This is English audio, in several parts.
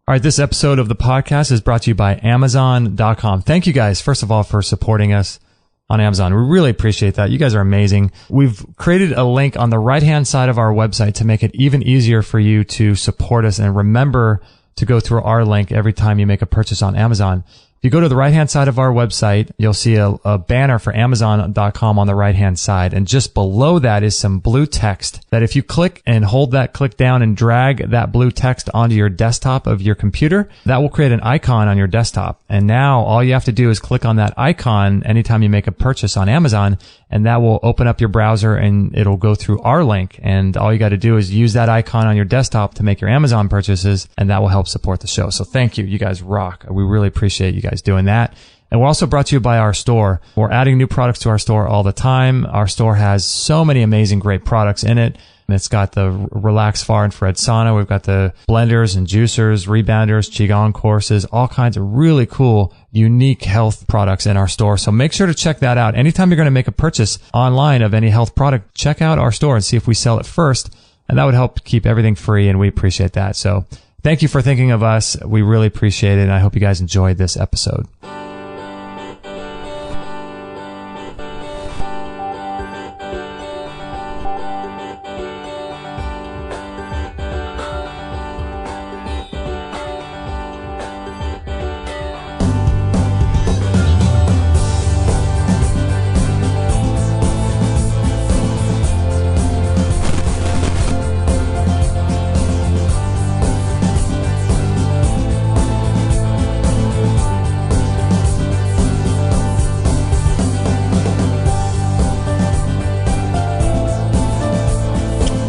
All right, this episode of the podcast is brought to you by Amazon.com. Thank you guys, first of all, for supporting us on Amazon. We really appreciate that. You guys are amazing. We've created a link on the right-hand side of our website to make it even easier for you to support us. And remember to go through our link every time you make a purchase on Amazon. If you go to the right-hand side of our website, you'll see a banner for Amazon.com on the right-hand side. And just below that is some blue text that if you click and hold that click down and drag that blue text onto your desktop of your computer, that will create an icon on your desktop. And now all you have to do is click on that icon anytime you make a purchase on Amazon, and that will open up your browser and it'll go through our link. And all you got to do is use that icon on your desktop to make your Amazon purchases, and that will help support the show. So thank you. You guys rock. We really appreciate you guys doing that. And we're also brought to you by our store. We're adding new products to our store all the time. Our store has so many amazing, great products in it. And it's got the Relax Far Infrared Sauna. We've got the blenders and juicers, rebounders, Qigong courses, all kinds of really cool, unique health products in our store. So make sure to check that out. Anytime you're going to make a purchase online of any health product, check out our store and see if we sell it first. And that would help keep everything free, and we appreciate that. So thank you for thinking of us. We really appreciate it, and I hope you guys enjoyed this episode.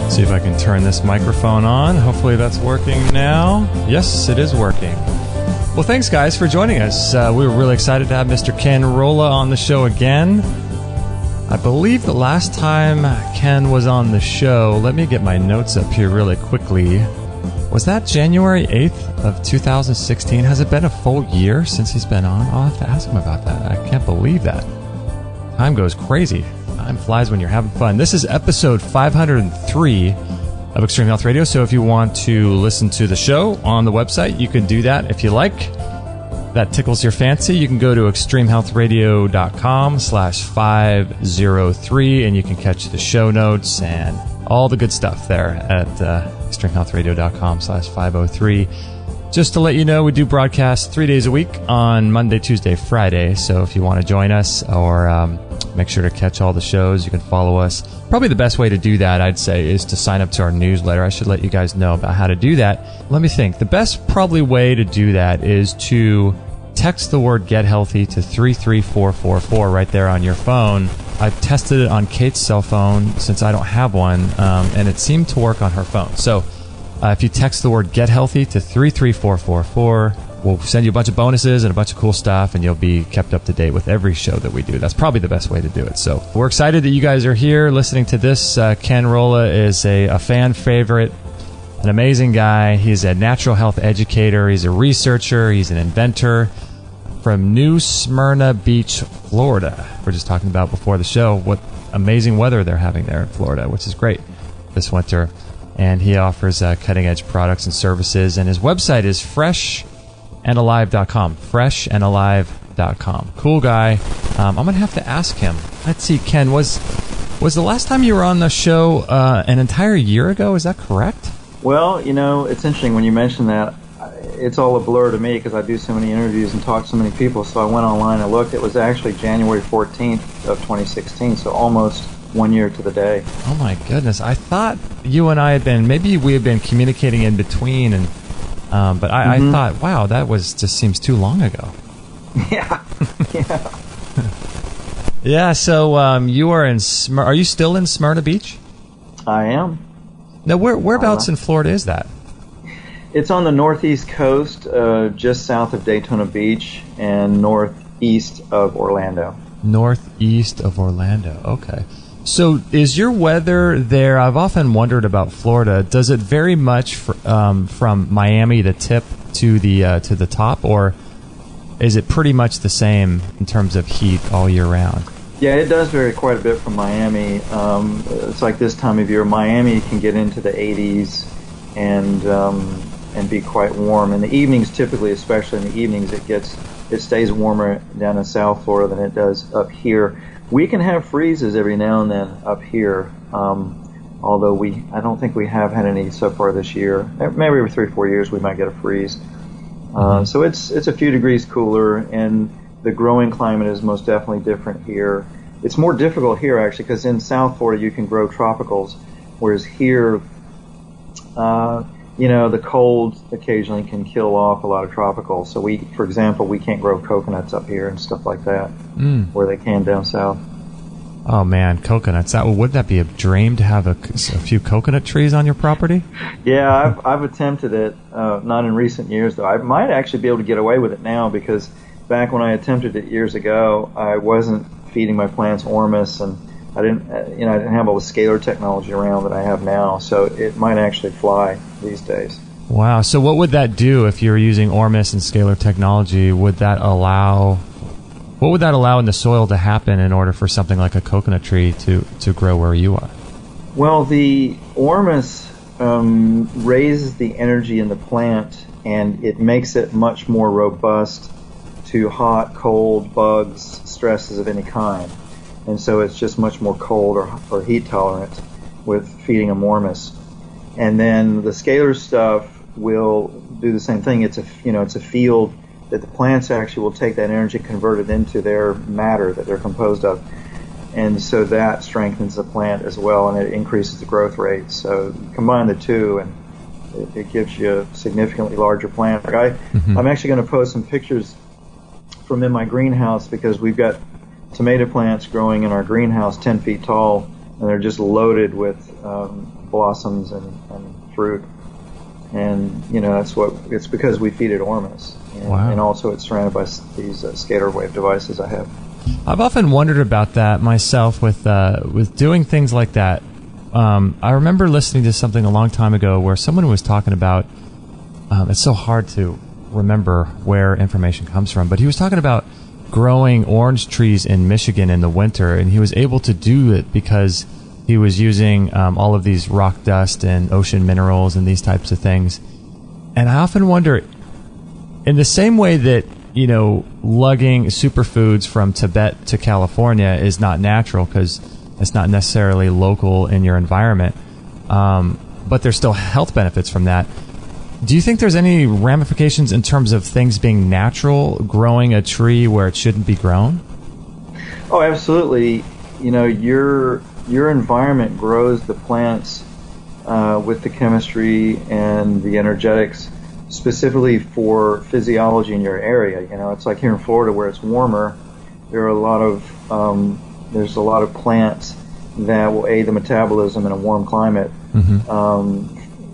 See if I can turn this microphone on. Hopefully that's working now. Yes, it is working. Well, thanks guys for joining us. We were really excited to have Mr. Ken Rohla on the show again. I believe the last time Ken was on the show, let me get my notes up here really quickly. Was that January 8th of 2016? Has it been a full year since he's been on? I'll have to ask him about that. I can't believe that. Time goes crazy. Time flies when you're having fun. This is episode 503 of Extreme Health Radio. So if you want to listen to the show on the website, you can do that if you like. That tickles your fancy. You can go to extremehealthradio.com/503 and you can catch the show notes and all the good stuff there at extremehealthradio.com/503. Just to let you know, we do broadcast 3 days a week on Monday, Tuesday, Friday. So if you want to join us or make sure to catch all the shows, you can follow us. Probably the best way to do that, I'd say, is to sign up to our newsletter. I should let you guys know about how to do that. Let me think. The best probably way to do that is to text the word Get Healthy to 33444 right there on your phone. I've tested it on Kate's cell phone since I don't have one, and it seemed to work on her phone. So if you text the word Get Healthy to 33444, we'll send you a bunch of bonuses and a bunch of cool stuff, and you'll be kept up to date with every show that we do. That's probably the best way to do it. So we're excited that you guys are here listening to this. Ken Rohla is a fan favorite, an amazing guy. He's a natural health educator. He's a researcher. He's an inventor from New Smyrna Beach, Florida. We're just talking about before the show what amazing weather they're having there in Florida, which is great this winter. And he offers cutting-edge products and services. And his website is freshandalive.com. Freshandalive.com. Cool guy. I'm going to have to ask him. Let's see, Ken, was the last time you were on the show an entire year ago? Is that correct? Well, you know, it's interesting when you mention that. It's all a blur to me because I do so many interviews and talk to so many people. So I went online and looked. It was actually January 14th of 2016, so almost 1 year to the day. Oh my goodness! I thought you and I had been, maybe we had been communicating in between, and but I thought, wow, that just seems too long ago. Yeah, yeah. Yeah. So you are in Are you still in Smyrna Beach? I am. Now, whereabouts in Florida is that? It's on the northeast coast, just south of Daytona Beach, and northeast of Orlando. Northeast of Orlando. Okay. So is your weather there? I've often wondered about Florida. Does it vary much from Miami, the tip, to the top, or is it pretty much the same in terms of heat all year round? Yeah, it does vary quite a bit from Miami. It's like this time of year, Miami can get into the 80s, and and be quite warm. In the evenings, typically, especially in the evenings, it stays warmer down in South Florida than it does up here. We can have freezes every now and then up here, although I don't think we have had any so far this year. Maybe every 3 or 4 years we might get a freeze. So it's a few degrees cooler, and the growing climate is most definitely different here. It's more difficult here, actually, because in South Florida you can grow tropicals, whereas here, the cold occasionally can kill off a lot of tropicals. So for example, we can't grow coconuts up here and stuff like that, where they can down south. Oh man, coconuts! Wouldn't that be a dream to have a few coconut trees on your property? Yeah, I've attempted it, not in recent years though. I might actually be able to get away with it now, because back when I attempted it years ago, I wasn't feeding my plants ormus, and I didn't have all the scalar technology around that I have now, so it might actually fly these days. Wow. So what would that do if you were using ormus and scalar technology? What would that allow in the soil to happen in order for something like a coconut tree to grow where you are? Well, the ormus raises the energy in the plant, and it makes it much more robust to hot, cold, bugs, stresses of any kind. And so it's just much more cold or heat tolerant with feeding them ormus. And then the scalar stuff will do the same thing. It's a field that the plants actually will take that energy, convert it into their matter that they're composed of. And so that strengthens the plant as well, and it increases the growth rate. So combine the two, and it gives you a significantly larger plant. I'm actually going to post some pictures from in my greenhouse, because we've got tomato plants growing in our greenhouse 10 feet tall, and they're just loaded with blossoms and fruit. And it's because we feed it ormus. Wow. And also it's surrounded by these scalar wave devices I have. I've often wondered about that myself with doing things like that. I remember listening to something a long time ago where someone was talking about, it's so hard to remember where information comes from, but he was talking about growing orange trees in Michigan in the winter, and he was able to do it because he was using all of these rock dust and ocean minerals and these types of things. And I often wonder, in the same way that lugging superfoods from Tibet to California is not natural because it's not necessarily local in your environment, but there's still health benefits from that. Do you think there's any ramifications in terms of things being natural, growing a tree where it shouldn't be grown? Oh, absolutely. Your environment grows the plants with the chemistry and the energetics specifically for physiology in your area. It's like here in Florida where it's warmer. There's a lot of plants that will aid the metabolism in a warm climate.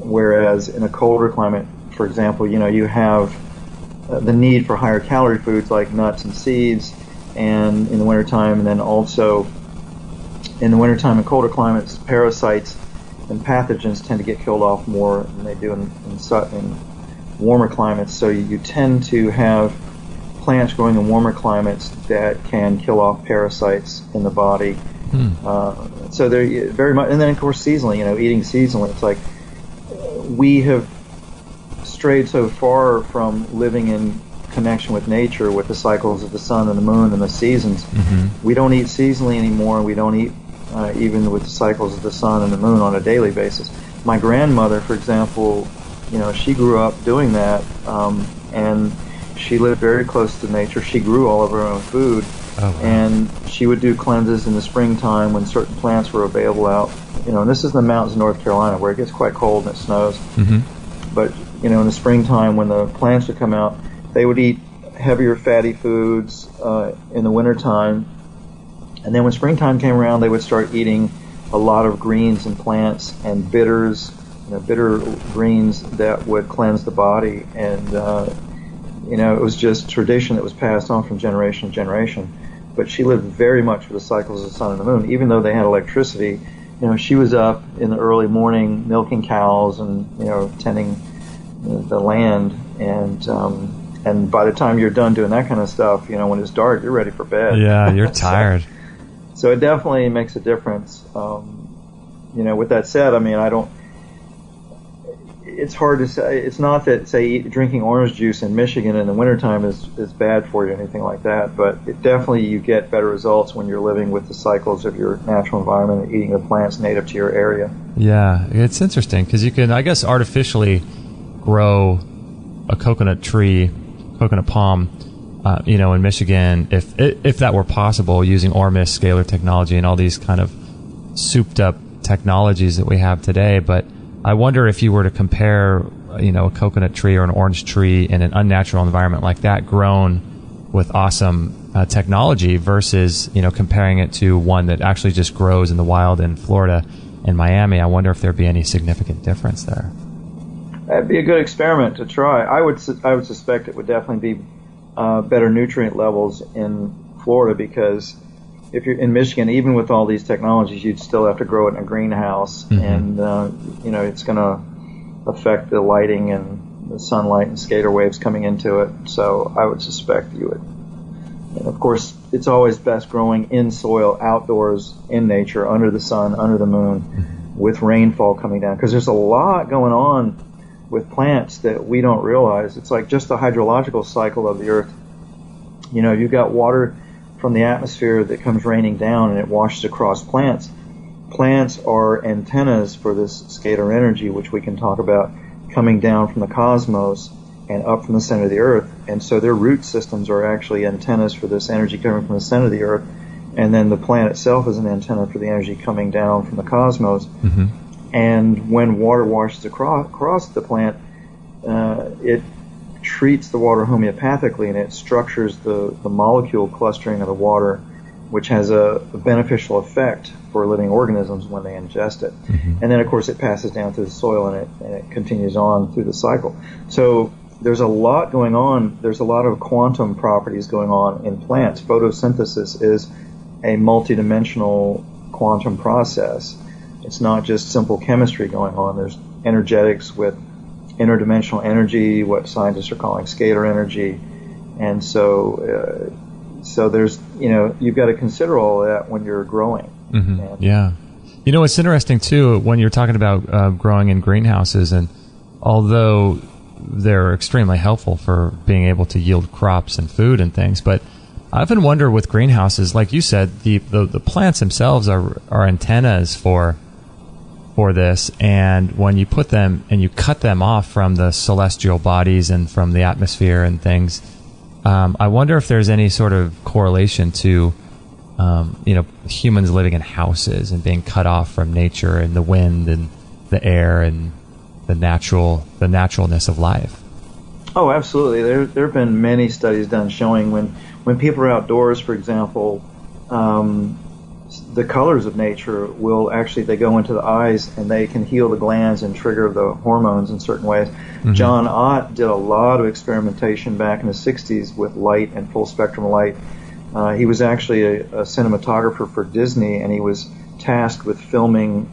Whereas in a colder climate, for example, you have the need for higher calorie foods like nuts and seeds, and in the wintertime, and then also in the wintertime in colder climates, parasites and pathogens tend to get killed off more than they do in warmer climates. So you tend to have plants growing in warmer climates that can kill off parasites in the body. So they're very much, and then of course seasonally, eating seasonally, it's like we have strayed so far from living in connection with nature, with the cycles of the sun and the moon and the seasons. We don't eat seasonally anymore, and we don't eat even with the cycles of the sun and the moon on a daily basis. My grandmother, for example, she grew up doing that, and she lived very close to nature. She grew all of her own food. Oh, wow. And she would do cleanses in the springtime when certain plants were available out. And this is in the mountains of North Carolina where it gets quite cold and it snows. But, in the springtime when the plants would come out, they would eat heavier fatty foods in the wintertime. And then when springtime came around, they would start eating a lot of greens and plants and bitters, bitter greens that would cleanse the body. And, it was just tradition that was passed on from generation to generation. But she lived very much with the cycles of the sun and the moon. Even though they had electricity, she was up in the early morning milking cows and, tending the land. And by the time you're done doing that kind of stuff, when it's dark, you're ready for bed. Yeah, you're tired. So it definitely makes a difference. With that said, it's hard to say. It's not that, say, drinking orange juice in Michigan in the wintertime is bad for you or anything like that, but it definitely you get better results when you're living with the cycles of your natural environment and eating the plants native to your area. Yeah, it's interesting because you can, I guess, artificially grow a coconut tree, coconut palm, in Michigan, if that were possible, using ormus, scalar technology, and all these kind of souped up technologies that we have today. But I wonder if you were to compare, a coconut tree or an orange tree in an unnatural environment like that, grown with awesome technology, versus, comparing it to one that actually just grows in the wild in Florida and Miami. I wonder if there'd be any significant difference there. That'd be a good experiment to try. I would suspect it would definitely be better nutrient levels in Florida, because if you're in Michigan, even with all these technologies, you'd still have to grow it in a greenhouse, and it's going to affect the lighting and the sunlight and scalar waves coming into it. So I would suspect you would. And of course, it's always best growing in soil, outdoors, in nature, under the sun, under the moon, with rainfall coming down, because there's a lot going on with plants that we don't realize. It's like just the hydrological cycle of the earth. You've got water from the atmosphere that comes raining down and it washes across plants. Plants are antennas for this scalar energy, which we can talk about, coming down from the cosmos and up from the center of the earth. And so their root systems are actually antennas for this energy coming from the center of the earth. And then the plant itself is an antenna for the energy coming down from the cosmos. And when water washes across the plant, it treats the water homeopathically, and it structures the molecule clustering of the water, which has a beneficial effect for living organisms when they ingest it. And then, of course, it passes down through the soil, and it continues on through the cycle. So there's a lot going on. There's a lot of quantum properties going on in plants. Photosynthesis is a multidimensional quantum process. It's not just simple chemistry going on. There's energetics with interdimensional energy, what scientists are calling scalar energy. And so there's, you've got to consider all of that when you're growing. Yeah. It's interesting, too, when you're talking about growing in greenhouses, and although they're extremely helpful for being able to yield crops and food and things, but I often wonder with greenhouses, like you said, the plants themselves are antennas for this, and when you put them and you cut them off from the celestial bodies and from the atmosphere and things, I wonder if there's any sort of correlation to humans living in houses and being cut off from nature and the wind and the air and the naturalness of life. Oh, absolutely. There have been many studies done showing when people are outdoors, for example, the colors of nature will actually, they go into the eyes and they can heal the glands and trigger the hormones in certain ways. John Ott did a lot of experimentation back in the 60s with light and full spectrum light. He was actually a cinematographer for Disney, and he was tasked with filming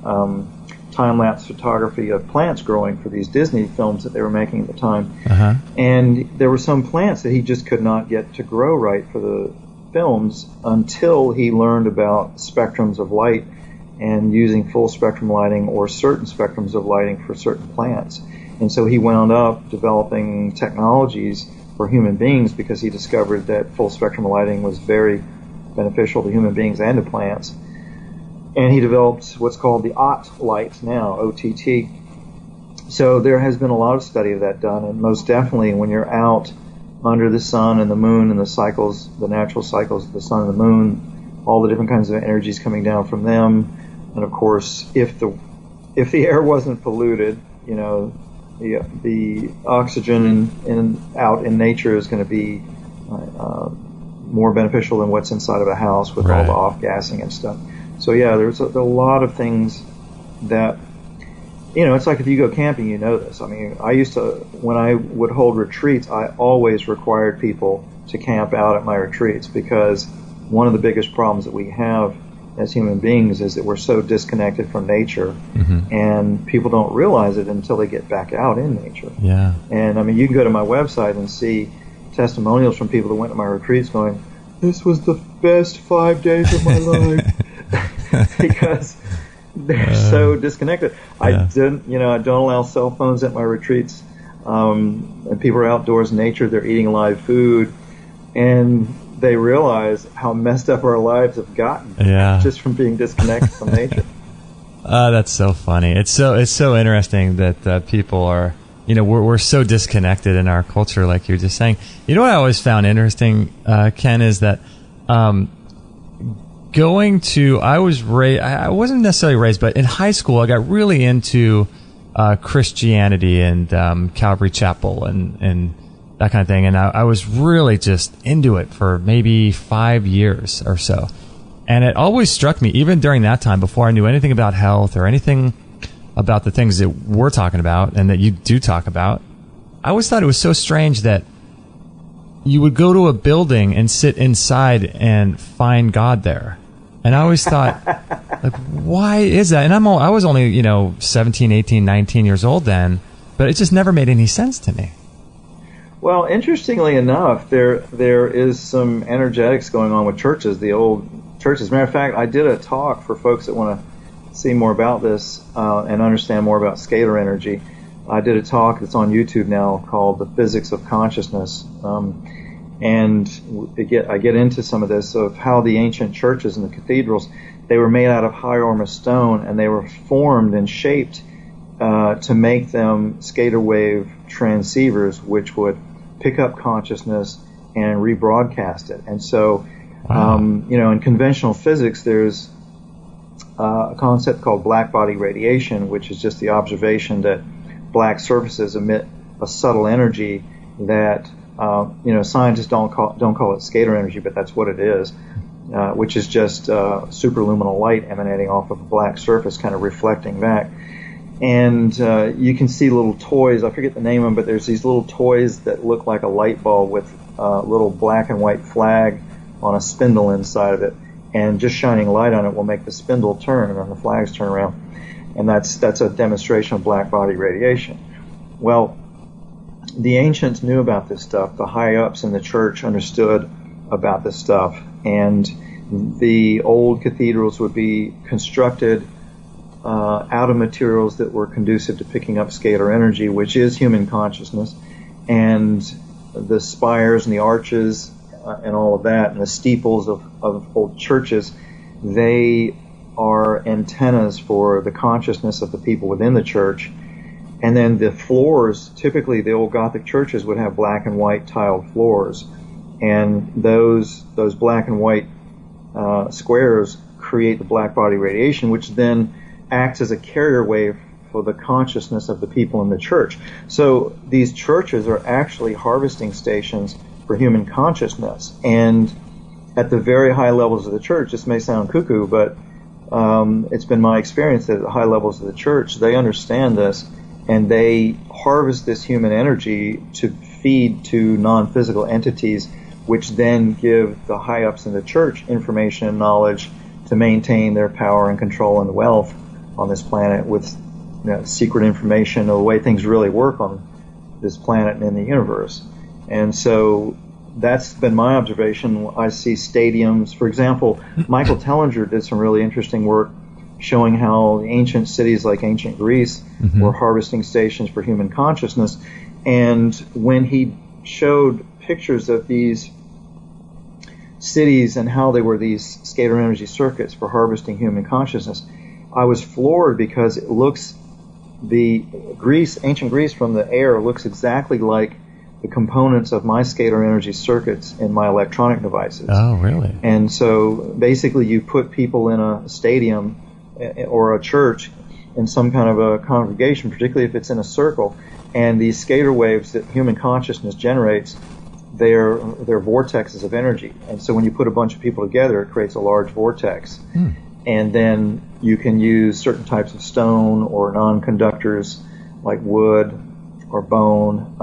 time-lapse photography of plants growing for these Disney films that they were making at the time. And there were some plants that he just could not get to grow right for the films until he learned about spectrums of light and using full spectrum lighting or certain spectrums of lighting for certain plants. And so he wound up developing technologies for human beings because he discovered that full spectrum lighting was very beneficial to human beings and to plants. And he developed what's called the OTT light now, OTT. So there has been a lot of study of that done, and most definitely when you're out under the sun and the moon and the cycles, the natural cycles of the sun and the moon, all the different kinds of energies coming down from them, and of course, if the air wasn't polluted, the oxygen out in nature is going to be more beneficial than what's inside of a house with all the off-gassing and stuff. So yeah, there's a lot of things that, it's like if you go camping, you know this. I mean, I used to, when I would hold retreats, I always required people to camp out at my retreats, because one of the biggest problems that we have as human beings is that we're so disconnected from nature, and people don't realize it until they get back out in nature. Yeah. And I mean, you can go to my website and see testimonials from people that went to my retreats going, "This was the best 5 days of my life," because they're so disconnected. I don't allow cell phones at my retreats. And people are outdoors in nature, they're eating live food, and they realize how messed up our lives have gotten just from being disconnected from nature. That's so funny. It's so interesting that people are, we're so disconnected in our culture, like you're just saying. You know what I always found interesting, Ken, is that I wasn't necessarily raised, but in high school I got really into Christianity and Calvary Chapel and that kind of thing, and I was really just into it for maybe 5 years or so. And it always struck me, even during that time, before I knew anything about health or anything about the things that we're talking about and that you do talk about, I always thought it was so strange that you would go to a building and sit inside and find God there. And I always thought, like, why is that? And I was only, 17, 18, 19 years old then, but it just never made any sense to me. Well, interestingly enough, there is some energetics going on with churches, the old churches. As a matter of fact, I did a talk for folks that want to see more about this and understand more about scalar energy. I did a talk that's on YouTube now called The Physics of Consciousness. And I get into some of this of how the ancient churches and the cathedrals, they were made out of high ormus stone, and they were formed and shaped to make them scalar wave transceivers, which would pick up consciousness and rebroadcast it. And so, in conventional physics, there's a concept called black body radiation, which is just the observation that black surfaces emit a subtle energy that scientists don't call it scalar energy, but that's what it is, which is just superluminal light emanating off of a black surface, kind of reflecting back. And you can see little toys, I forget the name of them, but there's these little toys that look like a light bulb with a little black and white flag on a spindle inside of it, and just shining light on it will make the spindle turn and then the flags turn around. And that's a demonstration of black body radiation. Well, the ancients knew about this stuff. The high-ups in the church understood about this stuff. And the old cathedrals would be constructed out of materials that were conducive to picking up scalar energy, which is human consciousness. And the spires and the arches and all of that, and the steeples of old churches, they are antennas for the consciousness of the people within the church. And then the floors, typically the old Gothic churches would have black and white tiled floors. And those black and white squares create the black body radiation, which then acts as a carrier wave for the consciousness of the people in the church. So these churches are actually harvesting stations for human consciousness. And at the very high levels of the church, this may sound cuckoo, but it's been my experience that at the high levels of the church, they understand this, and they harvest this human energy to feed to non-physical entities, which then give the high-ups in the church information and knowledge to maintain their power and control and wealth on this planet with secret information of the way things really work on this planet and in the universe. And so that's been my observation. I see stadiums. For example, Michael Tellinger did some really interesting work showing how the ancient cities like ancient Greece were harvesting stations for human consciousness. And when he showed pictures of these cities and how they were these scalar energy circuits for harvesting human consciousness, I was floored because it looks, ancient Greece from the air looks exactly like the components of my scalar energy circuits in my electronic devices. Oh, really? And so basically you put people in a stadium or a church in some kind of a congregation, particularly if it's in a circle, and these scalar waves that human consciousness generates, they're vortexes of energy. And so when you put a bunch of people together, it creates a large vortex. And then you can use certain types of stone or non-conductors like wood or bone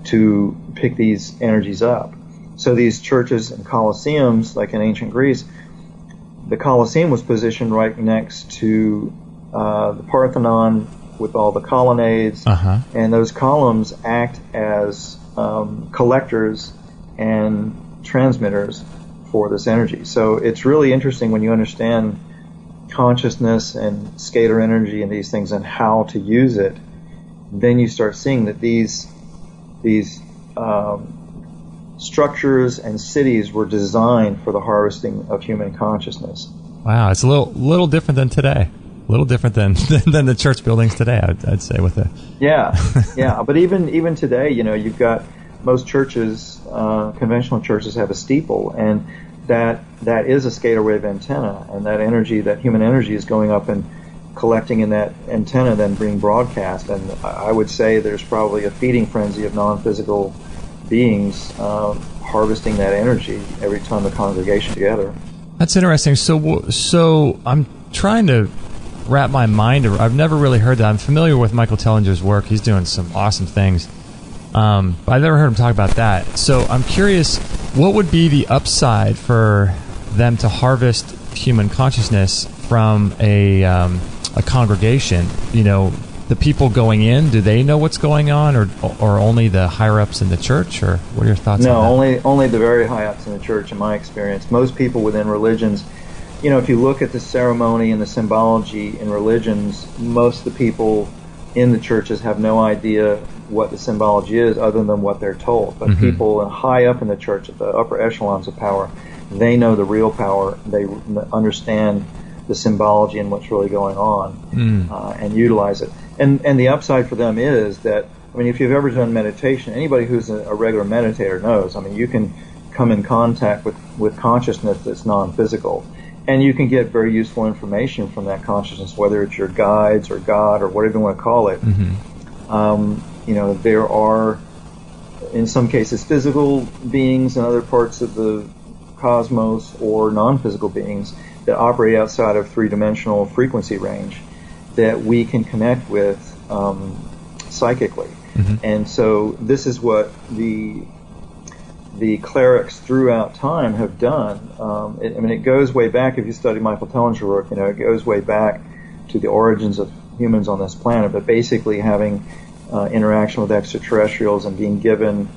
to pick these energies up. So these churches and colosseums, like in ancient Greece, the Colosseum was positioned right next to the Parthenon with all the colonnades, and those columns act as collectors and transmitters for this energy. So it's really interesting when you understand consciousness and scalar energy and these things and how to use it, then you start seeing that these structures and cities were designed for the harvesting of human consciousness. Wow, it's a little different than today. A little different than the church buildings today, I'd say, with it. Yeah. But even today, you've got most churches, conventional churches, have a steeple, and that is a scalar wave antenna, and that energy, that human energy, is going up and collecting in that antenna, then being broadcast. And I would say there's probably a feeding frenzy of non-physical beings harvesting that energy every time the congregation together. That's interesting. So I'm trying to wrap my mind around. I've never really heard that. I'm familiar with Michael Tellinger's work. He's doing some awesome things. But I've never heard him talk about that. So I'm curious, what would be the upside for them to harvest human consciousness from a congregation? The people going in, do they know what's going on, or only the higher ups in the church, or what are your thoughts on that? No, only the very high ups in the church, in my experience. Most people within religions, if you look at the ceremony and the symbology in religions, most of the people in the churches have no idea what the symbology is other than what they're told. But people high up in the church, at the upper echelons of power, they know the real power. They understand the symbology and what's really going on and utilize it. And the upside for them is that, if you've ever done meditation, anybody who's a regular meditator knows, you can come in contact with consciousness that's non-physical. And you can get very useful information from that consciousness, whether it's your guides or God or whatever you want to call it. There are, in some cases, physical beings in other parts of the cosmos, or non-physical beings that operate outside of three-dimensional frequency range that we can connect with psychically. And so this is what the clerics throughout time have done. It goes way back. If you study Michael Tellinger's work, it goes way back to the origins of humans on this planet, but basically having interaction with extraterrestrials and being given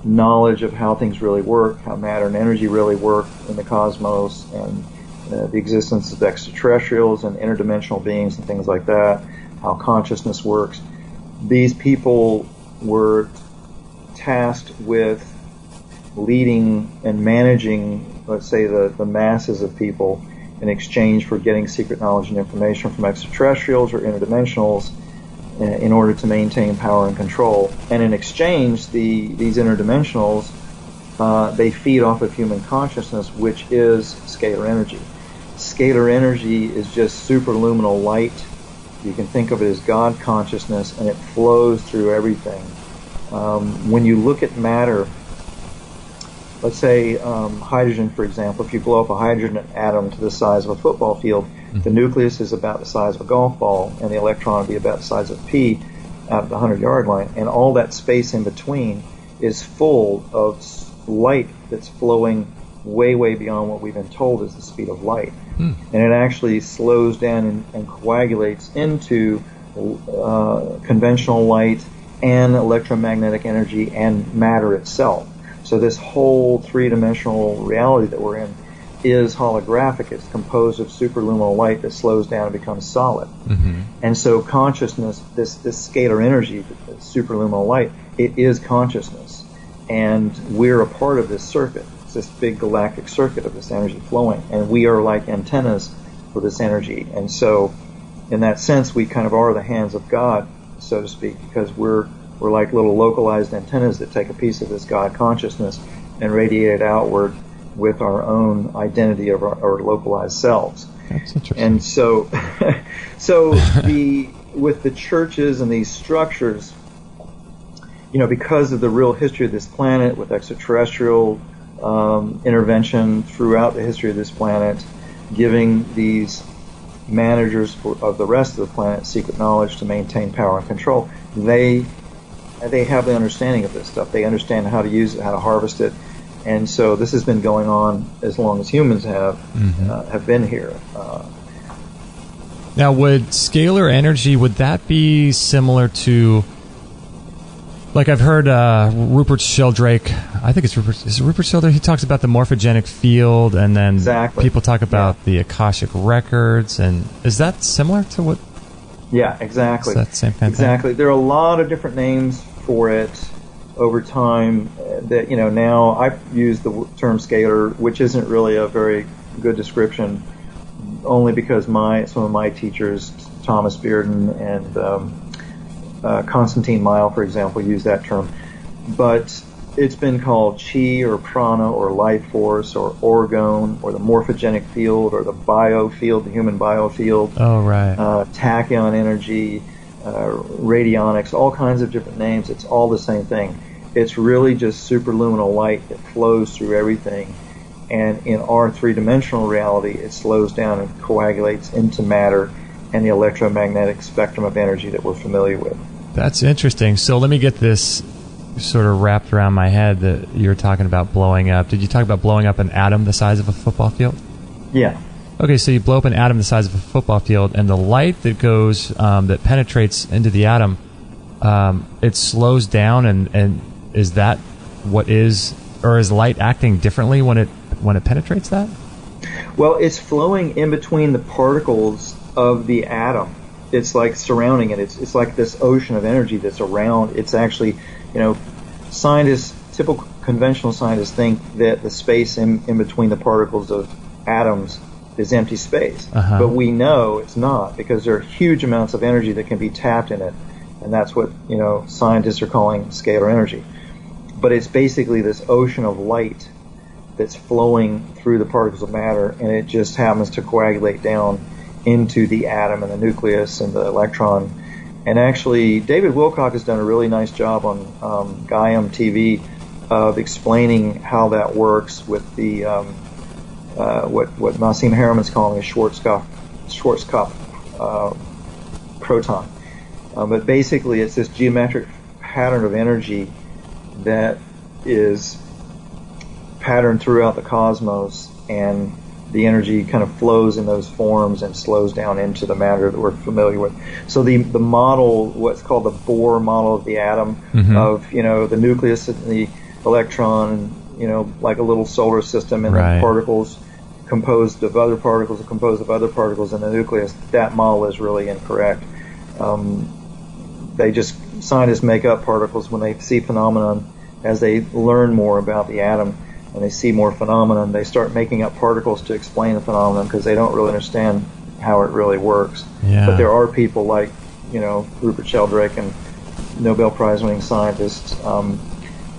knowledge of how things really work, how matter and energy really work in the cosmos, and the existence of extraterrestrials and interdimensional beings and things like that, how consciousness works. These people were tasked with leading and managing, let's say, the masses of people in exchange for getting secret knowledge and information from extraterrestrials or interdimensionals in order to maintain power and control. And in exchange, these interdimensionals, they feed off of human consciousness, which is scalar energy. Scalar energy is just superluminal light. You can think of it as God consciousness, and it flows through everything. When you look at matter, let's say hydrogen, for example, if you blow up a hydrogen atom to the size of a football field, the nucleus is about the size of a golf ball, and the electron will be about the size of a pea out of the 100-yard line, and all that space in between is full of light that's flowing way, way beyond what we've been told is the speed of light. And it actually slows down and coagulates into conventional light and electromagnetic energy and matter itself. So this whole three-dimensional reality that we're in is holographic. It's composed of superluminal light that slows down and becomes solid. And so consciousness, this scalar energy, this superluminal light, it is consciousness. And we're a part of this circuit. It's this big galactic circuit of this energy flowing. And we are like antennas for this energy. And so in that sense, we kind of are the hands of God, so to speak, because we're like little localized antennas that take a piece of this God consciousness and radiate it outward with our own identity of our localized selves. That's interesting. And so, with the churches and these structures, because of the real history of this planet, with extraterrestrial intervention throughout the history of this planet, giving these managers of the rest of the planet secret knowledge to maintain power and control, they have the understanding of this stuff. They understand how to use it, how to harvest it. And so this has been going on as long as humans have been here. Now, would scalar energy, would that be similar to Like I've heard Rupert Sheldrake, I think it's Rupert Sheldrake, he talks about the morphogenic field, and then people talk about the akashic records, and is that similar to what? Yeah, exactly. Is that the same kind of thing? There are a lot of different names for it over time that, now I've used the term scalar, which isn't really a very good description, only because some of my teachers, Thomas Bearden and Constantine Mile, for example, use that term. But it's been called chi or prana or life force or orgone or the morphogenic field or the biofield, the human biofield. Oh, right. Tachyon energy, radionics, all kinds of different names. It's all the same thing. It's really just superluminal light that flows through everything. And in our three-dimensional reality, it slows down and coagulates into matter and the electromagnetic spectrum of energy that we're familiar with. That's interesting. So let me get this sort of wrapped around my head that you're talking about blowing up. Did you talk about blowing up an atom the size of a football field? Yeah. Okay, so you blow up an atom the size of a football field, and the light that goes, that penetrates into the atom, it slows down, and is that what is, or is light acting differently when it penetrates that? Well, it's flowing in between the particles of the atom. It's like surrounding it. It's like this ocean of energy that's around. It's actually, typical conventional scientists think that the space in between the particles of atoms is empty space. Uh-huh. But we know it's not, because there are huge amounts of energy that can be tapped in it. And that's what, scientists are calling scalar energy. But it's basically this ocean of light that's flowing through the particles of matter, and it just happens to coagulate down into the atom and the nucleus and the electron. And actually, David Wilcock has done a really nice job on Gaiam TV of explaining how that works with the what Nassim Haramehn's calling a Schwarzkopf proton. But basically, it's this geometric pattern of energy that is patterned throughout the cosmos, and the energy kind of flows in those forms and slows down into the matter that we're familiar with. So the model, what's called the Bohr model of the atom, mm-hmm. of the nucleus and the electron, like a little solar system, and right. the particles composed of other particles in the nucleus. That model is really incorrect. Scientists make up particles when they see phenomenon. As they learn more about the atom and they see more phenomenon, they start making up particles to explain the phenomenon, because they don't really understand how it really works. Yeah. But there are people like, Rupert Sheldrake and Nobel Prize-winning scientists,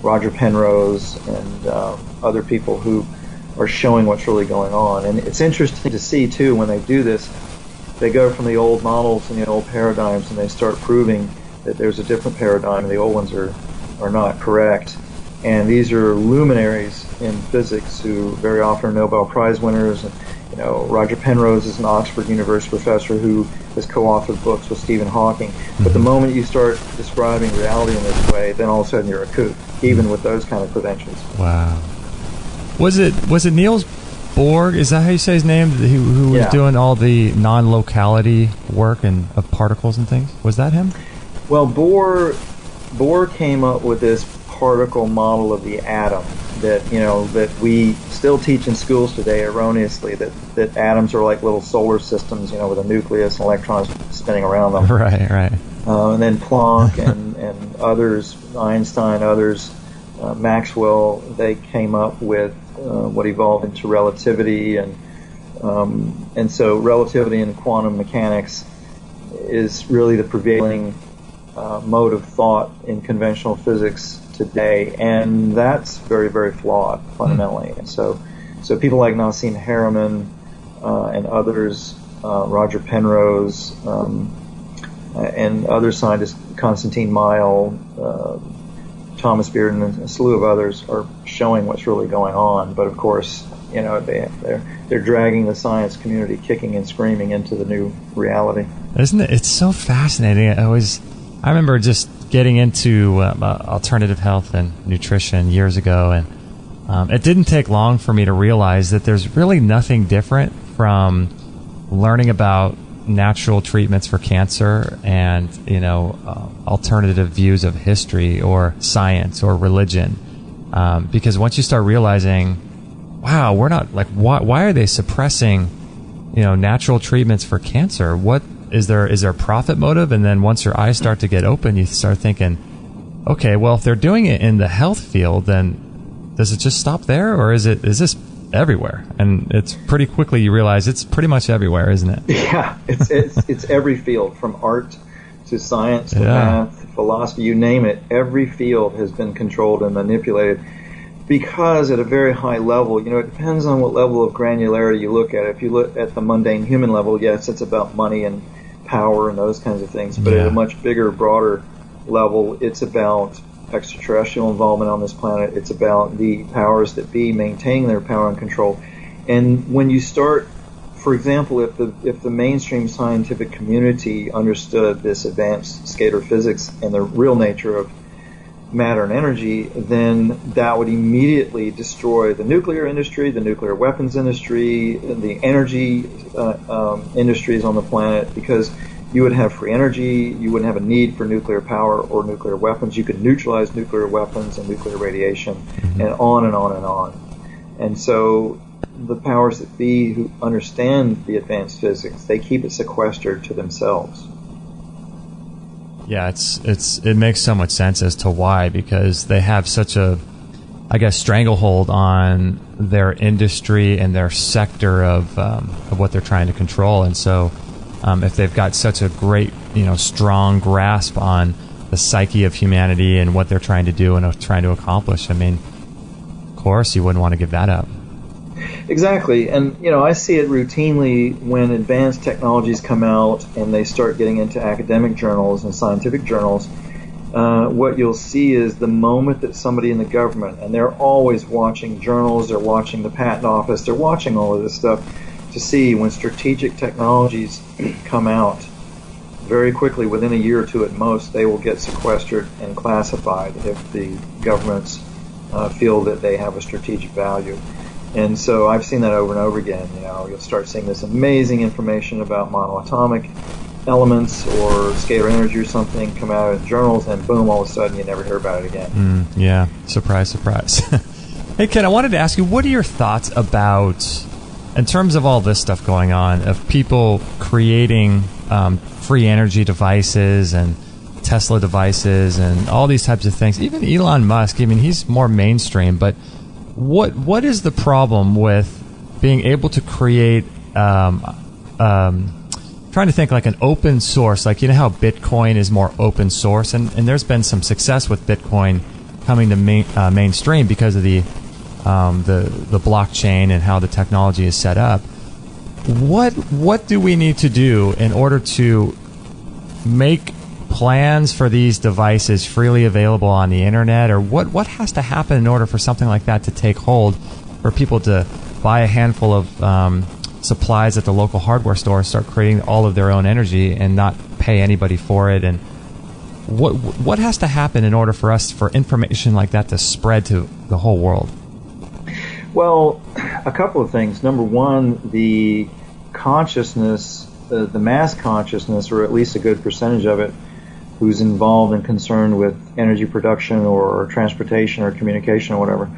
Roger Penrose, and other people who are showing what's really going on. And it's interesting to see, too, when they do this, they go from the old models and the old paradigms, and they start proving that there's a different paradigm, and the old ones are not correct. And these are luminaries in physics who very often are Nobel Prize winners. And, Roger Penrose is an Oxford University professor who has co-authored books with Stephen Hawking. But the moment you start describing reality in this way, then all of a sudden you're a kook, even with those kind of credentials. Wow. Was it Niels Bohr? Is that how you say his name? Who was doing all the non-locality work and of particles and things? Was that him? Well, Bohr came up with this particle model of the atom that we still teach in schools today erroneously, that atoms are like little solar systems, with a nucleus and electrons spinning around them. Right. And then Planck and others, Einstein, others, Maxwell, they came up with what evolved into relativity, and so relativity in quantum mechanics is really the prevailing mode of thought in conventional physics today, and that's very, very flawed fundamentally. And so people like Nassim Haramehm and others, Roger Penrose, and other scientists, Constantine Mile, Thomas Bearden, and a slew of others, are showing what's really going on. But of course, they're dragging the science community kicking and screaming into the new reality. Isn't it? It's so fascinating. I remember just getting into alternative health and nutrition years ago, and it didn't take long for me to realize that there's really nothing different from learning about natural treatments for cancer and, alternative views of history or science or religion. Because once you start realizing, wow, we're not like, why are they suppressing, natural treatments for cancer? What is there a profit motive? And then once your eyes start to get open, you start thinking, okay, well, if they're doing it in the health field, then does it just stop there, or is this everywhere? And it's pretty quickly you realize it's pretty much everywhere, isn't it? Yeah, it's every field, from art to science to math, philosophy, you name it. Every field has been controlled and manipulated, because at a very high level, it depends on what level of granularity you look at. If you look at the mundane human level, yes, it's about money and power and those kinds of things. But at a much bigger, broader level, it's about extraterrestrial involvement on this planet. It's about the powers that be maintaining their power and control. And when you start, for example, if the mainstream scientific community understood this advanced scalar physics and the real nature of matter and energy, then that would immediately destroy the nuclear industry, the nuclear weapons industry, the energy industries on the planet, because you would have free energy, you wouldn't have a need for nuclear power or nuclear weapons. You could neutralize nuclear weapons and nuclear radiation, and on and on and on. And so the powers that be who understand the advanced physics, they keep it sequestered to themselves. Yeah, it makes so much sense as to why, because they have such a, I guess, stranglehold on their industry and their sector of what they're trying to control. And so if they've got such a great, strong grasp on the psyche of humanity and what they're trying to do and trying to accomplish, I mean, of course you wouldn't want to give that up. Exactly. And, I see it routinely when advanced technologies come out and they start getting into academic journals and scientific journals. What you'll see is the moment that somebody in the government, and they're always watching journals, they're watching the patent office, they're watching all of this stuff to see when strategic technologies come out, very quickly, within a year or two at most, they will get sequestered and classified if the governments feel that they have a strategic value. And so I've seen that over and over again. You'll start seeing this amazing information about monoatomic elements or scalar energy or something come out in journals, and boom, all of a sudden you never hear about it again. Yeah, surprise, surprise. Hey, Ken, I wanted to ask you, what are your thoughts about, in terms of all this stuff going on, of people creating free energy devices and Tesla devices and all these types of things? Even Elon Musk, I mean, he's more mainstream, but what is the problem with being able to create, trying to think like an open source, like, how Bitcoin is more open source, and there's been some success with Bitcoin coming to mainstream because of the blockchain and how the technology is set up. What do we need to do in order to make plans for these devices freely available on the internet, or what has to happen in order for something like that to take hold, for people to buy a handful of supplies at the local hardware store and start creating all of their own energy and not pay anybody for it? And what has to happen in order for information like that to spread to the whole world? Well, a couple of things. Number one, the consciousness, the mass consciousness, or at least a good percentage of it, who's involved and concerned with energy production or transportation or communication or whatever,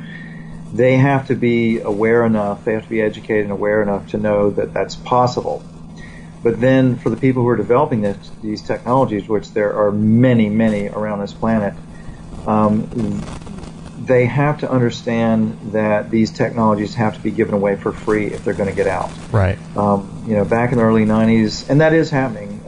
they have to be aware enough, they have to be educated and aware enough to know that that's possible. But then for the people who are developing these technologies, which there are many, many around this planet, they have to understand that these technologies have to be given away for free if they're going to get out. Right. Back in the early 90s, and that is happening.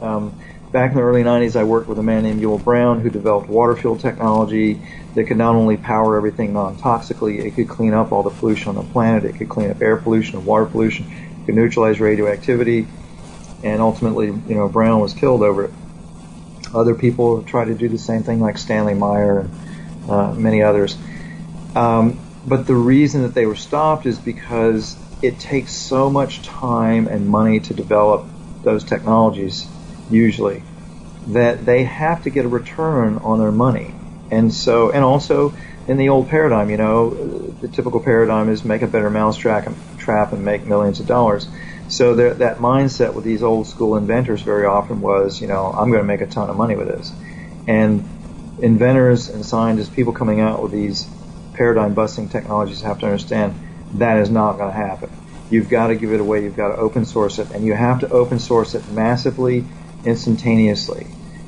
Back in the early 90s, I worked with a man named Yul Brown who developed water fuel technology that could not only power everything non-toxically, it could clean up all the pollution on the planet, it could clean up air pollution and water pollution, it could neutralize radioactivity, and ultimately, Brown was killed over it. Other people have tried to do the same thing, like Stanley Meyer and many others. But the reason that they were stopped is because it takes so much time and money to develop those technologies, usually, that they have to get a return on their money. And also in the old paradigm, the typical paradigm is make a better mousetrap and make millions of dollars. So that mindset with these old school inventors very often was, I'm going to make a ton of money with this. And inventors and scientists, people coming out with these paradigm busting technologies, have to understand that is not going to happen. You've got to give it away. You've got to open source it, and you have to open source it massively, instantaneously.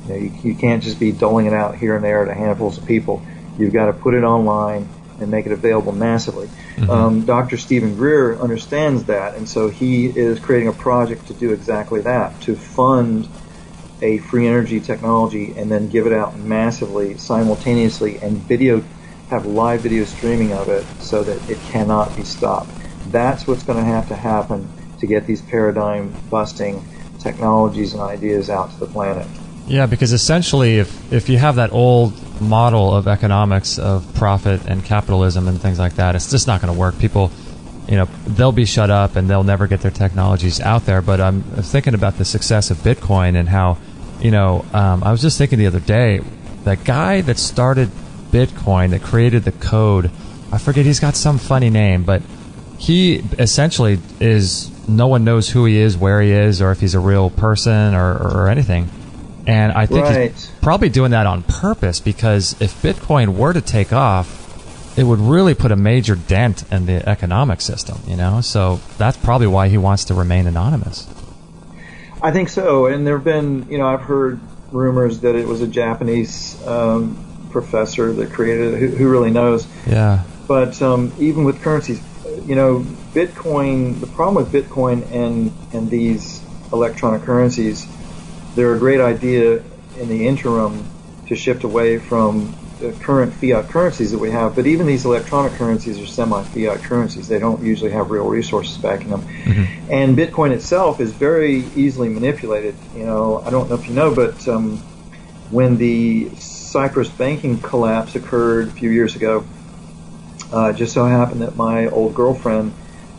You can't just be doling it out here and there to handfuls of people. You've got to put it online and make it available massively. Mm-hmm. Dr. Stephen Greer understands that, and so he is creating a project to do exactly that, to fund a free energy technology and then give it out massively, simultaneously, and have live video streaming of it so that it cannot be stopped. That's what's going to happen to get these paradigm busting technologies and ideas out to the planet. Yeah, because essentially if you have that old model of economics of profit and capitalism and things like that, it's just not going to work. People, they'll be shut up and they'll never get their technologies out there. But I'm thinking about the success of Bitcoin and how, I was just thinking the other day, that guy that started Bitcoin, that created the code, I forget, he's got some funny name, but he essentially no one knows who he is, where he is, or if he's a real person or anything. And I think he's probably doing that on purpose, because if Bitcoin were to take off, it would really put a major dent in the economic system, So that's probably why he wants to remain anonymous. I think so. And there have been, I've heard rumors that it was a Japanese professor that created it. Who really knows? Yeah. But even with currencies, Bitcoin, the problem with Bitcoin and these electronic currencies, they're a great idea in the interim to shift away from the current fiat currencies that we have. But even these electronic currencies are semi-fiat currencies. They don't usually have real resources backing them. Mm-hmm. And Bitcoin itself is very easily manipulated. I don't know if you know, but when the Cyprus banking collapse occurred a few years ago, it just so happened that my old girlfriend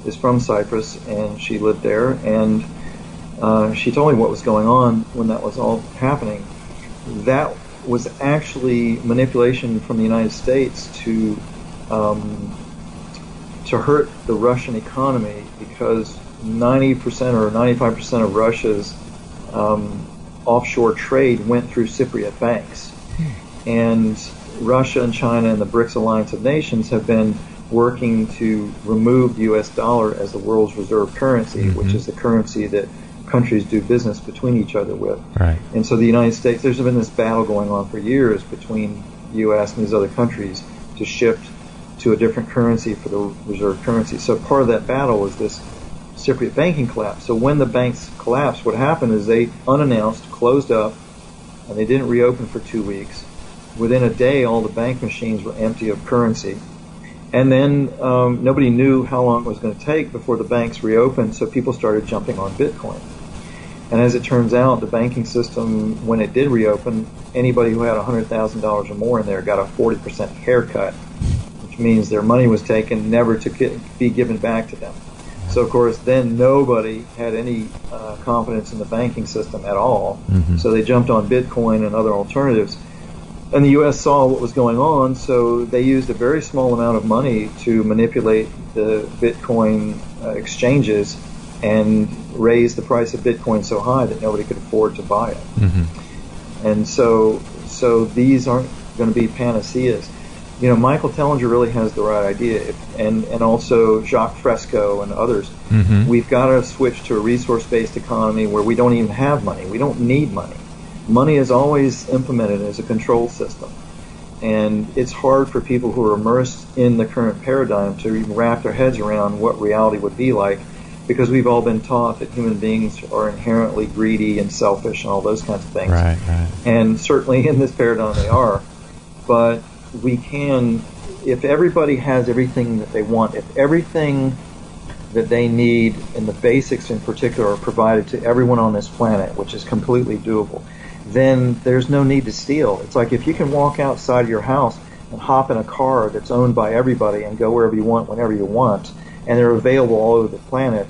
is from Cyprus, and she lived there, and she told me what was going on when that was all happening. That was actually manipulation from the United States to hurt the Russian economy, because 90% or 95% of Russia's offshore trade went through Cypriot banks. And Russia and China and the BRICS alliance of nations have been working to remove the U.S. dollar as the world's reserve currency, mm-hmm. which is the currency that countries do business between each other with. Right. And so the United States, there's been this battle going on for years between the U.S. and these other countries to shift to a different currency for the reserve currency. So part of that battle was this Cypriot banking collapse. So when the banks collapsed, what happened is they unannounced closed up, and they didn't reopen for 2 weeks. Within a day, all the bank machines were empty of currency. And then nobody knew how long it was going to take before the banks reopened, so people started jumping on Bitcoin. And as it turns out, the banking system, when it did reopen, anybody who had $100,000 or more in there got a 40% haircut, which means their money was taken, never to be given back to them. So, of course, then nobody had any confidence in the banking system at all. Mm-hmm. So they jumped on Bitcoin and other alternatives. And the U.S. saw what was going on, so they used a very small amount of money to manipulate the Bitcoin exchanges and raise the price of Bitcoin so high that nobody could afford to buy it. Mm-hmm. And so these aren't going to be panaceas. Michael Tellinger really has the right idea, and also Jacques Fresco and others. Mm-hmm. We've got to switch to a resource-based economy where we don't even have money. We don't need money. Money is always implemented as a control system. And it's hard for people who are immersed in the current paradigm to even wrap their heads around what reality would be like, because we've all been taught that human beings are inherently greedy and selfish and all those kinds of things. Right. And certainly in this paradigm they are. But we can, if everybody has everything that they want, if everything that they need and the basics in particular are provided to everyone on this planet, which is completely doable, then there's no need to steal. It's like if you can walk outside your house and hop in a car that's owned by everybody and go wherever you want, whenever you want, and they're available all over the planet,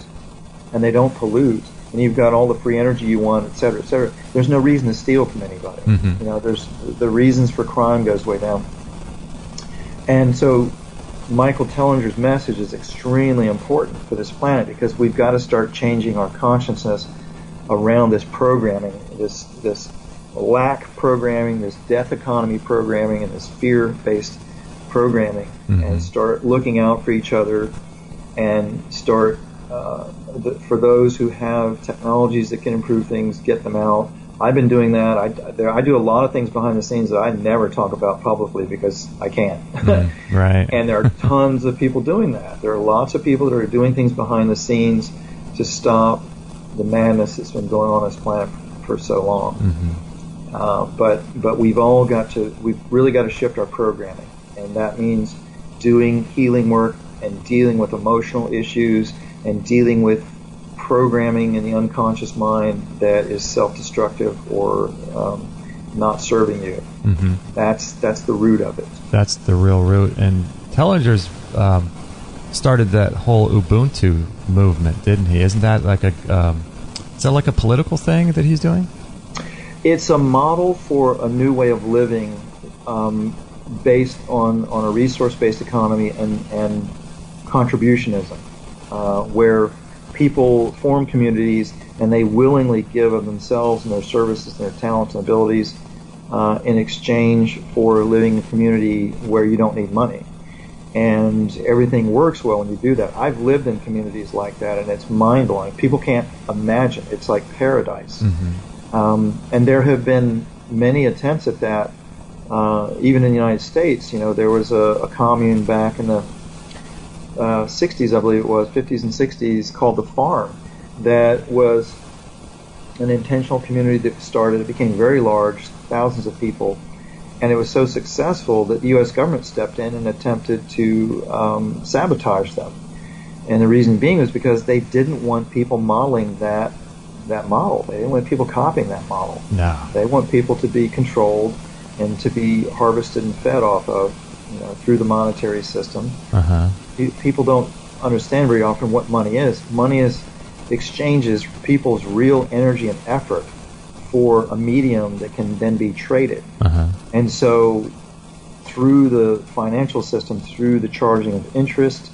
and they don't pollute, and you've got all the free energy you want, et cetera, there's no reason to steal from anybody. Mm-hmm. There's the reasons for crime goes way down. And so Michael Tellinger's message is extremely important for this planet, because we've got to start changing our consciousness around this programming, this lack programming, this death economy programming, and this fear-based programming, and start looking out for each other, and start, for those who have technologies that can improve things, get them out. I've been doing that. I do a lot of things behind the scenes that I never talk about publicly because I can't. Right. And there are tons of people doing that. There are lots of people that are doing things behind the scenes to stop the madness that's been going on this planet for so long. But we've really got to shift our programming, and that means doing healing work and dealing with emotional issues and dealing with programming in the unconscious mind that is self-destructive or not serving you. That's the root of it. That's the real root. And Tellinger's started that whole Ubuntu movement, didn't he? Isn't that like a political thing that he's doing? It's a model for a new way of living, based on a resource-based economy and contributionism, where people form communities and they willingly give of themselves and their services and their talents and abilities in exchange for living in a community where you don't need money. And everything works well when you do that. I've lived in communities like that, and it's mind-blowing. People can't imagine. It's like paradise. And there have been many attempts at that, even in the United States. There was a commune back in the 60s, I believe it was, 50s and 60s, called The Farm, that was an intentional community that started. It became very large, thousands of people, and it was so successful that the U.S. government stepped in and attempted to sabotage them. And the reason being was because they didn't want people modeling that model. They didn't want people copying that model. No. They want people to be controlled and to be harvested and fed off of, through the monetary system. People don't understand very often what money is. Money exchanges people's real energy and effort for a medium that can then be traded. And so through the financial system, through the charging of interest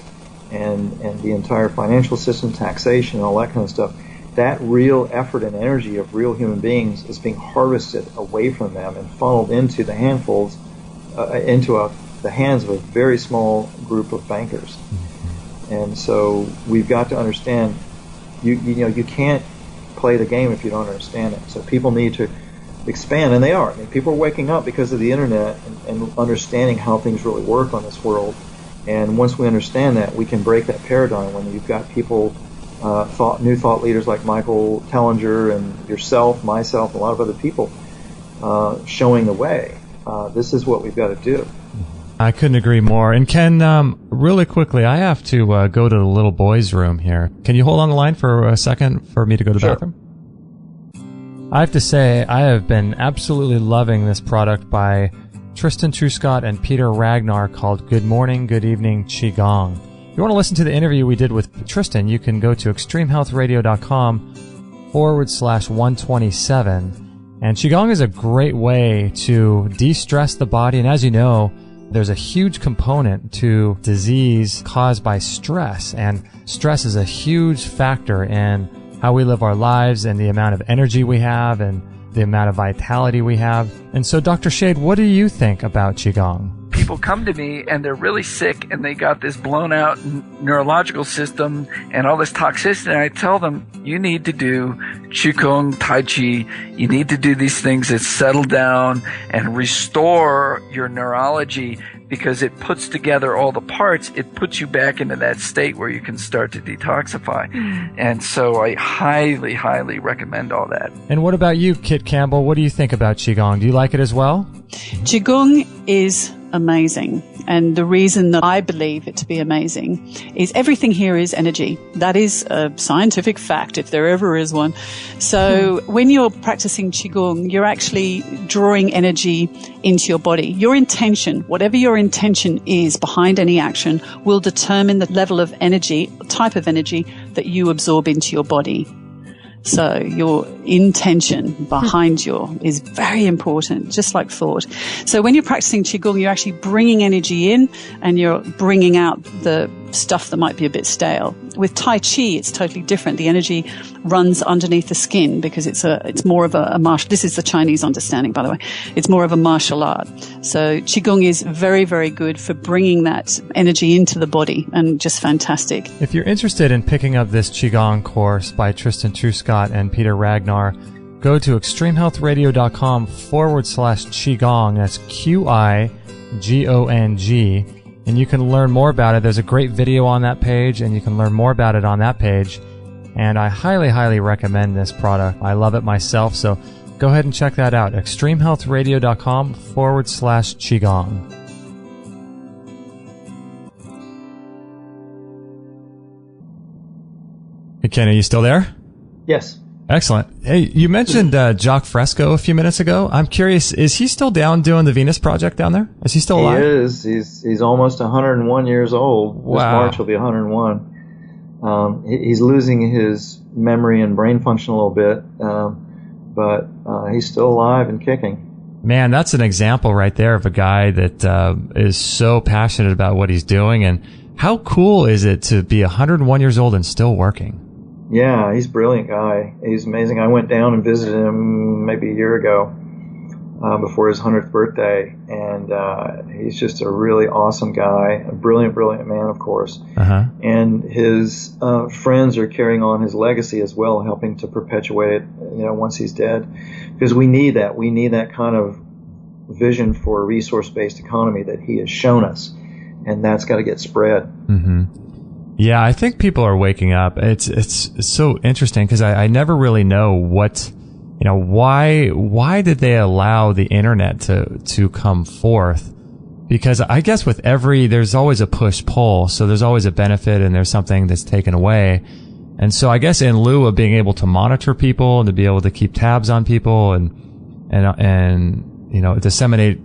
and the entire financial system, taxation, and all that kind of stuff, that real effort and energy of real human beings is being harvested away from them and funneled into the handfuls, the hands of a very small group of bankers. And so we've got to understand, you can't play the game if you don't understand it. So people need to expand, and they are. People are waking up because of the internet and understanding how things really work on this world. And once we understand that, we can break that paradigm when you've got people, new thought leaders like Michael Tellinger and yourself, myself, a lot of other people showing the way. This is what we've got to do. I couldn't agree more. And Ken, really quickly, I have to go to the little boy's room here. Can you hold on the line for a second for me to go to the bathroom? I have to say, I have been absolutely loving this product by Tristan Truscott and Peter Ragnar called Good Morning, Good Evening Qigong. If you want to listen to the interview we did with Tristan, you can go to extremehealthradio.com/127. And Qigong is a great way to de-stress the body. And as you know, there's a huge component to disease caused by stress, and stress is a huge factor in how we live our lives and the amount of energy we have and the amount of vitality we have. And so, Dr. Shade, what do you think about Qigong? People come to me and they're really sick and they got this blown out neurological system and all this toxicity, and I tell them, you need to do Qigong, Tai Chi, you need to do these things that settle down and restore your neurology, because it puts together all the parts. It puts you back into that state where you can start to detoxify. And so I highly, highly recommend all that. And what about you, Kit Campbell? What do you think about Qigong? Do you like it as well? Qigong is amazing. And the reason that I believe it to be amazing is everything here is energy. That is a scientific fact, if there ever is one. So when you're practicing Qigong, you're actually drawing energy into your body. Your intention, whatever your intention is behind any action, will determine the level of energy, type of energy that you absorb into your body. So your intention behind is very important, just like thought. So when you're practicing Qigong, you're actually bringing energy in and you're bringing out the stuff that might be a bit stale. With Tai Chi, it's totally different. The energy runs underneath the skin because it's more of a martial. This is the Chinese understanding, by the way. It's more of a martial art. So Qigong is very, very good for bringing that energy into the body, and just fantastic. If you're interested in picking up this Qigong course by Tristan Truscott and Peter Ragnar, go to extremehealthradio.com/Qigong. That's QIGONG. And you can learn more about it. There's a great video on that page, and you can learn more about it on that page. And I highly, highly recommend this product. I love it myself, so go ahead and check that out. extremehealthradio.com/Qigong. Hey, Ken, are you still there? Yes. Excellent. Hey, you mentioned Jacques Fresco a few minutes ago. I'm curious, is he still down doing the Venus Project down there? Is he still alive? He is. He's almost 101 years old. Wow. This March will be 101. He's losing his memory and brain function a little bit, but he's still alive and kicking. Man, that's an example right there of a guy that is so passionate about what he's doing. And how cool is it to be 101 years old and still working? Yeah, he's a brilliant guy. He's amazing. I went down and visited him maybe a year ago before his 100th birthday, and he's just a really awesome guy, a brilliant, brilliant man, of course. Uh-huh. And his friends are carrying on his legacy as well, helping to perpetuate it, once he's dead. Because we need that. We need that kind of vision for a resource-based economy that he has shown us, and that's got to get spread. Mm-hmm. Yeah, I think people are waking up. It's so interesting because I never really know why did they allow the internet to come forth? Because I guess with there's always a push-pull, so there's always a benefit and there's something that's taken away. And so I guess in lieu of being able to monitor people and to be able to keep tabs on people and disseminate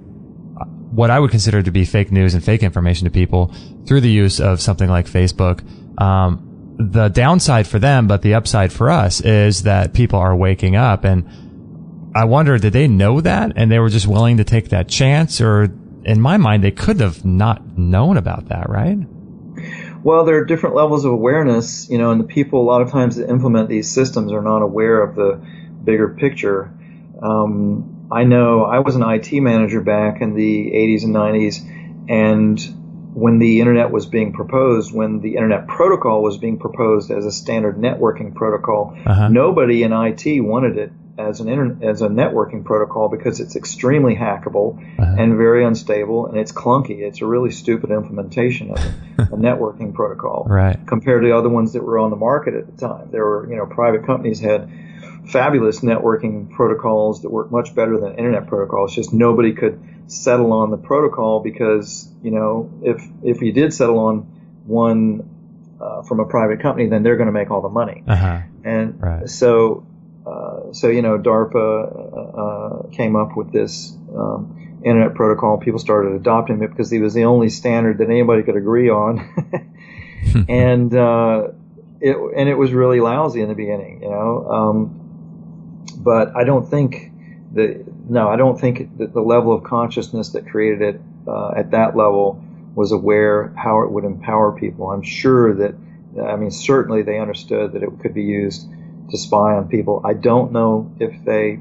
what I would consider to be fake news and fake information to people through the use of something like Facebook. The downside for them, but the upside for us is that people are waking up. And I wonder, did they know that and they were just willing to take that chance? Or in my mind, they could have not known about that, right? Well, there are different levels of awareness, and the people a lot of times that implement these systems are not aware of the bigger picture. I know I was an IT manager back in the 80s and 90s, and when the internet was being proposed, when the internet protocol was being proposed as a standard networking protocol, nobody in IT wanted it as a networking protocol because it's extremely hackable and very unstable, and it's clunky. It's a really stupid implementation of a networking protocol, right, compared to the other ones that were on the market at the time. There were, private companies had fabulous networking protocols that work much better than internet protocols. Just nobody could settle on the protocol because, if you did settle on one from a private company, then they're going to make all the money. And right. So DARPA came up with this internet protocol. People started adopting it because it was the only standard that anybody could agree on. And it was really lousy in the beginning, but I don't think that the level of consciousness that created it at that level was aware how it would empower people. I'm sure that, certainly they understood that it could be used to spy on people. I don't know I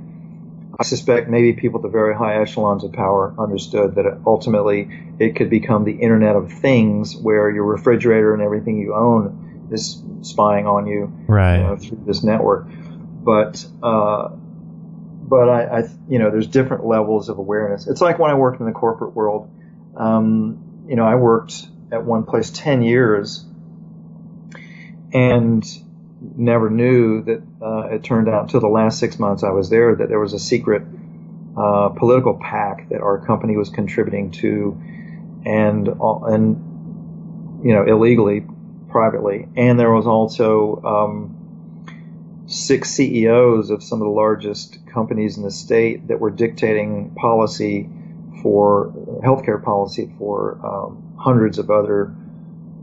suspect maybe people at the very high echelons of power understood that ultimately it could become the Internet of Things, where your refrigerator and everything you own is spying on you, right, through this network. But I there's different levels of awareness. It's like when I worked in the corporate world. I worked at one place 10 years and never knew that it turned out until the last 6 months I was there that there was a secret political PAC that our company was contributing to, and illegally, privately. And there was also 6 CEOs of some of the largest companies in the state that were dictating policy for healthcare policy for hundreds of other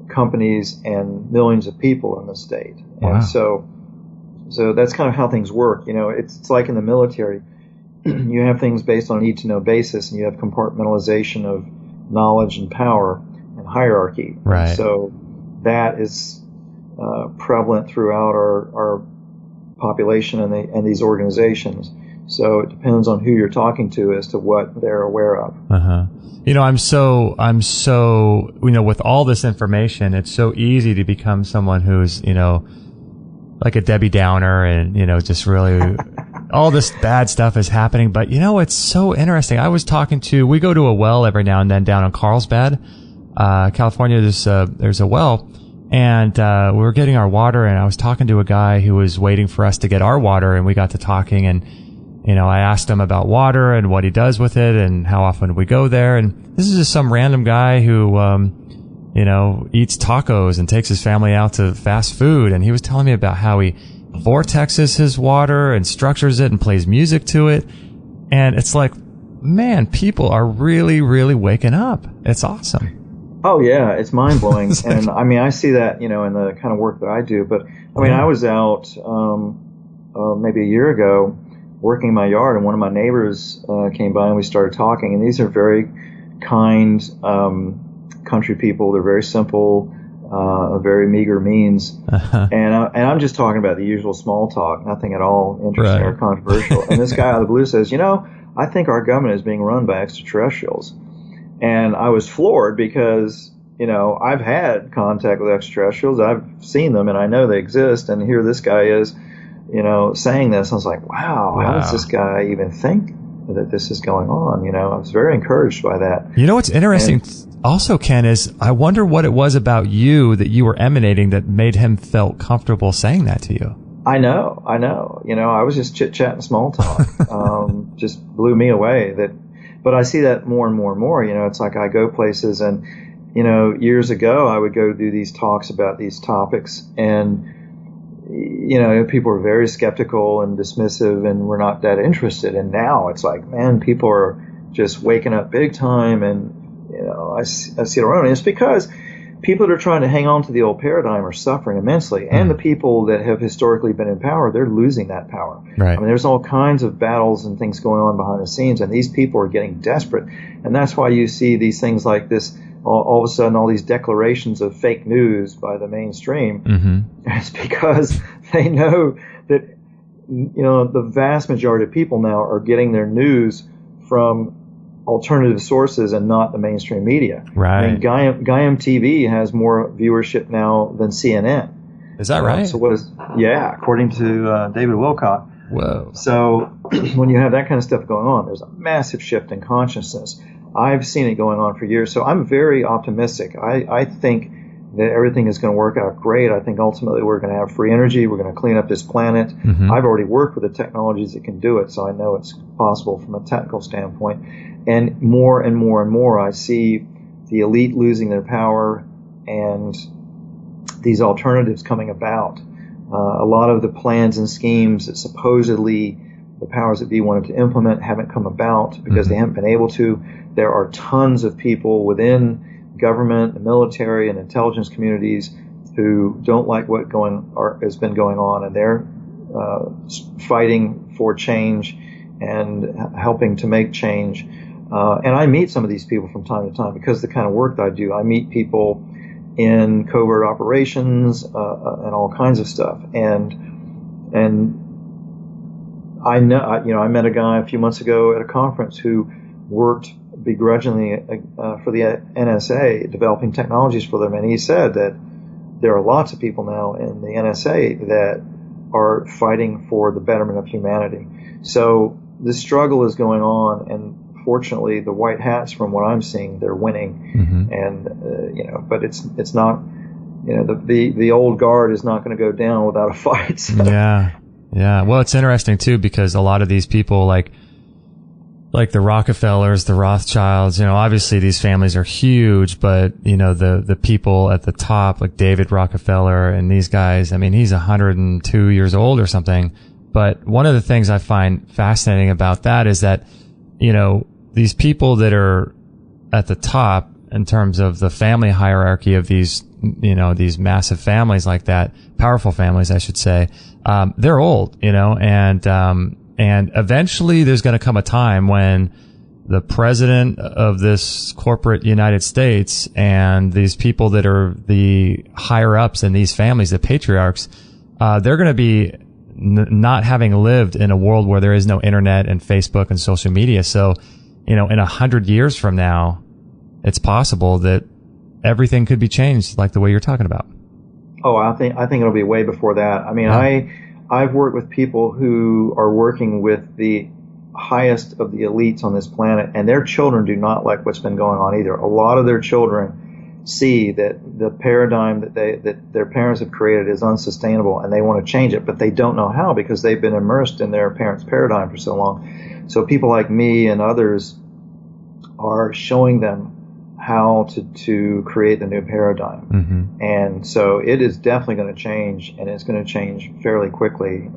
companies and millions of people in the state. Wow. And So that's kind of how things work. It's like in the military. You have things based on a need-to-know basis, and you have compartmentalization of knowledge and power and hierarchy. Right. And so that is prevalent throughout our population and these organizations. So it depends on who you're talking to as to what they're aware of. Uh-huh. I'm so, with all this information, it's so easy to become someone who's, like a Debbie Downer and, just really all this bad stuff is happening. But, it's so interesting. We go to a well every now and then down in Carlsbad, California. There's a well, and we were getting our water, and I was talking to a guy who was waiting for us to get our water, and we got to talking, and I asked him about water and what he does with it and how often we go there. And this is just some random guy who, eats tacos and takes his family out to fast food. And he was telling me about how he vortexes his water and structures it and plays music to it. And it's like, man, people are really, really waking up. It's awesome. Oh yeah, it's mind blowing. And I see that, in the kind of work that I do. But I was out, maybe a year ago, working in my yard, and one of my neighbors came by and we started talking. And these are very kind country people. They're very simple, very meager means. Uh-huh. And I'm just talking about the usual small talk, nothing at all interesting or controversial. And this guy out of the blue says, I think our government is being run by extraterrestrials. And I was floored because, I've had contact with extraterrestrials. I've seen them and I know they exist. And here this guy is, saying this. I was like, wow, how does this guy even think that this is going on? I was very encouraged by that. What's interesting also, Ken, is I wonder what it was about you that you were emanating that made him felt comfortable saying that to you. I know. I was just chit-chatting small talk. Just blew me away. But I see that more and more and more. It's like I go places and, years ago I would go do these talks about these topics, and people are very skeptical and dismissive and we're not that interested. And now it's like, man, people are just waking up big time. And, I see it around. And it's because people that are trying to hang on to the old paradigm are suffering immensely. And the people that have historically been in power, they're losing that power. Right. There's all kinds of battles and things going on behind the scenes, and these people are getting desperate. And that's why you see these things like this, all of a sudden, all these declarations of fake news by the mainstream. Mm-hmm. It's because they know that, the vast majority of people now are getting their news from alternative sources and not the mainstream media. Right. Gaiam TV has more viewership now than CNN. Is that right? So according to David Wilcock. Whoa. So when you have that kind of stuff going on, there's a massive shift in consciousness. I've seen it going on for years, so I'm very optimistic. I think that everything is going to work out great. I think ultimately we're going to have free energy. We're going to clean up this planet. Mm-hmm. I've already worked with the technologies that can do it, so I know it's possible from a technical standpoint. And more and more and more, I see the elite losing their power and these alternatives coming about. A lot of the plans and schemes that supposedly the powers that be wanted to implement haven't come about because they haven't been able to. There are tons of people within government, the military, and intelligence communities who don't like what has been going on, and they're fighting for change and helping to make change. And I meet some of these people from time to time because the kind of work that I do. I meet people in covert operations and all kinds of stuff. And I know, I met a guy a few months ago at a conference who worked begrudgingly for the NSA, developing technologies for them. And he said that there are lots of people now in the NSA that are fighting for the betterment of humanity. So this struggle is going on, and fortunately, the white hats, from what I'm seeing, they're winning. Mm-hmm. And but it's not, the old guard is not going to go down without a fight. So. Yeah. Well, it's interesting too because a lot of these people, like the Rockefellers, the Rothschilds, obviously these families are huge, but the people at the top, like David Rockefeller and these guys, he's 102 years old or something. But one of the things I find fascinating about that is that, these people that are at the top in terms of the family hierarchy of these, these massive families like that, powerful families, I should say, they're old, and eventually there's going to come a time when the president of this corporate United States and these people that are the higher ups in these families, the patriarchs, they're going to be not having lived in a world where there is no internet and Facebook and social media. So, in 100 years from now, it's possible that everything could be changed like the way you're talking about. Oh, I think it'll be way before that. I mean, I've worked with people who are working with the highest of the elites on this planet, and their children do not like what's been going on either. A lot of their children see that the paradigm that their parents have created is unsustainable, and they want to change it, but they don't know how because they've been immersed in their parents' paradigm for so long. So people like me and others are showing them how to create the new paradigm. Mm-hmm. And so it is definitely going to change, and it's going to change fairly quickly.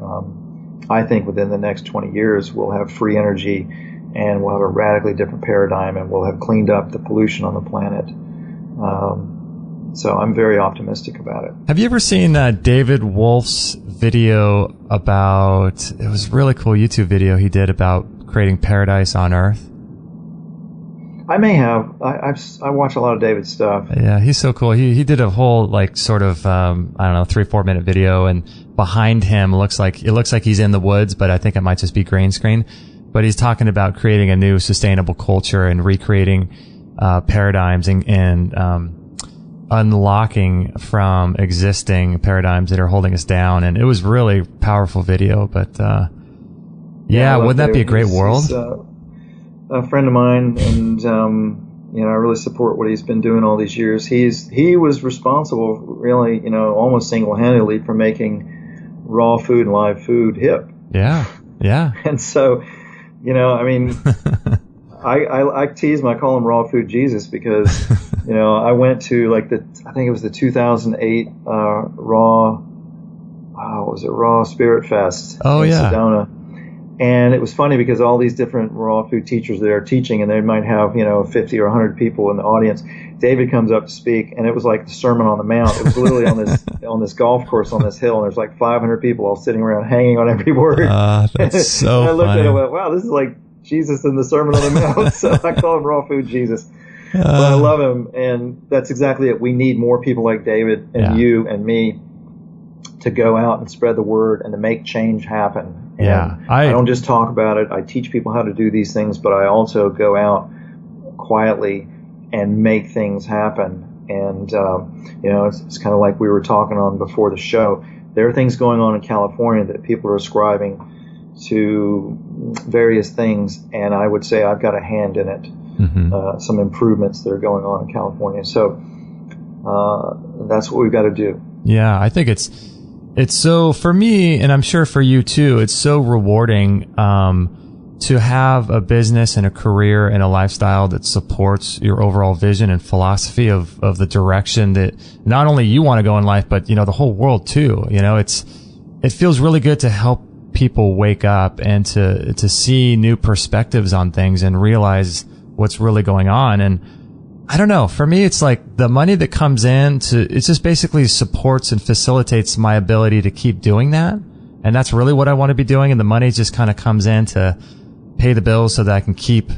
I think within the next 20 years, we'll have free energy, and we'll have a radically different paradigm, and we'll have cleaned up the pollution on the planet. So I'm very optimistic about it. Have you ever seen David Wolf's video about, it was a really cool YouTube video he did about creating paradise on Earth? I may have. I watch a lot of David's stuff. Yeah, he's so cool. He did a whole sort of 3-4 minute video, and behind him looks like he's in the woods, but I think it might just be green screen. But he's talking about creating a new sustainable culture and recreating paradigms and unlocking from existing paradigms that are holding us down. And it was really powerful video. But wouldn't that be a great world? A friend of mine, and I really support what he's been doing all these years. He was responsible, really, almost single-handedly for making raw food and live food hip. Yeah. And so, I tease him. I call him Raw Food Jesus because, I went to I think it was the 2008 Raw Spirit Fest in Sedona. And it was funny because all these different raw food teachers that are teaching, and they might have, 50 or 100 people in the audience. David comes up to speak, and it was like the Sermon on the Mount. It was literally on this golf course on this hill, and there's 500 people all sitting around hanging on every word. That's so and I looked funny. at it and went, wow, this is like Jesus in the Sermon on the Mount. So I call him Raw Food Jesus. But I love him, and that's exactly it. We need more people like David and you and me to go out and spread the word and to make change happen. And I don't just talk about it. I teach people how to do these things, but I also go out quietly and make things happen. And, it's kind of like we were talking on before the show. There are things going on in California that people are ascribing to various things, and I would say I've got a hand in it. Mm-hmm. Some improvements that are going on in California. So that's what we've got to do. Yeah, I think it's so, for me, and I'm sure for you too, it's so rewarding to have a business and a career and a lifestyle that supports your overall vision and philosophy of the direction that not only you want to go in life, but the whole world too. It feels really good to help people wake up and to see new perspectives on things and realize what's really going on. And I don't know. For me, it's like the money that comes in it just basically supports and facilitates my ability to keep doing that. And that's really what I want to be doing. And the money just kind of comes in to pay the bills so that I can keep,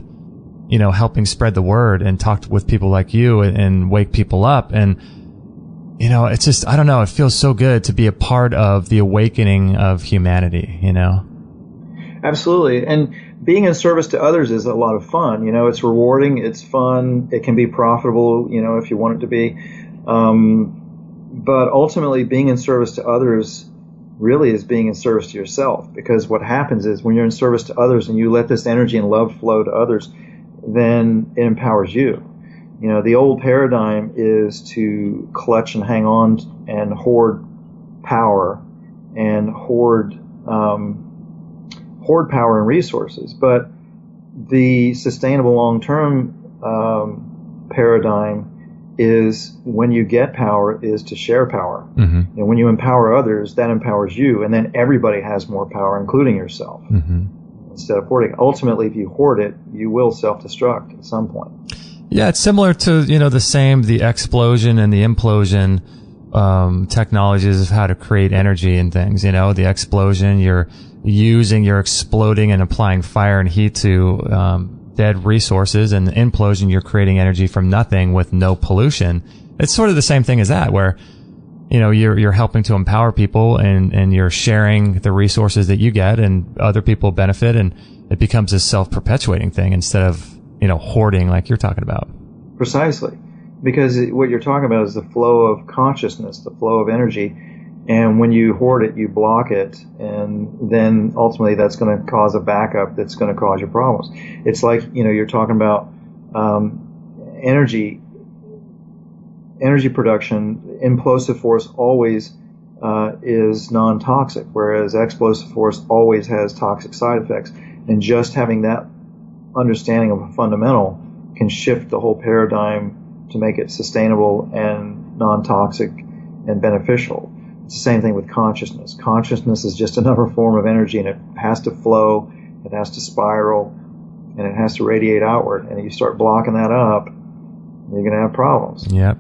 helping spread the word and talk with people like you and wake people up. And, it's just, I don't know. It feels so good to be a part of the awakening of humanity, Absolutely. And being in service to others is a lot of fun. It's rewarding. It's fun. It can be profitable, if you want it to be. But ultimately, being in service to others really is being in service to yourself, because what happens is when you're in service to others and you let this energy and love flow to others, then it empowers you. The old paradigm is to clutch and hang on and hoard power and hoard power and resources. But the sustainable long-term paradigm is when you get power is to share power. Mm-hmm. And when you empower others, that empowers you, and then everybody has more power, including yourself, instead of hoarding. Ultimately, if you hoard it, you will self-destruct at some point. Yeah, it's similar to, the explosion and the implosion technologies of how to create energy and things, you know, the explosion, you're exploding and applying fire and heat to dead resources, and the implosion, you're creating energy from nothing with no pollution. It's sort of the same thing as that, where, you know, you're helping to empower people, and you're sharing the resources that you get, and other people benefit, and it becomes a self-perpetuating thing instead of, you know, hoarding like you're talking about. Precisely. Because what you're talking about is the flow of consciousness, the flow of energy. And when you hoard it, you block it. And then ultimately that's going to cause a backup that's going to cause you problems. It's like, you know, you're talking about energy production. Implosive force always is non-toxic, whereas explosive force always has toxic side effects. And just having that understanding of a fundamental can shift the whole paradigm to make it sustainable and non-toxic and beneficial. It's the same thing with consciousness. Consciousness is just another form of energy, and it has to flow, it has to spiral, and it has to radiate outward. And if you start blocking that up, you're going to have problems. Yep.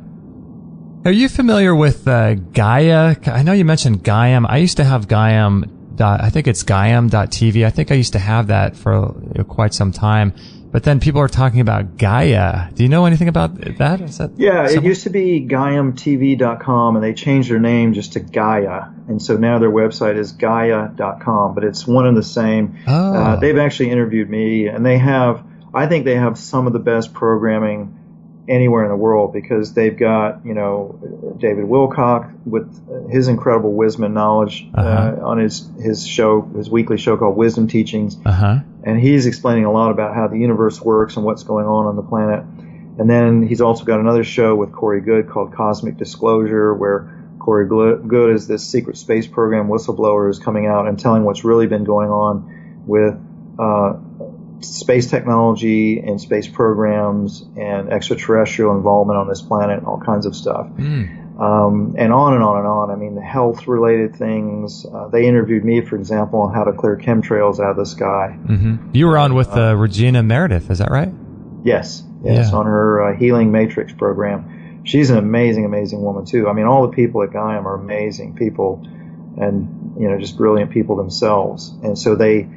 Are you familiar with Gaia? I know you mentioned Gaiam. I used to have Gaiam. I think it's Gaiam.tv. I think I used to have that for quite some time. But then people are talking about Gaia. Do you know anything about that? Is that it used to be GaiamTV.com, and they changed their name just to Gaia. And so now their website is Gaia.com, but it's one and the same. Oh. They've actually interviewed me, and I think they have some of the best programming anywhere in the world, because they've got, you know, David Wilcock with his incredible wisdom and knowledge on his show, his weekly show called Wisdom Teachings. And he's explaining a lot about how the universe works and what's going on the planet. And then he's also got another show with Corey Goode called Cosmic Disclosure, where Corey Goode is this secret space program whistleblower who's coming out and telling what's really been going on with space technology and space programs and extraterrestrial involvement on this planet and all kinds of stuff. And on and on and on. I mean, the health-related things. They interviewed me, for example, on how to clear chemtrails out of the sky. You were on with Regina Meredith, is that right? Yes, on her Healing Matrix program. She's an amazing, amazing woman, too. I mean, all the people at Gaiam are amazing people and, you know, just brilliant people themselves. And so they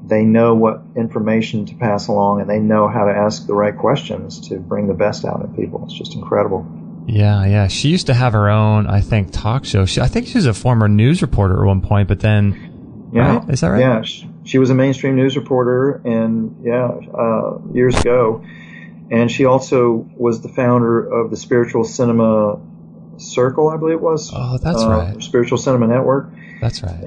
know what information to pass along, and they know how to ask the right questions to bring the best out of people. It's just incredible. Yeah. She used to have her own, I think, talk show. I think she was a former news reporter at one point, but then, right? Is that right? Yeah, she was a mainstream news reporter, and years ago. And she also was the founder of the Spiritual Cinema Circle, I believe it was. Oh, that's right. Spiritual Cinema Network. That's right.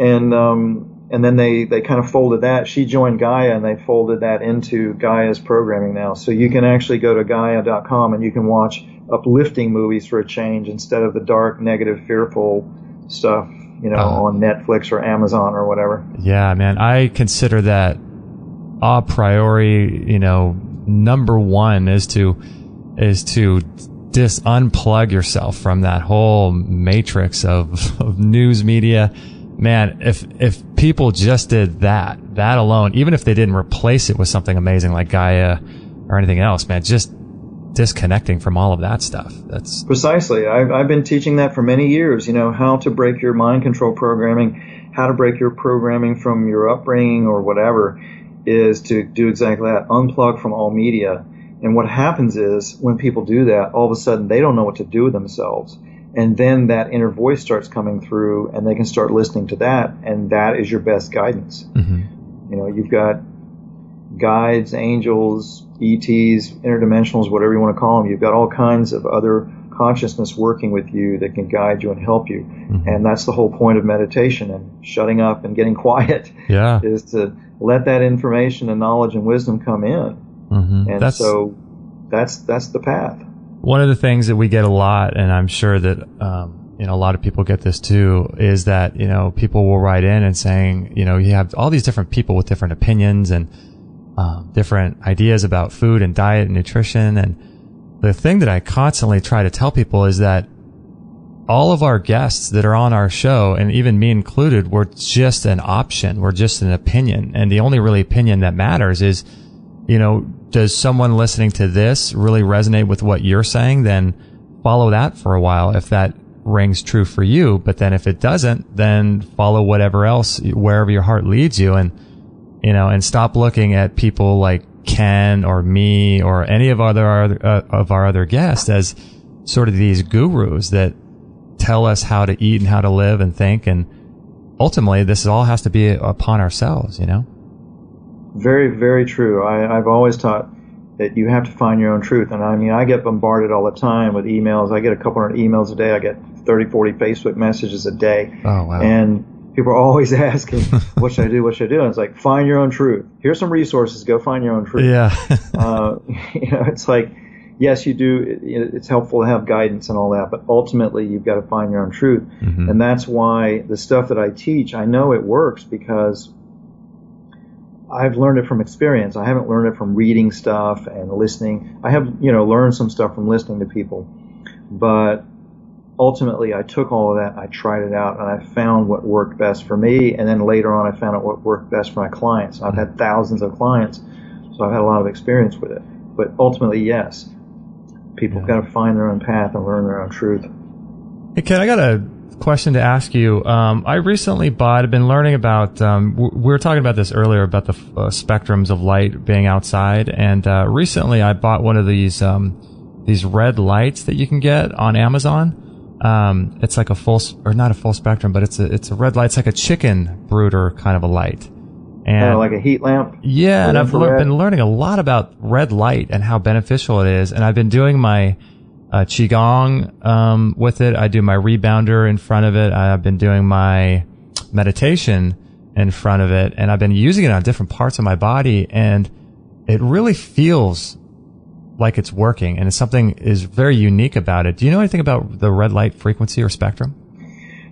And then they kind of folded that. She joined Gaia, and they folded that into Gaia's programming now. So you can actually go to Gaia.com, and you can watch uplifting movies for a change instead of the dark, negative, fearful stuff, you know, on Netflix or Amazon or whatever. Yeah, man. I consider that a priori, you know, number one is to unplug yourself from that whole matrix of news media. Man, if people just did that alone, even if they didn't replace it with something amazing like Gaia or anything else, man, just disconnecting from all of that stuff. That's precisely. I've been teaching that for many years, you know, how to break your mind control programming, how to break your programming from your upbringing or whatever, is to do exactly that, unplug from all media. And what happens is when people do that, all of a sudden they don't know what to do with themselves. And then that inner voice starts coming through, and they can start listening to that, and that is your best guidance. You know, you've got guides, angels, ETs, interdimensionals, whatever you want to call them. You've got all kinds of other consciousness working with you that can guide you and help you. And that's the whole point of meditation and shutting up and getting quiet, is to let that information and knowledge and wisdom come in. And so that's the path. One of the things that we get a lot, and I'm sure that you know, a lot of people get this too, is that, you know, people will write in and saying, you know, you have all these different people with different opinions and different ideas about food and diet and nutrition. And the thing that I constantly try to tell people is that all of our guests that are on our show, and even me included, we're just an option. We're just an opinion. And the only really opinion that matters is, you know, does someone listening to this really resonate with what you're saying? Then follow that for a while. If that rings true for you. But then if it doesn't, then follow whatever else, wherever your heart leads you. And, and stop looking at people like Ken or me or any of our other guests as sort of these gurus that tell us how to eat and how to live and think. And ultimately, this all has to be upon ourselves, Very, very true. I've always taught that you have to find your own truth. And I mean, I get bombarded all the time with emails. I get a couple hundred emails a day. I get 30, 40 Facebook messages a day. Oh, wow. And people are always asking, what should I do? What should I do? And it's like, find your own truth. Here's some resources. Go find your own truth. Yeah. It's like, yes, you do. It's helpful to have guidance and all that, but ultimately you've got to find your own truth. Mm-hmm. And that's why the stuff that I teach, I know it works because I've learned it from experience. I haven't learned it from reading stuff and listening. I have, learned some stuff from listening to people. But ultimately, I took all of that, I tried it out, and I found what worked best for me. And then later on, I found out what worked best for my clients. I've had thousands of clients, so I've had a lot of experience with it. But ultimately, yes, people got to find their own path and learn their own truth. Hey, Ken, I got a question to ask you. I recently I've been learning about, we were talking about this earlier, about the spectrums of light being outside. And recently I bought one of these red lights that you can get on Amazon. It's like not a full spectrum, but it's a red light. It's like a chicken brooder kind of a light. And like a heat lamp? Yeah, and I've been learning a lot about red light and how beneficial it is. And I've been doing my Qigong with it. I do my rebounder in front of it. I've been doing my meditation in front of it, and I've been using it on different parts of my body, and it really feels like it's working, and it's something is very unique about it. Do you know anything about the red light frequency or spectrum?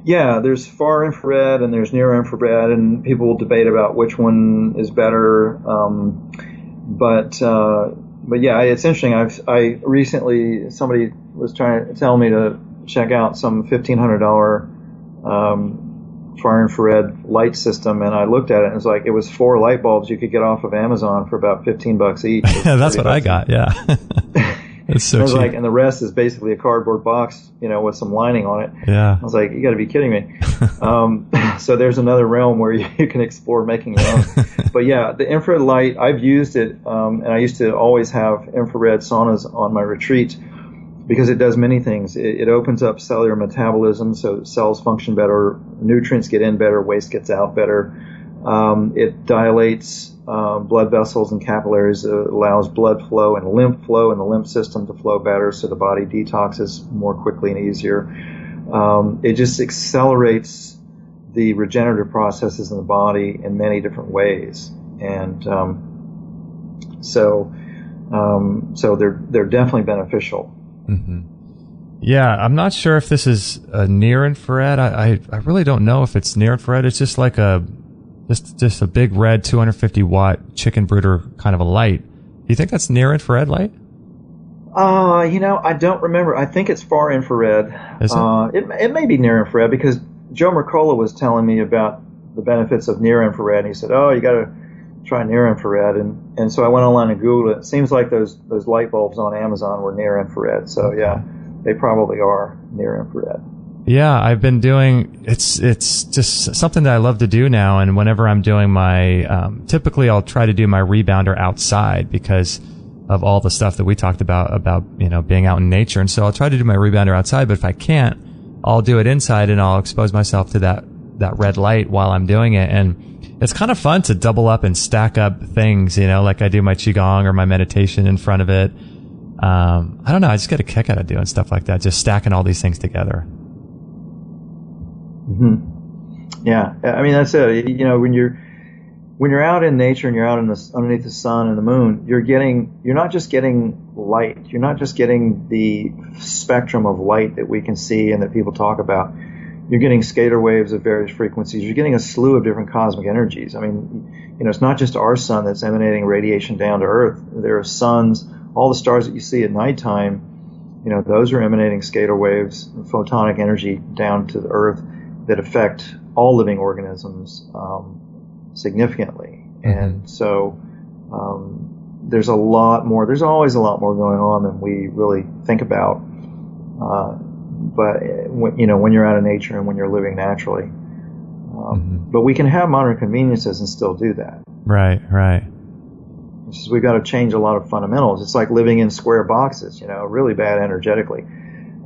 Yeah, there's far infrared and there's near infrared, and people will debate about which one is better. But yeah, it's interesting. I recently, somebody was trying to tell me to check out some $1,500 far infrared light system, and I looked at it and it was like, it was 4 light bulbs you could get off of Amazon for about $15 each. That's what I got. Yeah. It's so cheap. Like, and the rest is basically a cardboard box, with some lining on it. Yeah. I was like, you got to be kidding me. So there's another realm where you can explore making your own. But yeah, the infrared light, I've used it, and I used to always have infrared saunas on my retreat because it does many things. It opens up cellular metabolism, so cells function better, nutrients get in better, waste gets out better. It dilates blood vessels and capillaries, allows blood flow and lymph flow in the lymph system to flow better, so the body detoxes more quickly and easier. It just accelerates the regenerative processes in the body in many different ways, and so they're definitely beneficial. Mm-hmm. Yeah, I'm not sure if this is near infrared. I really don't know if it's near infrared. It's just like just a big red 250 watt chicken brooder kind of a light. Do you think that's near infrared light? I don't remember. I think it's far infrared. Is it? It may be near infrared because Joe Mercola was telling me about the benefits of near infrared, and he said, "Oh, you got to try near infrared." And so I went online and Googled it. It seems like those light bulbs on Amazon were near infrared. So yeah, they probably are near infrared. Yeah, I've been doing, it's just something that I love to do now. And whenever I'm doing my, typically I'll try to do my rebounder outside because of all the stuff that we talked about, being out in nature. And so I'll try to do my rebounder outside, but if I can't, I'll do it inside and I'll expose myself to that red light while I'm doing it. And it's kind of fun to double up and stack up things, like I do my Qigong or my meditation in front of it. I don't know. I just get a kick out of doing stuff like that, just stacking all these things together. Mm-hmm. Yeah, I mean that's it. When you're out in nature and you're out underneath the sun and the moon, you're not just getting light. You're not just getting the spectrum of light that we can see and that people talk about. You're getting scalar waves of various frequencies. You're getting a slew of different cosmic energies. I mean, it's not just our sun that's emanating radiation down to Earth. There are suns, all the stars that you see at nighttime. Those are emanating scalar waves, photonic energy down to the Earth that affect all living organisms significantly. Mm-hmm. And so there's always a lot more going on than we really think about. But when you're out of nature and when you're living naturally. But we can have modern conveniences and still do that. Right. It's just we've got to change a lot of fundamentals. It's like living in square boxes, really bad energetically.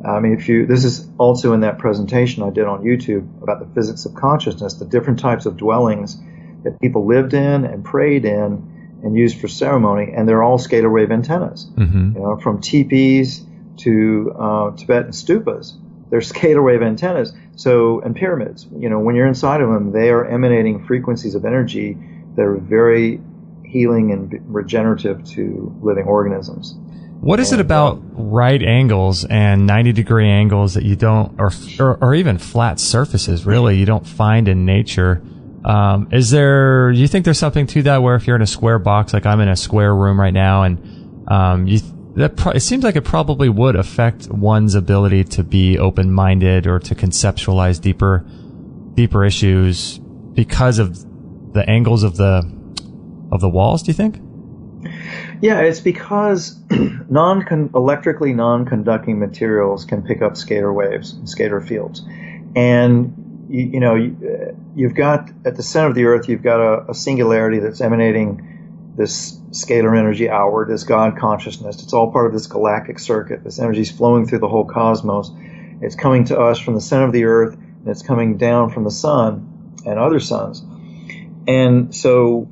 I mean, this is also in that presentation I did on YouTube about the physics of consciousness, the different types of dwellings that people lived in and prayed in and used for ceremony, and they're all scalar wave antennas. From teepees to Tibetan stupas, they're scalar wave antennas. So, and pyramids, when you're inside of them, they are emanating frequencies of energy that are very healing and regenerative to living organisms. What is it about right angles and 90-degree angles that you don't, or even flat surfaces, really, you don't find in nature? Do you think there's something to that where if you're in a square box, like I'm in a square room right now, and it seems like it probably would affect one's ability to be open-minded or to conceptualize deeper issues because of the angles of the walls, do you think? Yeah, it's because electrically non-conducting materials can pick up scalar waves, scalar fields. And, you've got, at the center of the Earth, you've got a singularity that's emanating this scalar energy outward, this God consciousness. It's all part of this galactic circuit. This energy is flowing through the whole cosmos. It's coming to us from the center of the Earth, and it's coming down from the sun and other suns. And so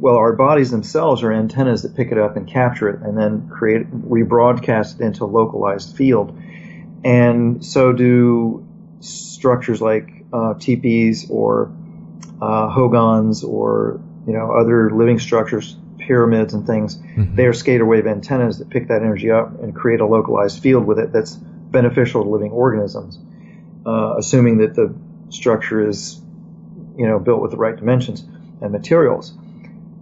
our bodies themselves are antennas that pick it up and capture it and then rebroadcast it into a localized field. And so do structures like teepees or hogans or, other living structures, pyramids and things. They are scalar wave antennas that pick that energy up and create a localized field with it that's beneficial to living organisms, assuming that the structure is, built with the right dimensions and materials.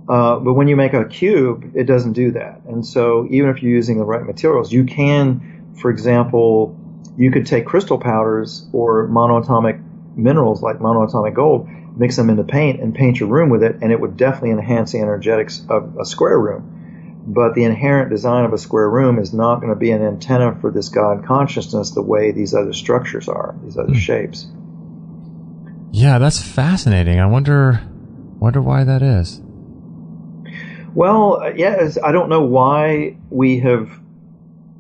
But when you make a cube, it doesn't do that. And so even if you're using the right materials, you can, for example, you could take crystal powders or monoatomic minerals like monoatomic gold, mix them into paint and paint your room with it, and it would definitely enhance the energetics of a square room. But the inherent design of a square room is not going to be an antenna for this God consciousness the way these other structures are, these other shapes. Yeah, that's fascinating. I wonder why that is. Well, I don't know why we have,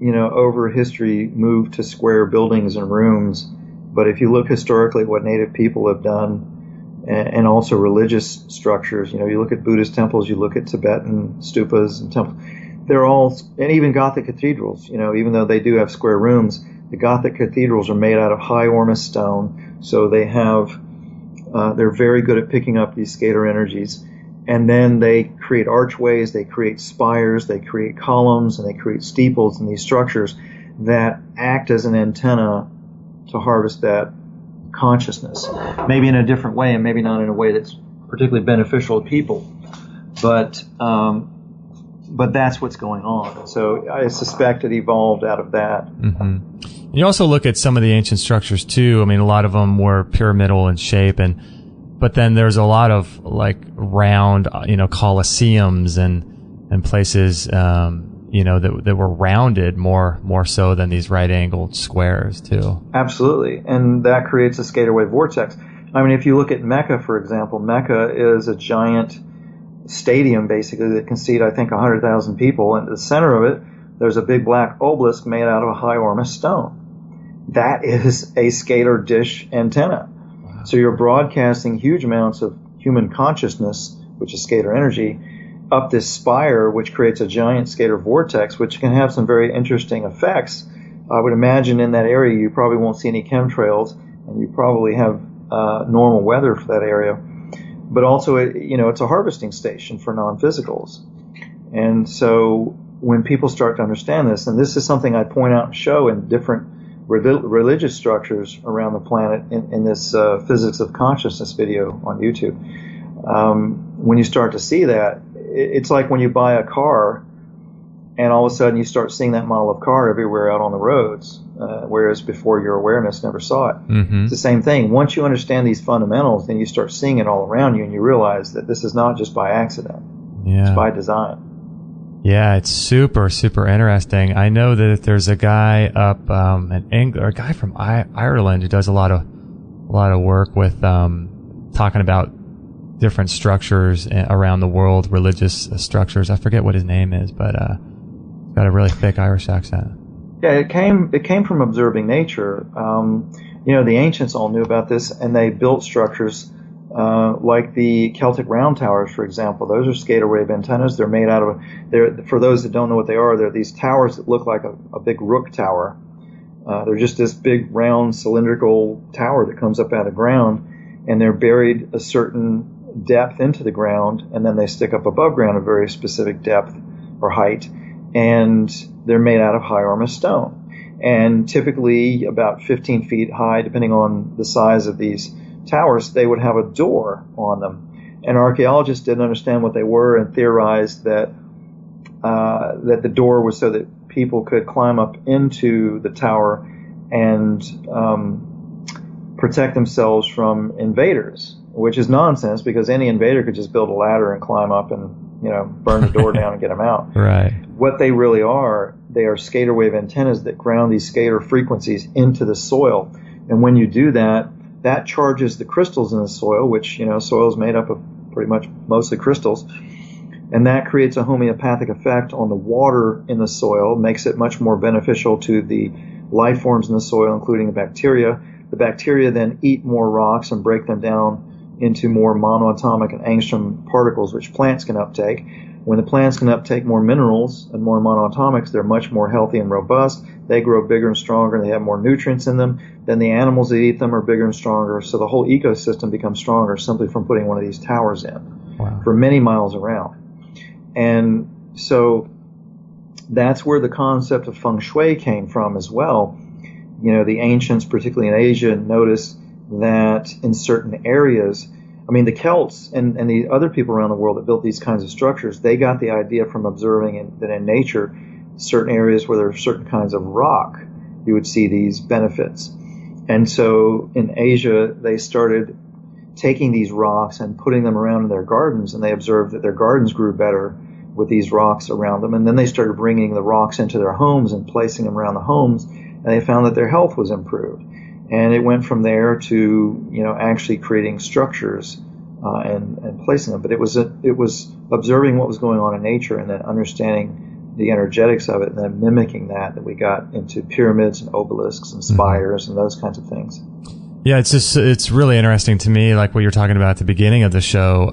over history moved to square buildings and rooms. But if you look historically at what Native people have done, and also religious structures, you look at Buddhist temples, you look at Tibetan stupas and temples, they're all, and even Gothic cathedrals, even though they do have square rooms, the Gothic cathedrals are made out of high ormus stone, so they have, they're very good at picking up these scalar energies. And then they create archways, they create spires, they create columns, and they create steeples in these structures that act as an antenna to harvest that consciousness. Maybe in a different way, and maybe not in a way that's particularly beneficial to people. But that's what's going on. So I suspect it evolved out of that. You also look at some of the ancient structures too. I mean, a lot of them were pyramidal in shape, but then there's a lot of like round, colosseums and places, that were rounded more so than these right-angled squares too. Absolutely, and that creates a scalar wave vortex. I mean, if you look at Mecca, for example, Mecca is a giant stadium basically that can seat, I think, 100,000 people, and at the center of it, there's a big black obelisk made out of a high ormus stone. That is a scalar dish antenna. Wow. So you're broadcasting huge amounts of human consciousness, which is scalar energy, up this spire, which creates a giant scalar vortex, which can have some very interesting effects. I would imagine in that area you probably won't see any chemtrails, and you probably have normal weather for that area. But also, it's a harvesting station for non-physicals. And so when people start to understand this, and this is something I point out and show in different religious structures around the planet in this Physics of Consciousness video on YouTube, when you start to see that, it's like when you buy a car and all of a sudden you start seeing that model of car everywhere out on the roads, whereas before your awareness never saw it. It's the same thing. Once you understand these fundamentals, then you start seeing it all around you and you realize that this is not just by accident. It's by design. Yeah, it's super, super interesting. I know that there's a guy up a guy from Ireland who does a lot of work with talking about different structures around the world, religious structures. I forget what his name is, but he's got a really thick Irish accent. Yeah, it came from observing nature. The ancients all knew about this, and they built structures like the Celtic round towers, for example. Those are scalar wave antennas. They're made out of, for those that don't know what they are, they're these towers that look like a big rook tower. They're just this big round cylindrical tower that comes up out of the ground, and they're buried a certain depth into the ground, and then they stick up above ground a very specific depth or height, and they're made out of high ormus stone. And typically about 15 feet high, depending on the size of these towers, they would have a door on them. And archaeologists didn't understand what they were and theorized that the door was so that people could climb up into the tower and protect themselves from invaders, which is nonsense because any invader could just build a ladder and climb up and burn the door down and get them out. Right. What they really are, they are scalar wave antennas that ground these scalar frequencies into the soil. And when you do that, that charges the crystals in the soil, which, soil is made up of pretty much mostly crystals. And that creates a homeopathic effect on the water in the soil, makes it much more beneficial to the life forms in the soil, including the bacteria. The bacteria then eat more rocks and break them down into more monoatomic and angstrom particles, which plants can uptake. When the plants can uptake more minerals and more monoatomics, they're much more healthy and robust. They grow bigger and stronger, and they have more nutrients in them. Then the animals that eat them are bigger and stronger, so the whole ecosystem becomes stronger simply from putting one of these towers in. Wow. For many miles around. And so that's where the concept of feng shui came from as well. The ancients, particularly in Asia, noticed that in certain areas, the Celts and the other people around the world that built these kinds of structures, they got the idea from observing that in nature, certain areas where there are certain kinds of rock, you would see these benefits. And so in Asia, they started taking these rocks and putting them around in their gardens, and they observed that their gardens grew better with these rocks around them. And then they started bringing the rocks into their homes and placing them around the homes, and they found that their health was improved. And it went from there to, actually creating structures and placing them. But it was observing what was going on in nature and then understanding the energetics of it and then mimicking that we got into pyramids and obelisks and spires and those kinds of things. Yeah, it's really interesting to me, like what you're talking about at the beginning of the show,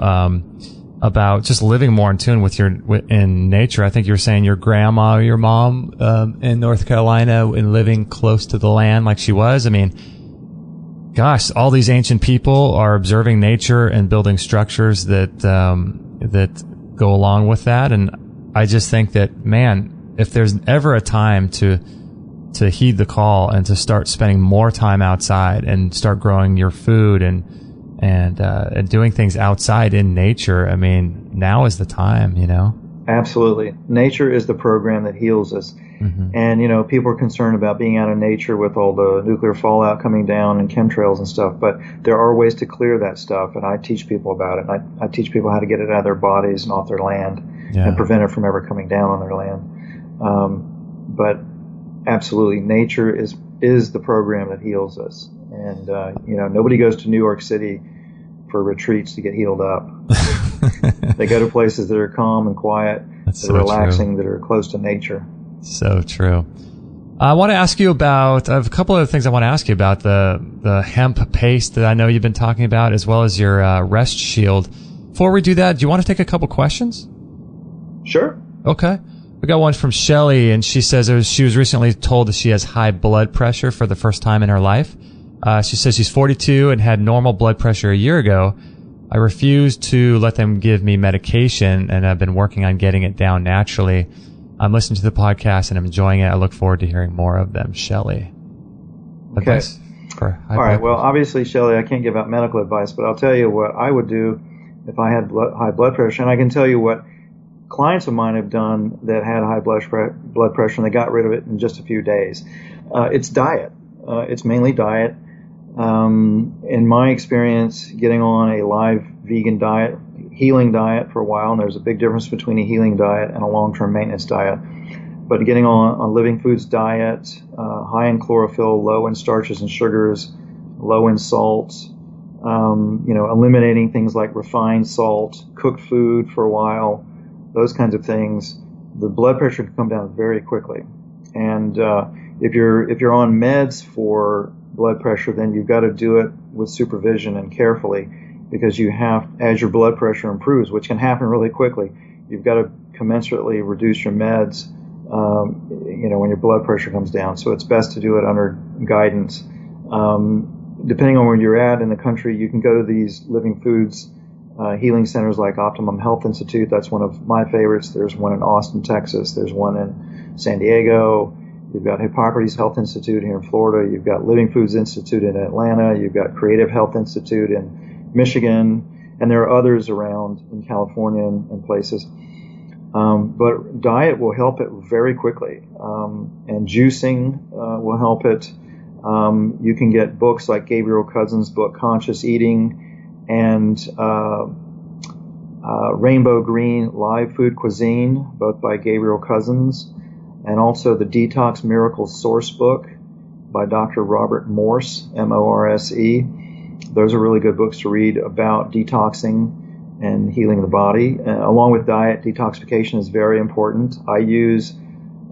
about just living more in tune with in nature. I think you were saying your grandma or your mom in North Carolina and living close to the land like she was. Gosh, all these ancient people are observing nature and building structures that go along with that. And I just think that, man, if there's ever a time to heed the call and to start spending more time outside and start growing your food and doing things outside in nature, now is the time, Absolutely. Nature is the program that heals us. Mm-hmm. And, people are concerned about being out in nature with all the nuclear fallout coming down and chemtrails and stuff, but there are ways to clear that stuff, and I teach people about it. I teach people how to get it out of their bodies and off their land and prevent it from ever coming down on their land. But absolutely, nature is the program that heals us. And, nobody goes to New York City for retreats to get healed up. They go to places that are calm and quiet, that are relaxing, that are close to nature. So true. I want to ask you about, I have a couple of things I want to ask you about, the hemp paste that I know you've been talking about, as well as your rest shield. Before we do that, do you want to take a couple questions? Sure. Okay. We got one from Shelly, and she says she was recently told that she has high blood pressure for the first time in her life. She says she's 42 and had normal blood pressure a year ago. I refused to let them give me medication, and I've been working on getting it down naturally. I'm listening to the podcast and I'm enjoying it. I look forward to hearing more of them. Shelley. Okay. All right. Well, obviously, Shelley, I can't give out medical advice, but I'll tell you what I would do if I had high blood pressure. And I can tell you what clients of mine have done that had high blood pressure and they got rid of it in just a few days. It's diet. It's mainly diet. In my experience, getting on a live vegan diet, healing diet for a while, and there's a big difference between a healing diet and a long-term maintenance diet. But getting on a living foods diet, high in chlorophyll, low in starches and sugars, low in salt, eliminating things like refined salt, cooked food for a while, those kinds of things, the blood pressure can come down very quickly. And if you're on meds for blood pressure, then you've got to do it with supervision and carefully, because you have, as your blood pressure improves, which can happen really quickly, you've got to commensurately reduce your meds, when your blood pressure comes down. So it's best to do it under guidance. Depending on where you're at in the country, you can go to these living foods healing centers like Optimum Health Institute. That's one of my favorites. There's one in Austin, Texas. There's one in San Diego. You've got Hippocrates Health Institute here in Florida. You've got Living Foods Institute in Atlanta. You've got Creative Health Institute in Michigan. And there are others around in California and places. But diet will help it very quickly. And juicing will help it. You can get books like Gabriel Cousin's book, Conscious Eating, and Rainbow Green Live Food Cuisine, both by Gabriel Cousins, and also the Detox Miracles Source book by Dr. Robert Morse, M-O-R-S-E. Those are really good books to read about detoxing and healing the body. Along with diet, detoxification is very important. I use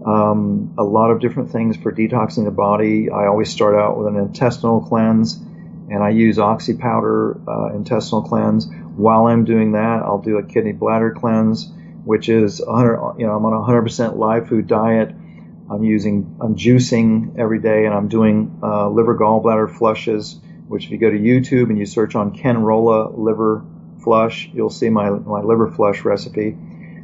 a lot of different things for detoxing the body. I always start out with an intestinal cleanse, and I use oxy powder intestinal cleanse. While I'm doing that, I'll do a kidney bladder cleanse, which is I'm on a 100% live food diet. I'm juicing every day, and I'm doing liver gallbladder flushes, which if you go to YouTube and you search on Ken Rohla liver flush, you'll see my liver flush recipe.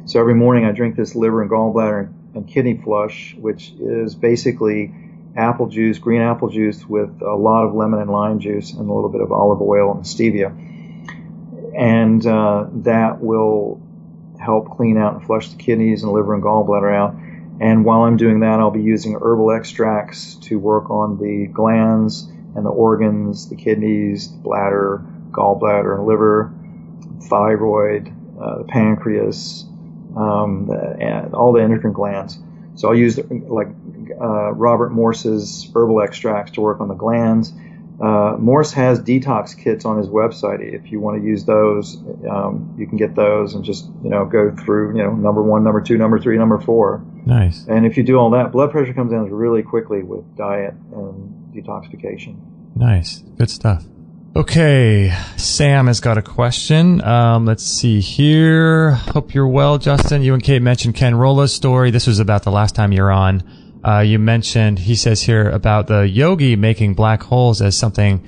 So every morning I drink this liver and gallbladder and kidney flush, which is basically apple juice, green apple juice with a lot of lemon and lime juice and a little bit of olive oil and stevia. And that will help clean out and flush the kidneys and liver and gallbladder out. And while I'm doing that, I'll be using herbal extracts to work on the glands and the organs, the kidneys, the bladder, gallbladder, and liver, thyroid, the pancreas, and all the endocrine glands. So I'll use Robert Morse's herbal extracts to work on the glands. Morse has detox kits on his website. If you want to use those, you can get those and just go through number 1, number 2, number 3, number 4. Nice. And if you do all that, blood pressure comes down really quickly with diet and detoxification. Nice. Good stuff. Okay, Sam has got a question. Let's see here. Hope you're well, Justin. You and Kate mentioned Ken Rohla's story. This was about the last time you're on. You mentioned, he says here, about the yogi making black holes as something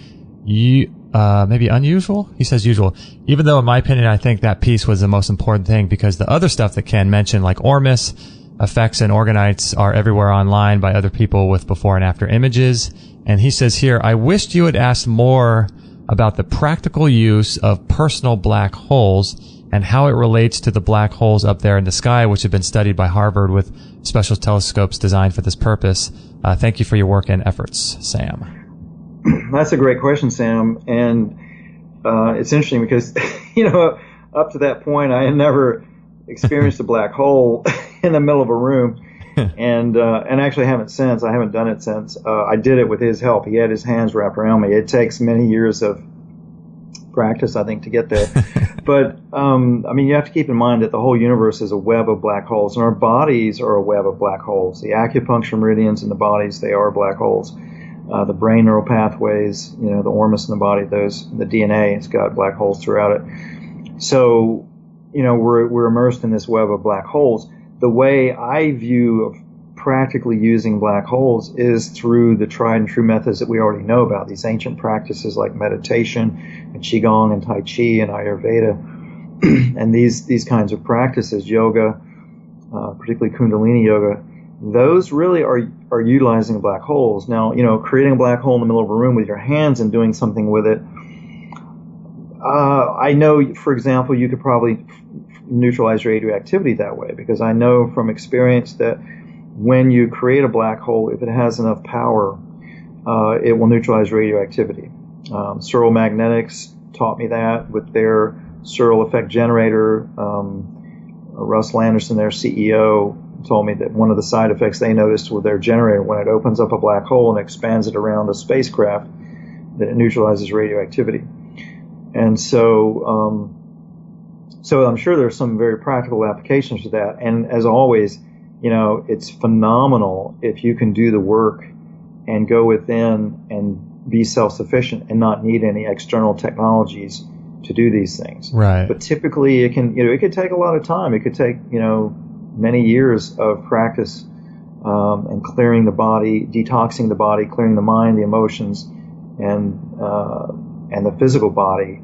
maybe unusual. He says usual. Even though, in my opinion, I think that piece was the most important thing, because the other stuff that Ken mentioned, like ormus, effects, and organites, are everywhere online by other people with before and after images. And he says here, I wished you had asked more about the practical use of personal black holes and how it relates to the black holes up there in the sky, which have been studied by Harvard with special telescopes designed for this purpose. Thank you for your work and efforts, Sam. That's a great question, Sam. And it's interesting because, up to that point, I had never experienced a black hole in the middle of a room. And actually haven't since. I haven't done it since. I did it with his help. He had his hands wrapped around me. It takes many years of practice, I think, to get there. But, you have to keep in mind that the whole universe is a web of black holes, and our bodies are a web of black holes. The acupuncture meridians in the bodies, they are black holes. The brain neural pathways, the ormus in the body, the DNA, it's got black holes throughout it. So, we're immersed in this web of black holes. The way I view of practically using black holes is through the tried and true methods that we already know about, these ancient practices like meditation and Qigong and Tai Chi and Ayurveda. And these kinds of practices, yoga, particularly Kundalini yoga, those really are utilizing black holes. Now, creating a black hole in the middle of a room with your hands and doing something with it, I know, for example, you could probably neutralize radioactivity that way, because I know from experience that when you create a black hole, if it has enough power, it will neutralize radioactivity. Magnetics taught me that with their Searle effect generator. Russell Anderson, their CEO, told me that one of the side effects they noticed with their generator, when it opens up a black hole and expands it around a spacecraft, that it neutralizes radioactivity. And so I'm sure there's some very practical applications to that. And as always, it's phenomenal if you can do the work and go within and be self-sufficient and not need any external technologies to do these things. Right. But typically it could take a lot of time. It could take, many years of practice, and clearing the body, detoxing the body, clearing the mind, the emotions, and the physical body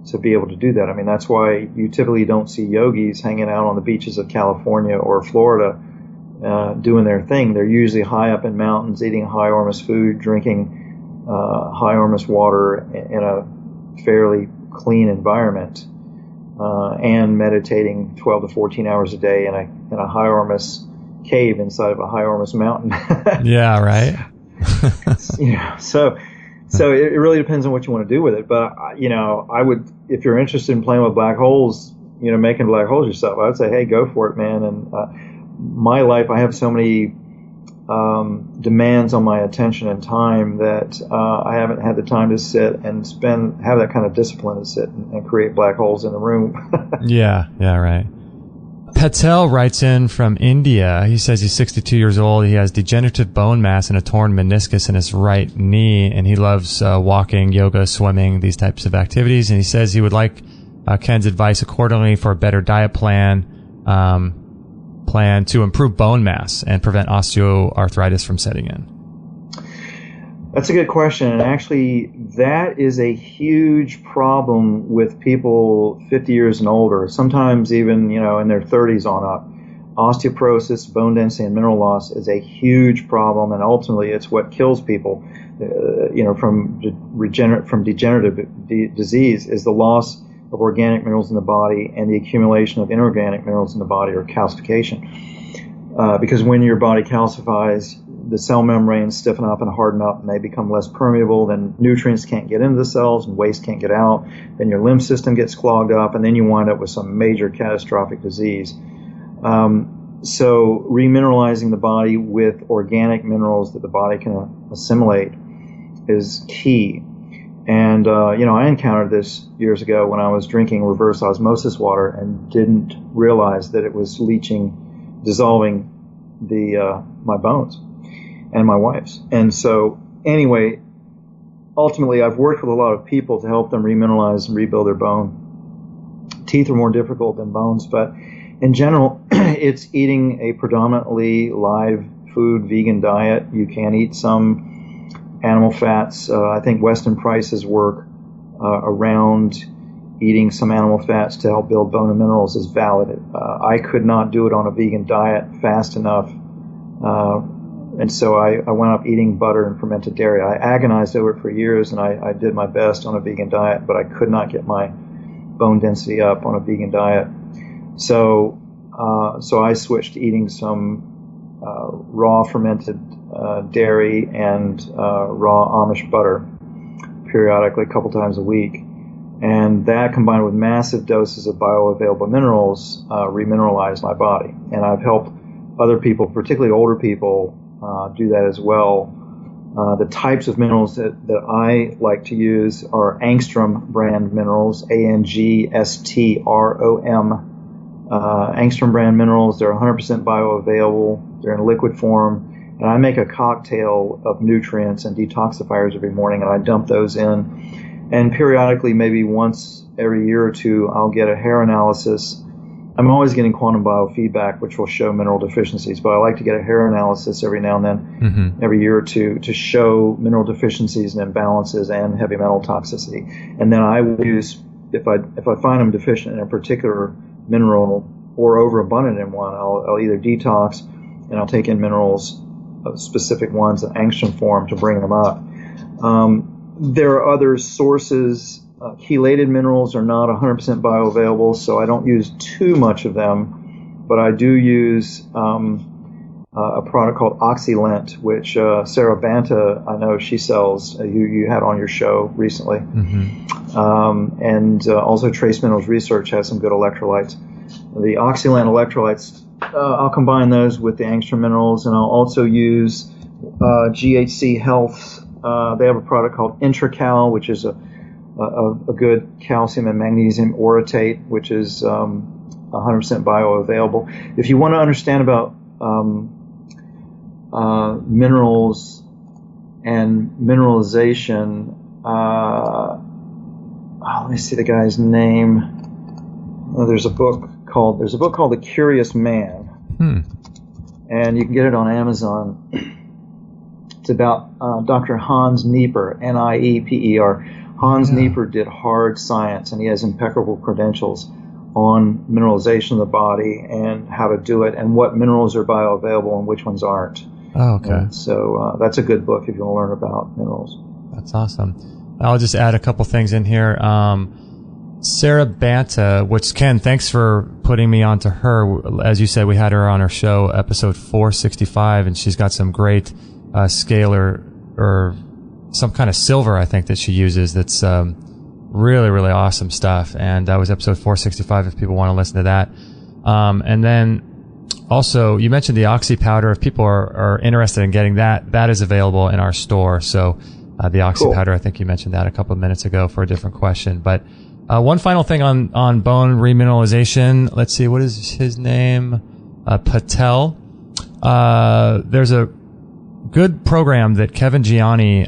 to be able to do that. I mean, that's why you typically don't see yogis hanging out on the beaches of California or Florida, doing their thing. They're usually high up in mountains, eating high ormus food, drinking, high ormus water in a fairly clean environment, and meditating 12 to 14 hours a day in a high ormus cave inside of a high ormus mountain. Yeah, right. So it really depends on what you want to do with it. But I would, if you're interested in playing with black holes, making black holes yourself, I would say, hey, go for it, man. And my life, I have so many demands on my attention and time that I haven't had the time to sit and have that kind of discipline to sit and create black holes in the room. Yeah, right. Patel writes in from India. He says he's 62 years old. He has degenerative bone mass and a torn meniscus in his right knee, and he loves walking, yoga, swimming, these types of activities. And he says he would like Ken's advice accordingly for a better diet plan to improve bone mass and prevent osteoarthritis from setting in. That's a good question, and actually that is a huge problem with people 50 years and older, sometimes even, in their 30s on up. Osteoporosis, bone density, and mineral loss is a huge problem, and ultimately it's what kills people, from degenerative disease, is the loss of organic minerals in the body and the accumulation of inorganic minerals in the body, or calcification. Because when your body calcifies, the cell membranes stiffen up and harden up, and they become less permeable. Then nutrients can't get into the cells, and waste can't get out. Then your lymph system gets clogged up, and then you wind up with some major catastrophic disease. So remineralizing the body with organic minerals that the body can assimilate is key. And, I encountered this years ago when I was drinking reverse osmosis water and didn't realize that it was dissolving my bones and my wife's. And so anyway, ultimately I've worked with a lot of people to help them remineralize and rebuild their bone. Teeth are more difficult than bones, but in general, it's eating a predominantly live food, vegan diet. You can eat some animal fats. I think Weston Price's work around eating some animal fats to help build bone and minerals is valid. I could not do it on a vegan diet fast enough, and so I wound up eating butter and fermented dairy. I agonized over it for years, and I did my best on a vegan diet, but I could not get my bone density up on a vegan diet. So I switched to eating some raw fermented dairy and raw Amish butter periodically, a couple times a week. And that, combined with massive doses of bioavailable minerals, remineralized my body. And I've helped other people, particularly older people, do that as well. The types of minerals that I like to use are Angstrom brand minerals, ANGSTROM. Angstrom brand minerals, they're 100% bioavailable. They're in liquid form. And I make a cocktail of nutrients and detoxifiers every morning, and I dump those in. And periodically, maybe once every year or two, I'll get a hair analysis. I'm always getting quantum biofeedback, which will show mineral deficiencies, but I like to get a hair analysis every now and then, every year or two, to show mineral deficiencies and imbalances and heavy metal toxicity. And then I will use, if I find I'm deficient in a particular mineral or overabundant in one, I'll either detox and I'll take in minerals, specific ones in angstrom form, to bring them up. There are other sources. Chelated minerals are not 100% bioavailable, so I don't use too much of them, but I do use a product called Oxylent, which Sarah Banta, I know she sells. You had on your show recently. And also Trace Minerals Research has some good electrolytes. The Oxylent electrolytes, I'll combine those with the Angstrom minerals, and I'll also use GHC Health. They have a product called Intracal, which is a good calcium and magnesium orotate, which is 100% bioavailable. If you want to understand about minerals and mineralization, let me see the guy's name. There's a book called The Curious Man, and you can get it on Amazon. It's about Dr. Hans Nieper, Nieper. Hans Nieper did hard science, and he has impeccable credentials on mineralization of the body and how to do it, and what minerals are bioavailable and which ones aren't. Oh, okay. And so that's a good book if you want to learn about minerals. That's awesome. I'll just add a couple things in here. Sarah Banta, which Ken, thanks for putting me onto her. As you said, we had her on our show, episode 465, and she's got some great scalar or some kind of silver, I think, that she uses that's really, really awesome stuff. And that was episode 465 if people want to listen to that. And then also, you mentioned the Oxy powder. If people are interested in getting that, that is available in our store. So the Oxy powder, I think you mentioned that a couple of minutes ago for a different question. But one final thing on bone remineralization. Let's see, what is his name? Patel. There's a good program that Kevin Gianni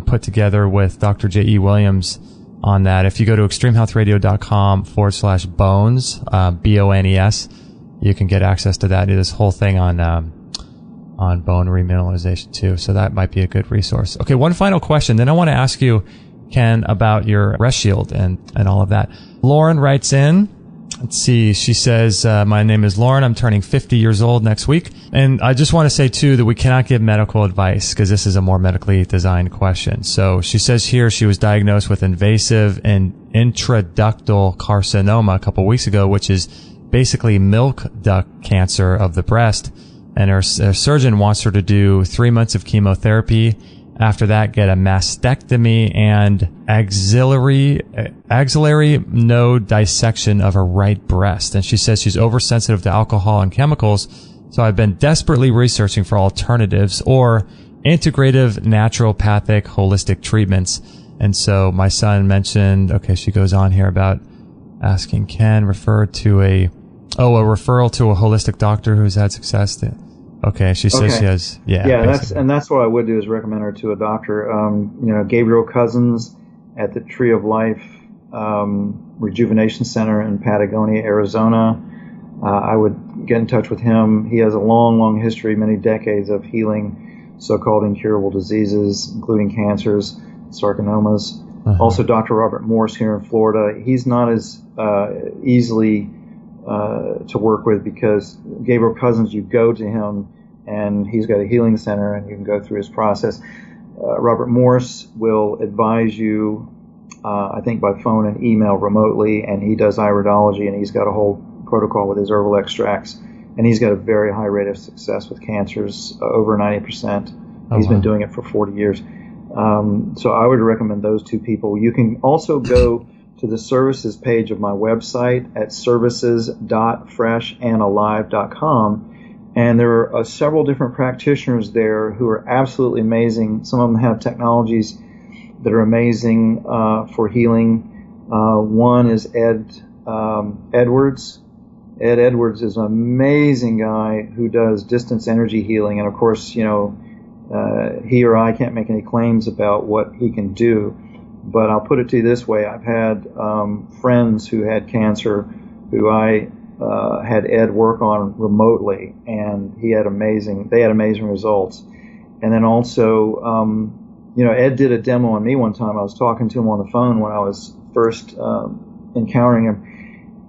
put together with Dr. J.E. Williams on that. If you go to extremehealthradio.com/bones, BONES, you can get access to that. This whole thing on bone remineralization too. So that might be a good resource. Okay, one final question. Then I want to ask you, Ken, about your rest shield and all of that. Lauren writes in. Let's see. She says, my name is Lauren. I'm turning 50 years old next week. And I just want to say, too, that we cannot give medical advice because this is a more medically designed question. So she says here she was diagnosed with invasive and intraductal carcinoma a couple weeks ago, which is basically milk duct cancer of the breast. And her surgeon wants her to do 3 months of chemotherapy. After that, get a mastectomy and axillary node dissection of her right breast. And she says she's oversensitive to alcohol and chemicals. So I've been desperately researching for alternatives or integrative, naturopathic, holistic treatments. And so my son mentioned, okay, she goes on here about asking Ken, refer to a referral to a holistic doctor who's had success. Okay, she says she has, that's what I would do is recommend her to a doctor. Gabriel Cousins at the Tree of Life Rejuvenation Center in Patagonia, Arizona. I would get in touch with him. He has a long, long history, many decades of healing so-called incurable diseases, including cancers, sarcomas. Also, Dr. Robert Morse here in Florida. He's not as easily to work with because Gabriel Cousins, you go to him and he's got a healing center and you can go through his process. Robert Morse will advise you, I think by phone and email remotely, and he does iridology and he's got a whole protocol with his herbal extracts, and he's got a very high rate of success with cancers, over 90%. He's been doing it for 40 years. So I would recommend those two people. You can also go to the services page of my website at services.freshandalive.com. And there are several different practitioners there who are absolutely amazing. Some of them have technologies that are amazing for healing. One is Ed Edwards. Ed Edwards is an amazing guy who does distance energy healing. And of course, he or I can't make any claims about what he can do. But I'll put it to you this way. I've had friends who had cancer who I had Ed work on remotely, and they had amazing results. And then also, Ed did a demo on me one time. I was talking to him on the phone when I was first encountering him,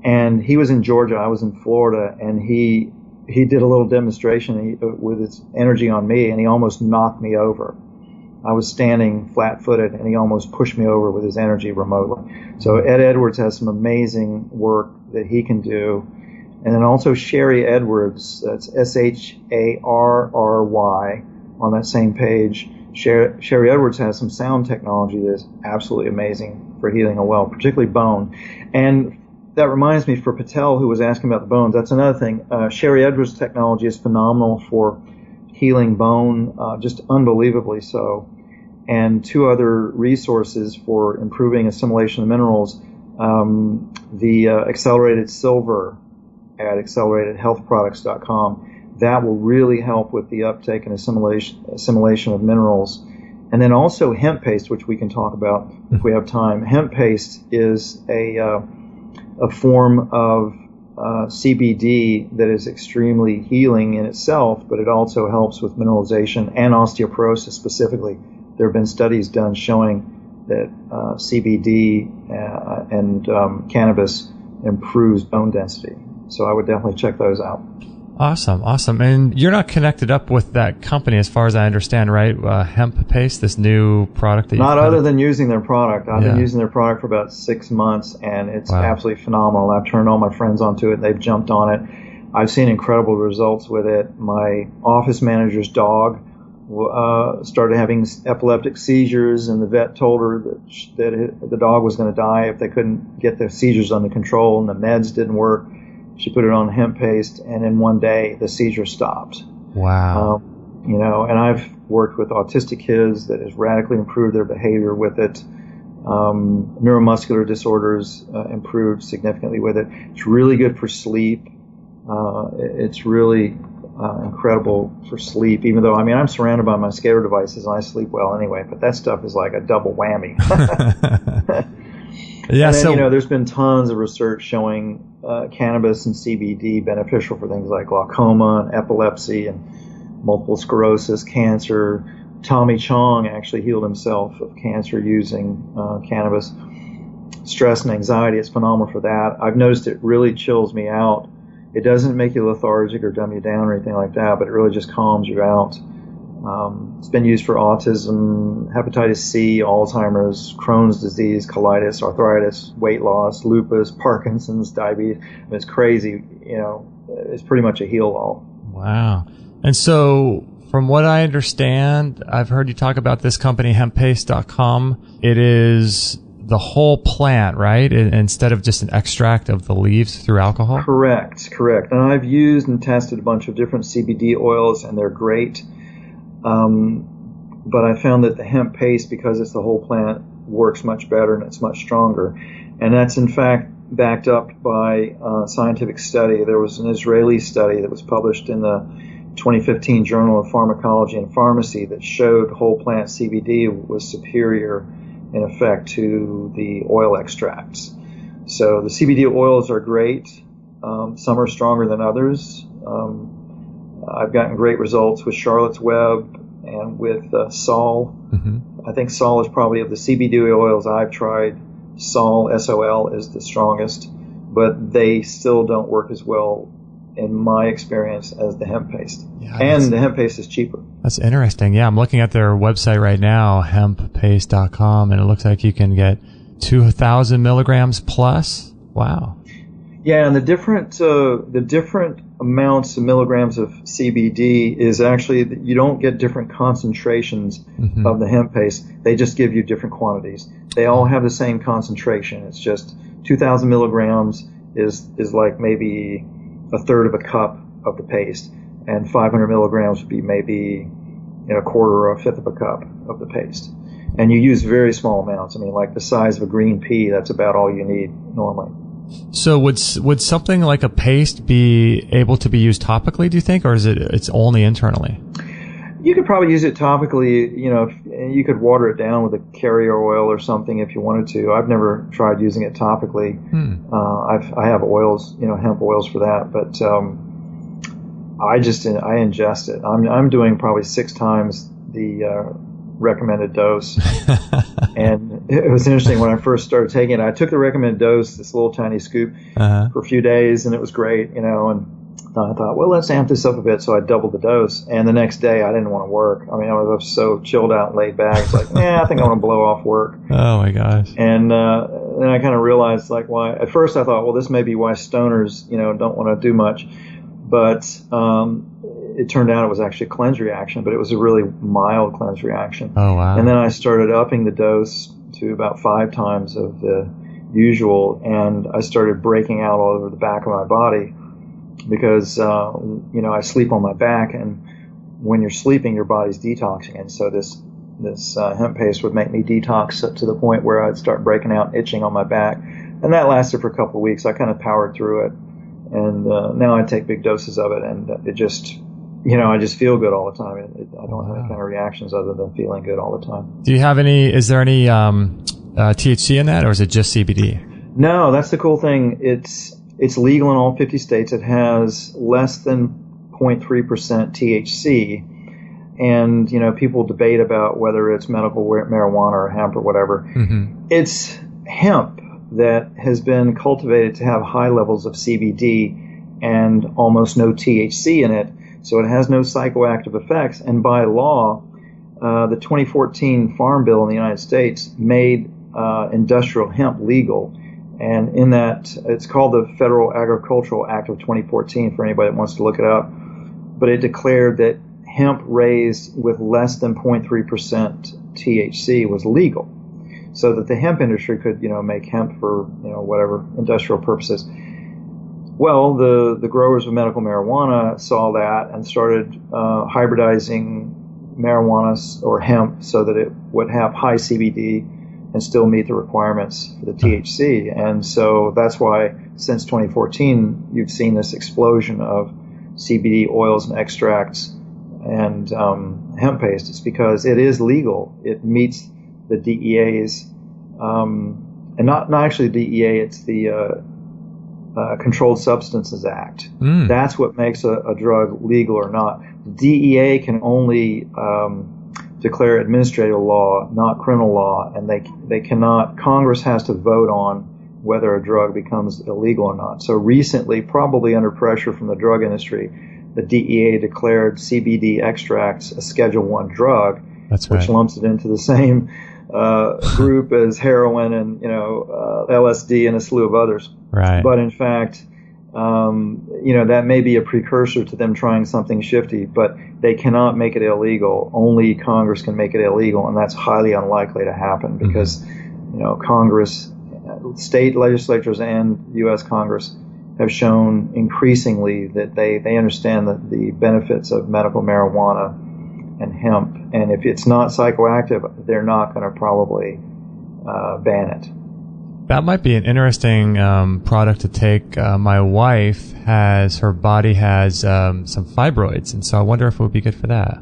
and he was in Georgia, I was in Florida, and he did a little demonstration with his energy on me, and he almost knocked me over. I was standing flat-footed, and he almost pushed me over with his energy remotely. So Ed Edwards has some amazing work that he can do. And then also Sherry Edwards, that's Sharry on that same page. Sherry Edwards has some sound technology that is absolutely amazing for healing a well, particularly bone. And that reminds me, for Patel, who was asking about the bones, that's another thing. Sherry Edwards' technology is phenomenal for healing bone, just unbelievably so. And two other resources for improving assimilation of minerals, the accelerated silver at acceleratedhealthproducts.com. That will really help with the uptake and assimilation of minerals. And then also hemp paste, which we can talk about if we have time. Hemp paste is a form of CBD that is extremely healing in itself, but it also helps with mineralization and osteoporosis specifically. There have been studies done showing that CBD and cannabis improves bone density. So I would definitely check those out. Awesome. And you're not connected up with that company as far as I understand, right? Hemp paste, this new product that Not other than using their product. I've been using their product for about 6 months, and it's absolutely phenomenal. I've turned all my friends onto it. They've jumped on it. I've seen incredible results with it. My office manager's dog started having epileptic seizures, and the vet told her that the dog was going to die if they couldn't get the seizures under control, and the meds didn't work. She put it on hemp paste, and in one day the seizure stopped. Wow. And I've worked with autistic kids that has radically improved their behavior with it. Neuromuscular disorders improved significantly with it. It's really good for sleep. It's really incredible for sleep, even though, I'm surrounded by my Scalar devices and I sleep well anyway, but that stuff is like a double whammy. Yeah, and then, there's been tons of research showing cannabis and CBD beneficial for things like glaucoma and epilepsy and multiple sclerosis, cancer. Tommy Chong actually healed himself of cancer using cannabis. Stress and anxiety, it's phenomenal for that. I've noticed it really chills me out. It doesn't make you lethargic or dumb you down or anything like that, but it really just calms you out. It's been used for autism, hepatitis C, Alzheimer's, Crohn's disease, colitis, arthritis, weight loss, lupus, Parkinson's, diabetes. It's crazy. It's pretty much a heal-all. Wow. And so, from what I understand, I've heard you talk about this company, hemppaste.com. It is the whole plant, right? Instead of just an extract of the leaves through alcohol? Correct. And I've used and tested a bunch of different CBD oils, and they're great. But I found that the hemp paste, because it's the whole plant, works much better and it's much stronger. And that's in fact backed up by scientific study. There was an Israeli study that was published in the 2015 Journal of Pharmacology and Pharmacy that showed whole plant CBD was superior in effect to the oil extracts. So the CBD oils are great. Some are stronger than others. I've gotten great results with Charlotte's Web and with Sol. Mm-hmm. I think Sol is probably, of the CBD oils I've tried, Sol, S-O-L, is the strongest, but they still don't work as well, in my experience, as the hemp paste. Yeah, and the hemp paste is cheaper. That's interesting. Yeah, I'm looking at their website right now, hemppaste.com, and it looks like you can get 2,000 milligrams plus. Wow. Yeah, and the different amounts of milligrams of CBD is actually that you don't get different concentrations mm-hmm. of the hemp paste. They just give you different quantities. They all have the same concentration. It's just 2,000 milligrams is like maybe a third of a cup of the paste, and 500 milligrams would be maybe a quarter or a fifth of a cup of the paste. And you use very small amounts. Like the size of a green pea, that's about all you need normally. So would something like a paste be able to be used topically, do you think, or is it's only internally? You could probably use it topically. You could water it down with a carrier oil or something if you wanted to. I've never tried using it topically. I have oils, hemp oils for that, but I ingest it. I'm doing probably 6 times the recommended dose. And it was interesting when I first started taking it. I took the recommended dose, this little tiny scoop, for a few days, and it was great, and I thought, well, let's amp this up a bit. So I doubled the dose. And the next day, I didn't want to work. I mean, I was so chilled out and laid back. It's like, I think I want to blow off work. Oh, my gosh. And then I kind of realized, like, why. At first, I thought, well, this may be why stoners, don't want to do much. But it turned out it was actually a cleanse reaction, but it was a really mild cleanse reaction. Oh, wow. And then I started upping the dose to about 5 times of the usual, and I started breaking out all over the back of my body because, I sleep on my back, and when you're sleeping, your body's detoxing. And so this hemp paste would make me detox up to the point where I'd start breaking out, itching on my back. And that lasted for a couple of weeks. I kind of powered through it. And now I take big doses of it, and it just, I just feel good all the time. I don't have any kind of reactions other than feeling good all the time. Is there any THC in that, or is it just CBD? No, that's the cool thing. It's legal in all 50 states. It has less than 0.3% THC. And, people debate about whether it's medical marijuana or hemp or whatever. Mm-hmm. It's hemp that has been cultivated to have high levels of CBD and almost no THC in it. So it has no psychoactive effects. And by law, the 2014 Farm Bill in the United States made industrial hemp legal. And in that, it's called the Federal Agricultural Act of 2014 for anybody that wants to look it up. But it declared that hemp raised with less than 0.3% THC was legal, so that the hemp industry could, make hemp for, whatever industrial purposes. Well, the growers of medical marijuana saw that and started hybridizing marijuana or hemp so that it would have high CBD and still meet the requirements for the THC. And so that's why since 2014, you've seen this explosion of CBD oils and extracts and hemp paste. It's because it is legal. It meets the DEA's, and not actually the DEA, it's the Controlled Substances Act. That's what makes a drug legal or not. The DEA can only declare administrative law, not criminal law, and they cannot. Congress has to vote on whether a drug becomes illegal or not. So recently, probably under pressure from the drug industry, the DEA declared CBD extracts a Schedule I drug, which lumps it into the same group as heroin and LSD and a slew of others. Right. But in fact, that may be a precursor to them trying something shifty, but they cannot make it illegal. Only Congress can make it illegal, and that's highly unlikely to happen because, Congress, state legislatures and U.S. Congress have shown increasingly that they understand the benefits of medical marijuana and hemp. And if it's not psychoactive, they're not going to probably ban it. That might be an interesting product to take. My wife her body has some fibroids, and so I wonder if it would be good for that.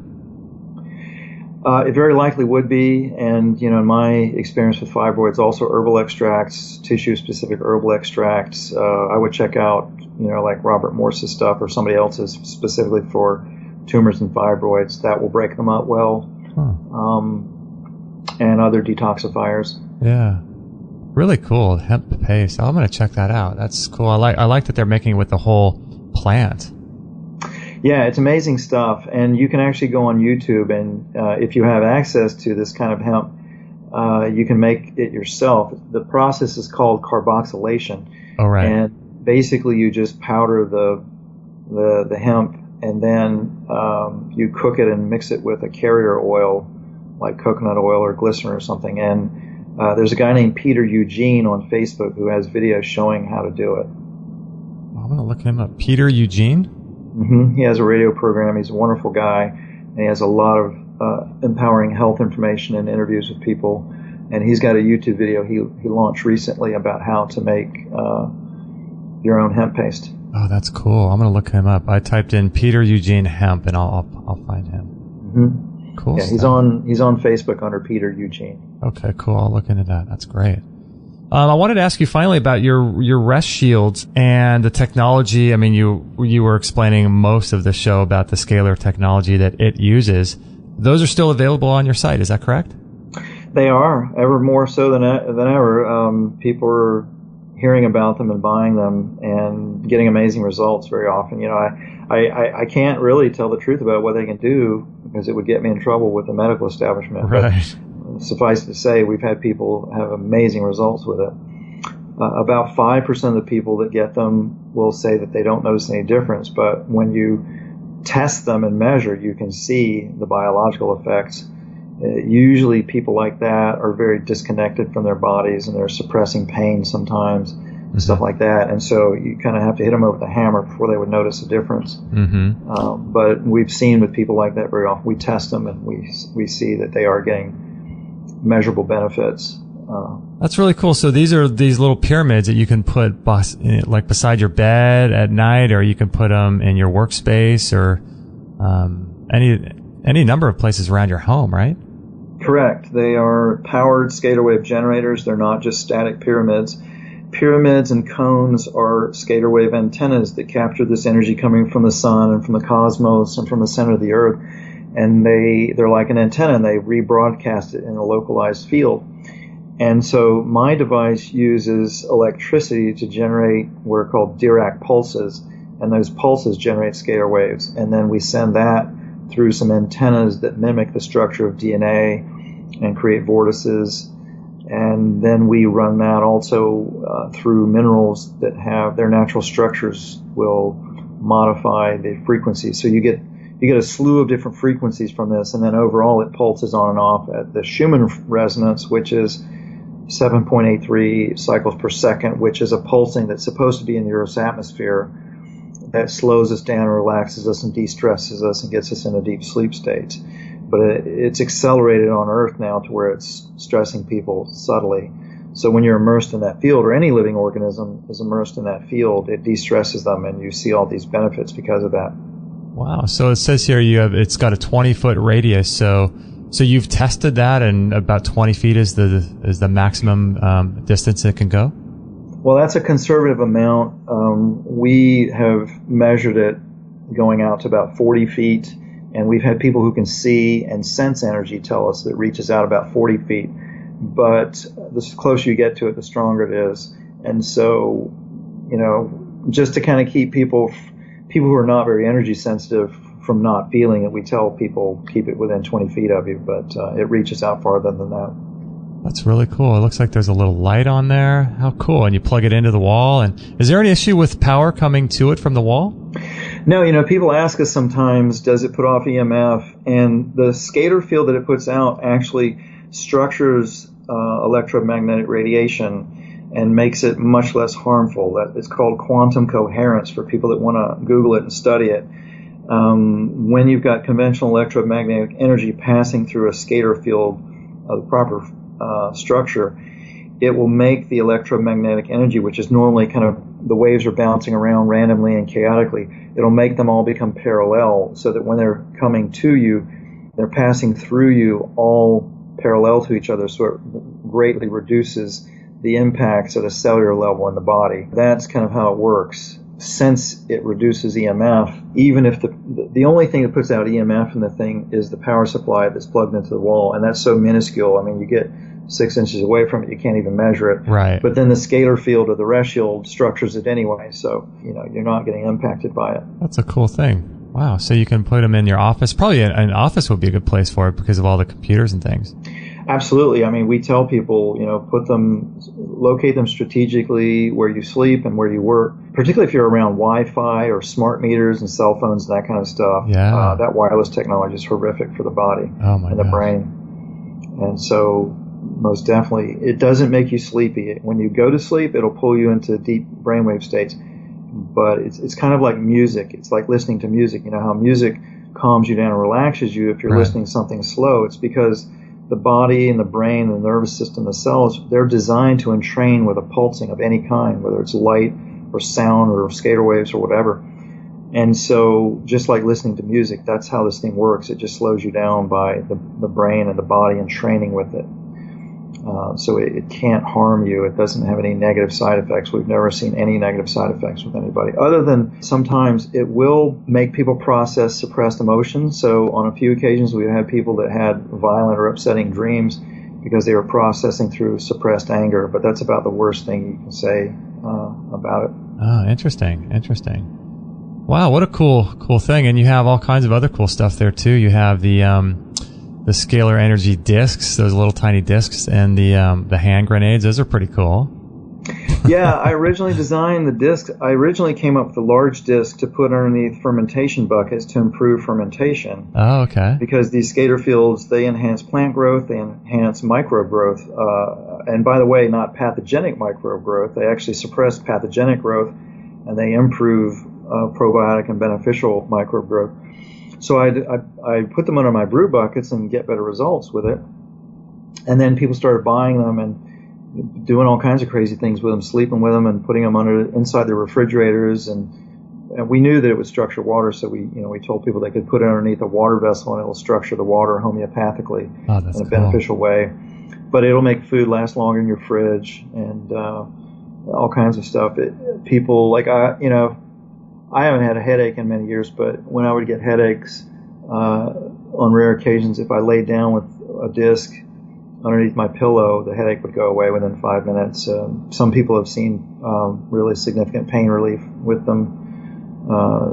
It very likely would be, and in my experience with fibroids, also herbal extracts, tissue-specific herbal extracts. I would check out, like Robert Morse's stuff or somebody else's specifically for tumors and fibroids. That will break them up well, and other detoxifiers. Yeah. Really cool, hemp paste. I'm going to check that out. That's cool. I like that they're making it with the whole plant. Yeah, it's amazing stuff. And you can actually go on YouTube, and if you have access to this kind of hemp, you can make it yourself. The process is called carboxylation. Oh, right. And basically, you just powder the hemp, and then you cook it and mix it with a carrier oil, like coconut oil or glycerin or something. And there's a guy named Peter Eugene on Facebook who has videos showing how to do it. I'm going to look him up. Peter Eugene? Mm-hmm. He has a radio program. He's a wonderful guy, and he has a lot of empowering health information and interviews with people. And he's got a YouTube video he launched recently about how to make your own hemp paste. Oh, that's cool. I'm going to look him up. I typed in Peter Eugene hemp, and I'll find him. Mm-hmm. Cool. Yeah, he's on Facebook under Peter Eugene. Okay, cool. I'll look into that. That's great. I wanted to ask you finally about your rest shields and the technology. I mean, you were explaining most of the show about the Scalar technology that it uses. Those are still available on your site. Is that correct? They are, ever more so than ever. People are hearing about them and buying them and getting amazing results very often. You know, I can't really tell the truth about what they can do because it would get me in trouble with the medical establishment. Right. But suffice to say, we've had people have amazing results with it. About 5% of the people that get them will say that they don't notice any difference, but when you test them and measure, you can see the biological effects. Usually people like that are very disconnected from their bodies and they're suppressing pain sometimes, stuff like that. And so you kind of have to hit them over the hammer before they would notice a difference. But we've seen with people like that very often. We test them and we see that they are getting measurable benefits. That's really cool. So these are these little pyramids that you can put like beside your bed at night, or you can put them in your workspace, or any number of places around your home, right? Correct. They are powered scalar wave generators. They're not just static pyramids. Pyramids and cones are scalar wave antennas that capture this energy coming from the sun and from the cosmos and from the center of the earth. And they're like an antenna, and they rebroadcast it in a localized field. And so my device uses electricity to generate what are called Dirac pulses, and those pulses generate scalar waves. And then we send that through some antennas that mimic the structure of DNA and create vortices. And then we run that also through minerals that have their natural structures will modify the frequency. So you get a slew of different frequencies from this, and then overall it pulses on and off at the Schumann resonance, which is 7.83 cycles per second, which is a pulsing that's supposed to be in the Earth's atmosphere that slows us down, relaxes us, and de-stresses us and gets us in a deep sleep state. But it's accelerated on Earth now to where it's stressing people subtly. So when you're immersed in that field, or any living organism is immersed in that field, it de-stresses them, and you see all these benefits because of that. Wow. So it says here it's got a 20-foot radius. So you've tested that, and about 20 feet is the maximum distance it can go? Well, that's a conservative amount. We have measured it going out to about 40 feet, and we've had people who can see and sense energy tell us that it reaches out about 40 feet. But the closer you get to it, the stronger it is. And so, you know, just to kind of keep people who are not very energy sensitive from not feeling it, we tell people keep it within 20 feet of you, but it reaches out farther than that. That's really cool. It looks like there's a little light on there. How cool. And you plug it into the wall. And is there any issue with power coming to it from the wall? No, you know, people ask us sometimes, does it put off EMF? And the scalar field that it puts out actually structures electromagnetic radiation and makes it much less harmful. It's called quantum coherence for people that want to Google it and study it. When you've got conventional electromagnetic energy passing through a scalar field of the proper structure, it will make the electromagnetic energy, which is normally kind of the waves are bouncing around randomly and chaotically, it'll make them all become parallel, so that when they're coming to you, they're passing through you all parallel to each other, so it greatly reduces the impacts at a cellular level in the body. That's kind of how it works. Since it reduces EMF, even if the only thing that puts out EMF in the thing is the power supply that's plugged into the wall, and that's so minuscule. I mean, you get 6 inches away from it, you can't even measure it. Right. But then the scalar field or the rest shield structures it anyway, so you know you're not getting impacted by it. That's a cool thing. Wow. So you can put them in your office. Probably an office would be a good place for it because of all the computers and things. Absolutely. I mean, we tell people, you know, locate them strategically where you sleep and where you work, particularly if you're around Wi-Fi or smart meters and cell phones and that kind of stuff. Yeah. That wireless technology is horrific for the body and the brain. And so most definitely, it doesn't make you sleepy. When you go to sleep, it'll pull you into deep brainwave states. But it's kind of like music. It's like listening to music. You know how music calms you down and relaxes you if you're listening to something slow. It's because the body and the brain and the nervous system, the cells, they're designed to entrain with a pulsing of any kind, whether it's light or sound or scalar waves or whatever. And so just like listening to music, that's how this thing works. It just slows you down by the brain and the body and training with it. So it can't harm you. It doesn't have any negative side effects. We've never seen any negative side effects with anybody, other than sometimes it will make people process suppressed emotions. So on a few occasions, we've had people that had violent or upsetting dreams, because they were processing through suppressed anger. But that's about the worst thing you can say about it. Oh, interesting. Wow, what a cool thing. And you have all kinds of other cool stuff there too. You have the scalar energy discs, those little tiny discs, and the hand grenades. Those are pretty cool. Yeah, I originally designed the disc. I originally came up with a large disc to put underneath fermentation buckets to improve fermentation. Oh, okay. Because these scalar fields, they enhance plant growth, they enhance microbe growth, and by the way, not pathogenic microbe growth. They actually suppress pathogenic growth, and they improve probiotic and beneficial microbe growth. So I put them under my brew buckets and get better results with it. And then people started buying them and doing all kinds of crazy things with them, sleeping with them and putting them inside the refrigerators. And we knew that it would structure water, so we told people they could put it underneath a water vessel and it will structure the water homeopathically in a beneficial way. But it'll make food last longer in your fridge and all kinds of stuff. People like I haven't had a headache in many years, but when I would get headaches on rare occasions, if I laid down with a disc underneath my pillow, the headache would go away within 5 minutes. Some people have seen really significant pain relief with them.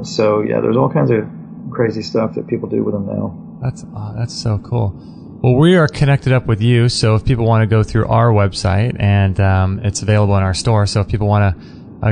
So yeah, there's all kinds of crazy stuff that people do with them now. That's so cool. Well, we are connected up with you, so if people want to go through our website, and it's available in our store, so if people want to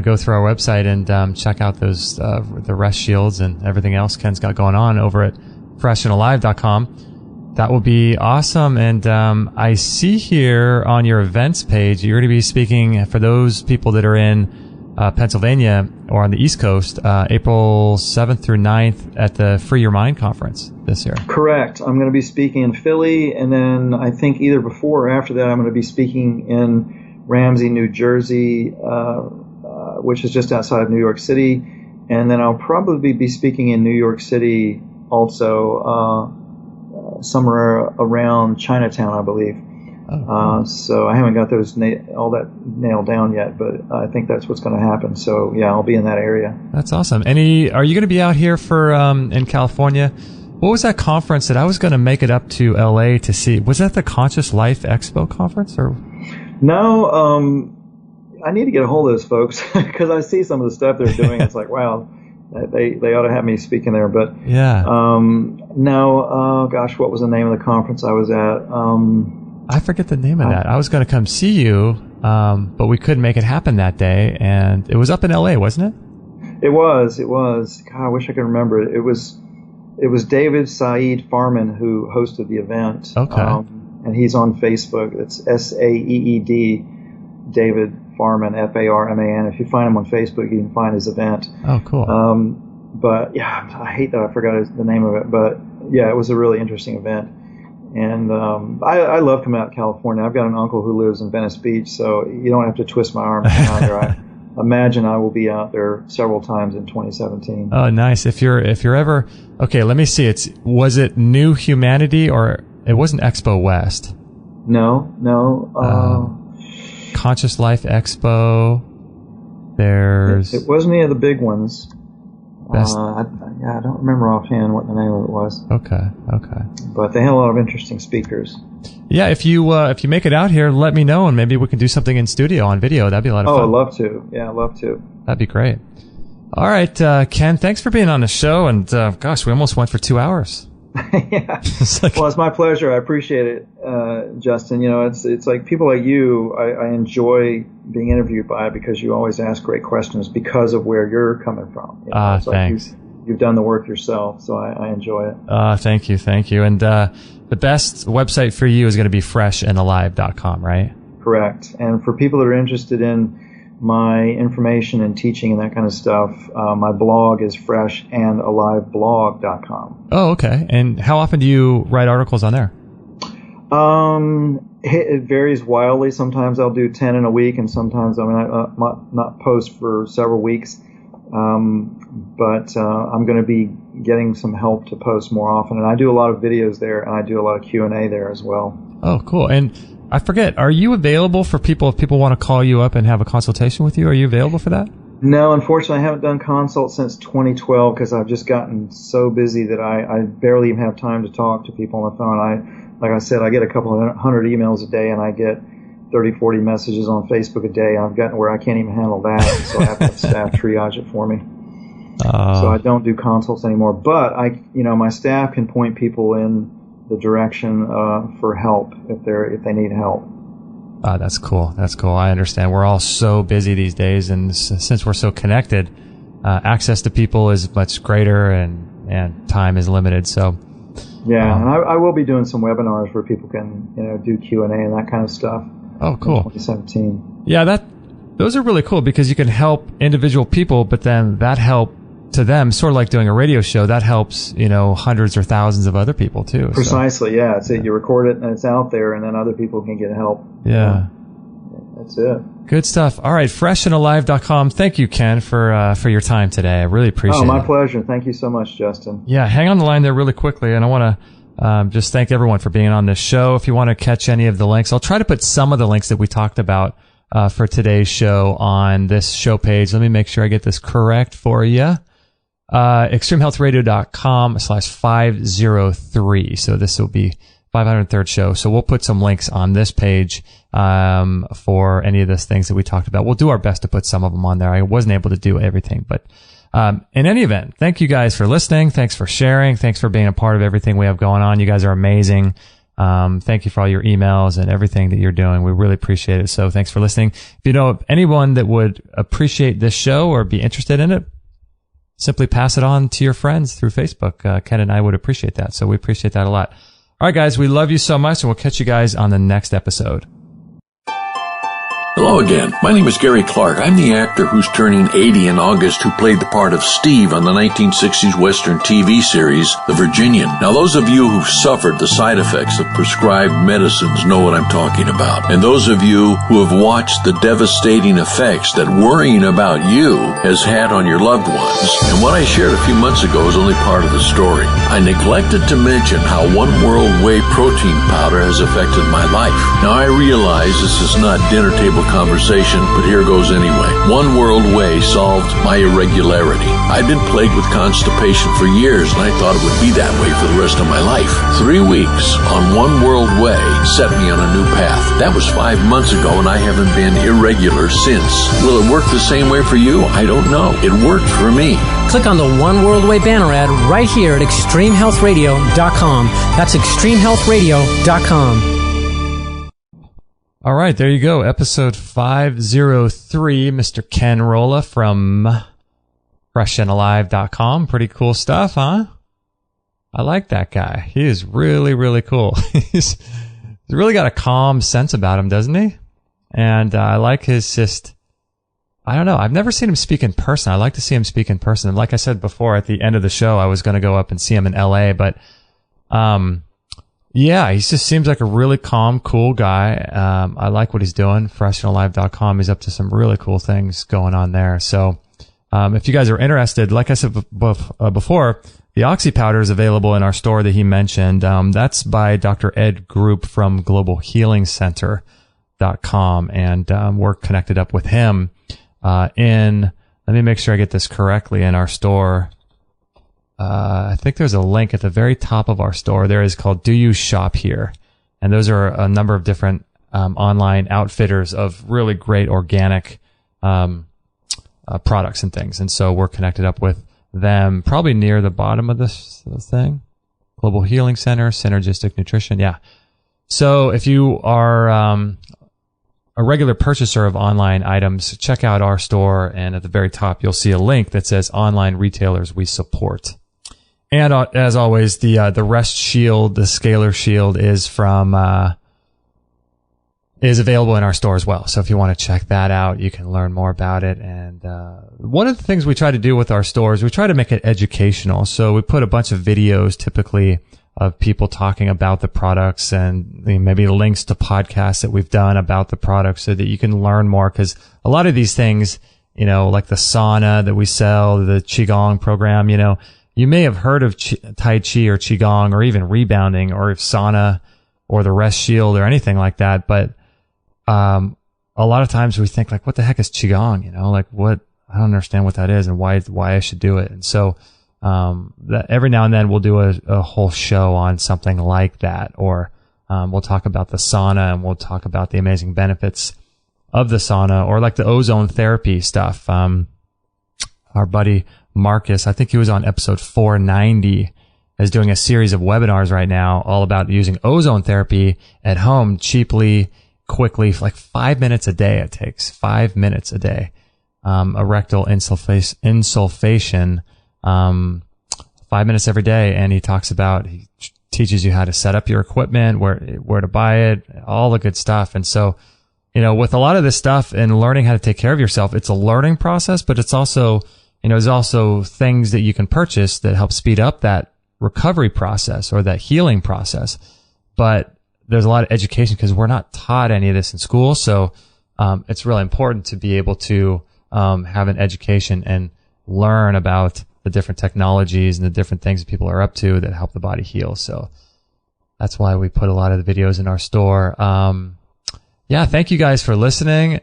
go through our website and check out those the rest shields and everything else Ken's got going on over at freshandalive.com, that will be awesome. And I see here on your events page, you're going to be speaking for those people that are in Pennsylvania or on the East Coast, April 7th through 9th at the Free Your Mind conference this year. Correct. I'm going to be speaking in Philly, and then I think either before or after that, I'm going to be speaking in Ramsey, New Jersey, which is just outside of New York City. And then I'll probably be speaking in New York City also, somewhere around Chinatown, I believe. Oh. So I haven't got those all that nailed down yet, but I think that's what's going to happen. So yeah, I'll be in that area. That's awesome. Are you going to be out here for in California? What was that conference that I was going to make it up to LA to see? Was that the Conscious Life Expo conference or? No, I need to get a hold of those folks because I see some of the stuff they're doing. It's like, wow, they ought to have me speaking there. But yeah, no, gosh, what was the name of the conference I was at? I forget the name of that. I was going to come see you, but we couldn't make it happen that day, and it was up in LA, wasn't it? It was. God, I wish I could remember it. It was David Saeed Farman who hosted the event. Okay. And he's on Facebook. It's SAEED, David Farman, Farman. If you find him on Facebook, you can find his event. Oh, cool. But yeah, I hate that I forgot the name of it. But yeah, it was a really interesting event. And I love coming out to California. I've got an uncle who lives in Venice Beach, so you don't have to twist my arm to come out there. I imagine I will be out there several times in 2017. Oh, nice. If you're ever okay, let me see. Was it New Humanity or it wasn't Expo West? No. Conscious Life Expo. It wasn't any of the big ones. I don't remember offhand what the name of it was. Okay. But they had a lot of interesting speakers. Yeah, if you make it out here, let me know, and maybe we can do something in studio on video. That'd be a lot of fun. Oh, I'd love to. Yeah, I'd love to. That'd be great. All right, Ken, thanks for being on the show, and gosh, we almost went for 2 hours. Yeah. Well, it's my pleasure. I appreciate it, Justin. You know, it's like people like you, I enjoy being interviewed by because you always ask great questions because of where you're coming from. You know, thanks. Like you've done the work yourself, so I enjoy it. Thank you. And the best website for you is going to be freshandalive.com, right? Correct. And for people that are interested in my information and teaching and that kind of stuff, my blog is freshandaliveblog.com. Oh, okay. And how often do you write articles on there? It varies wildly. Sometimes I'll do 10 in a week, and sometimes I not post for several weeks. But I'm going to be getting some help to post more often, and I do a lot of videos there, and I do a lot of Q&A there as well. Oh, cool. And I forget, are you available for people if people want to call you up and have a consultation with you? Are you available for that? No, unfortunately, I haven't done consults since 2012 because I've just gotten so busy that I barely even have time to talk to people on the phone. like I said, I get a couple of hundred emails a day, and I get 30, 40 messages on Facebook a day. I've gotten where I can't even handle that, so I have to have staff triage it for me. So I don't do consults anymore. But my staff can point people in the direction for help if they need help. That's cool. That's cool. I understand. We're all so busy these days, and since we're so connected, access to people is much greater, and time is limited. So, yeah, and I will be doing some webinars where people can do Q&A and that kind of stuff. Oh, cool. In 2017. Yeah, those are really cool because you can help individual people, but then that help to them, sort of like doing a radio show, that helps hundreds or thousands of other people too. Precisely, so. Yeah. It's you record it and it's out there, and then other people can get help. Yeah. That's it. Good stuff. All right, freshandalive.com. Thank you, Ken, for your time today. I really appreciate it. Oh, my pleasure. Thank you so much, Justin. Yeah, hang on the line there really quickly, and I want to just thank everyone for being on this show. If you want to catch any of the links, I'll try to put some of the links that we talked about for today's show on this show page. Let me make sure I get this correct for you. extremehealthradio.com/503. So this will be 503rd show. So we'll put some links on this page for any of those things that we talked about. We'll do our best to put some of them on there. I wasn't able to do everything, but in any event, thank you guys for listening. Thanks for sharing. Thanks for being a part of everything we have going on. You guys are amazing. Thank you for all your emails and everything that you're doing. We really appreciate it. So thanks for listening. If you know of anyone that would appreciate this show or be interested in it, simply pass it on to your friends through Facebook. Ken and I would appreciate that. So we appreciate that a lot. All right, guys, we love you so much, and we'll catch you guys on the next episode. Hello again. My name is Gary Clark. I'm the actor who's turning 80 in August who played the part of Steve on the 1960s Western TV series, The Virginian. Now, those of you who've suffered the side effects of prescribed medicines know what I'm talking about. And those of you who have watched the devastating effects that worrying about you has had on your loved ones. And what I shared a few months ago is only part of the story. I neglected to mention how One World Whey protein powder has affected my life. Now, I realize this is not dinner table conversation, but here goes anyway. One World Whey solved my irregularity. I'd been plagued with constipation for years, and I thought it would be that way for the rest of my life. 3 weeks on One World Whey set me on a new path. That was 5 months ago, and I haven't been irregular since. Will it work the same way for you? I don't know. It worked for me. Click on the One World Whey banner ad right here at extremehealthradio.com. That's extremehealthradio.com. All right, there you go. Episode 503, Mr. Ken Rohla from freshandalive.com. Pretty cool stuff, huh? I like that guy. He is really, really cool. He's really got a calm sense about him, doesn't he? And I like his I don't know. I've never seen him speak in person. I like to see him speak in person. And like I said before, at the end of the show, I was going to go up and see him in LA, but yeah, he just seems like a really calm, cool guy. I like what he's doing. Freshandalive.com. He's up to some really cool things going on there. So, if you guys are interested, like I said before, the Oxy powder is available in our store that he mentioned. That's by Dr. Ed Group from globalhealingcenter.com. And, we're connected up with him, let me make sure I get this correctly, in our store. I think there's a link at the very top of our store. There is called Do You Shop Here? And those are a number of different online outfitters of really great organic products and things. And so we're connected up with them probably near the bottom of this thing. Global Healing Center, Synergistic Nutrition. Yeah. So if you are a regular purchaser of online items, check out our store. And at the very top, you'll see a link that says Online Retailers We Support. And as always, the Rest Shield, the Scalar Shield, is available in our store as well. So if you want to check that out, you can learn more about it. And one of the things we try to do with our stores, we try to make it educational. So we put a bunch of videos, typically, of people talking about the products, and maybe links to podcasts that we've done about the products, so that you can learn more. Because a lot of these things, like the sauna that we sell, the Qigong program, you may have heard of Tai Chi or Qigong, or even rebounding, or sauna, or the Rest Shield, or anything like that. But a lot of times we think, like, what the heck is Qigong? Like, what? I don't understand what that is, and why I should do it. And so that every now and then we'll do a whole show on something like that, or We'll talk about the sauna, and we'll talk about the amazing benefits of the sauna, or like the ozone therapy stuff. Our buddy Marcus, I think he was on episode 490, is doing a series of webinars right now all about using ozone therapy at home cheaply, quickly, like 5 minutes a day it takes. 5 minutes a day. A rectal insulfation, 5 minutes every day. And he teaches you how to set up your equipment, where to buy it, all the good stuff. And so, with a lot of this stuff and learning how to take care of yourself, it's a learning process, but it's also, there's also things that you can purchase that help speed up that recovery process or that healing process. But there's a lot of education because we're not taught any of this in school. So, it's really important to be able to, have an education and learn about the different technologies and the different things that people are up to that help the body heal. So that's why we put a lot of the videos in our store. Thank you guys for listening.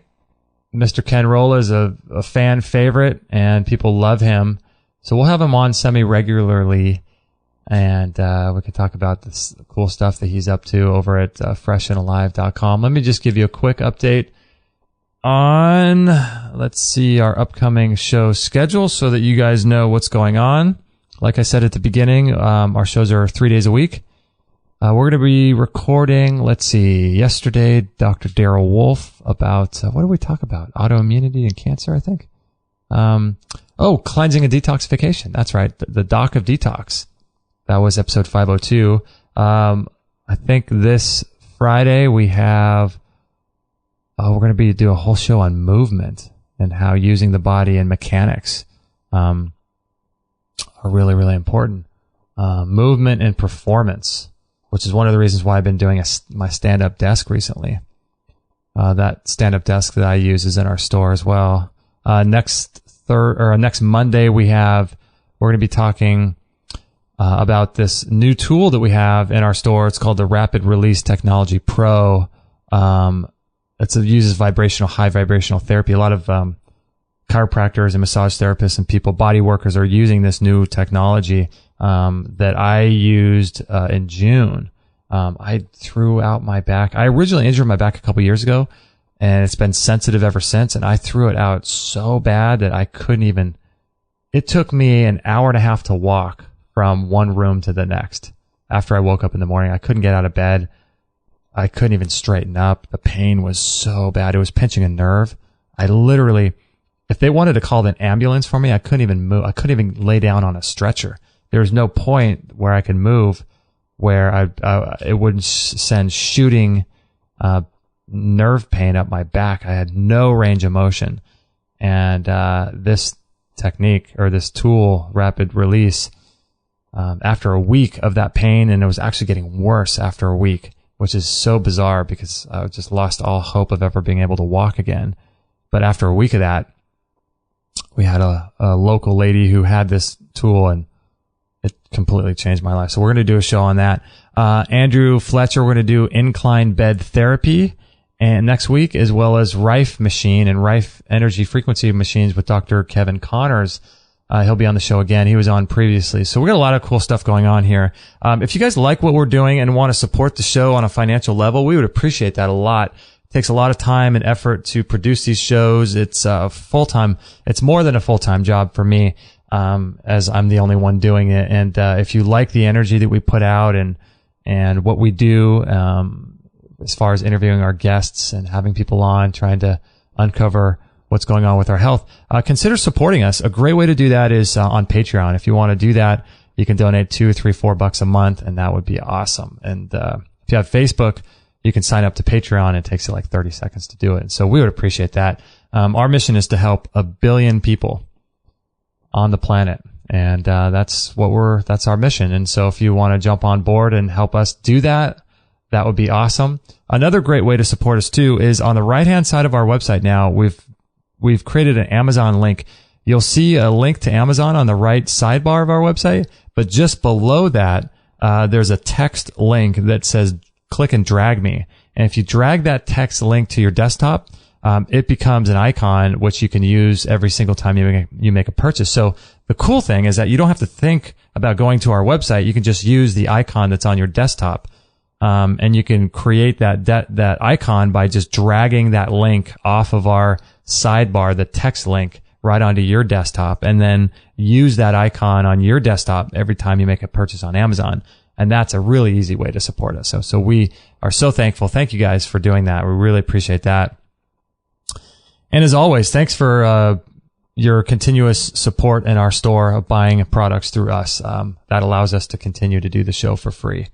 Mr. Ken Rohla is a fan favorite and people love him. So we'll have him on semi-regularly, and we can talk about this cool stuff that he's up to over at freshandalive.com. Let me just give you a quick update on, let's see, our upcoming show schedule so that you guys know what's going on. Like I said at the beginning, our shows are 3 days a week. We're going to be recording, let's see, yesterday, Dr. Daryl Wolf about, what did we talk about? Autoimmunity and cancer, I think. Cleansing and detoxification. That's right. The Doc of Detox. That was episode 502. I think this Friday we have, we're going to do a whole show on movement and how using the body and mechanics are really, really important. Movement and performance, which is one of the reasons why I've been doing my stand-up desk recently. That stand-up desk that I use is in our store as well. Next Monday we're going to be talking about this new tool that we have in our store. It's called the Rapid Release Technology Pro. It uses high vibrational therapy. A lot of chiropractors and massage therapists and body workers are using this new technology that I used in June. I threw out my back. I originally injured my back a couple years ago, and it's been sensitive ever since, and I threw it out so bad that I couldn't even... It took me an hour and a half to walk from one room to the next. After I woke up in the morning, I couldn't get out of bed. I couldn't even straighten up. The pain was so bad. It was pinching a nerve. I literally, if they wanted to call an ambulance for me, I couldn't even move. I couldn't even lay down on a stretcher. There was no point where I could move where it wouldn't send shooting nerve pain up my back. I had no range of motion. And this technique, or this tool, Rapid Release, after a week of that pain, and it was actually getting worse after a week, which is so bizarre because I just lost all hope of ever being able to walk again. But after a week of that, we had a local lady who had this tool, and it completely changed my life. So we're going to do a show on that. Andrew Fletcher, we're going to do incline bed therapy and next week, as well as Rife machine and Rife energy frequency machines with Dr. Kevin Connors. He'll be on the show again. He was on previously. So we got a lot of cool stuff going on here. If you guys like what we're doing and want to support the show on a financial level, we would appreciate that a lot. It takes a lot of time and effort to produce these shows. It's full-time. It's more than a full-time job for me, as I'm the only one doing it. And if you like the energy that we put out and what we do, as far as interviewing our guests and having people on, trying to uncover what's going on with our health, consider supporting us. A great way to do that is on Patreon. If you want to do that, you can donate $2, $3, $4 a month, and that would be awesome. And if you have Facebook, you can sign up to Patreon. It takes you like 30 seconds to do it. So we would appreciate that. Our mission is to help 1 billion people on the planet, and that's our mission. And so if you want to jump on board and help us do that, that would be awesome. Another great way to support us too is on the right-hand side of our website. Now we've created an Amazon link. You'll see a link to Amazon on the right sidebar of our website, but just below that, there's a text link that says click and drag me. And if you drag that text link to your desktop, it becomes an icon which you can use every single time you make a purchase. So the cool thing is that you don't have to think about going to our website. You can just use the icon that's on your desktop. And you can create that icon by just dragging that link off of our sidebar, the text link, right onto your desktop, and then use that icon on your desktop every time you make a purchase on Amazon. And that's a really easy way to support us. So we are so thankful. Thank you guys for doing that. We really appreciate that. And as always, thanks for your continuous support in our store of buying products through us. That allows us to continue to do the show for free.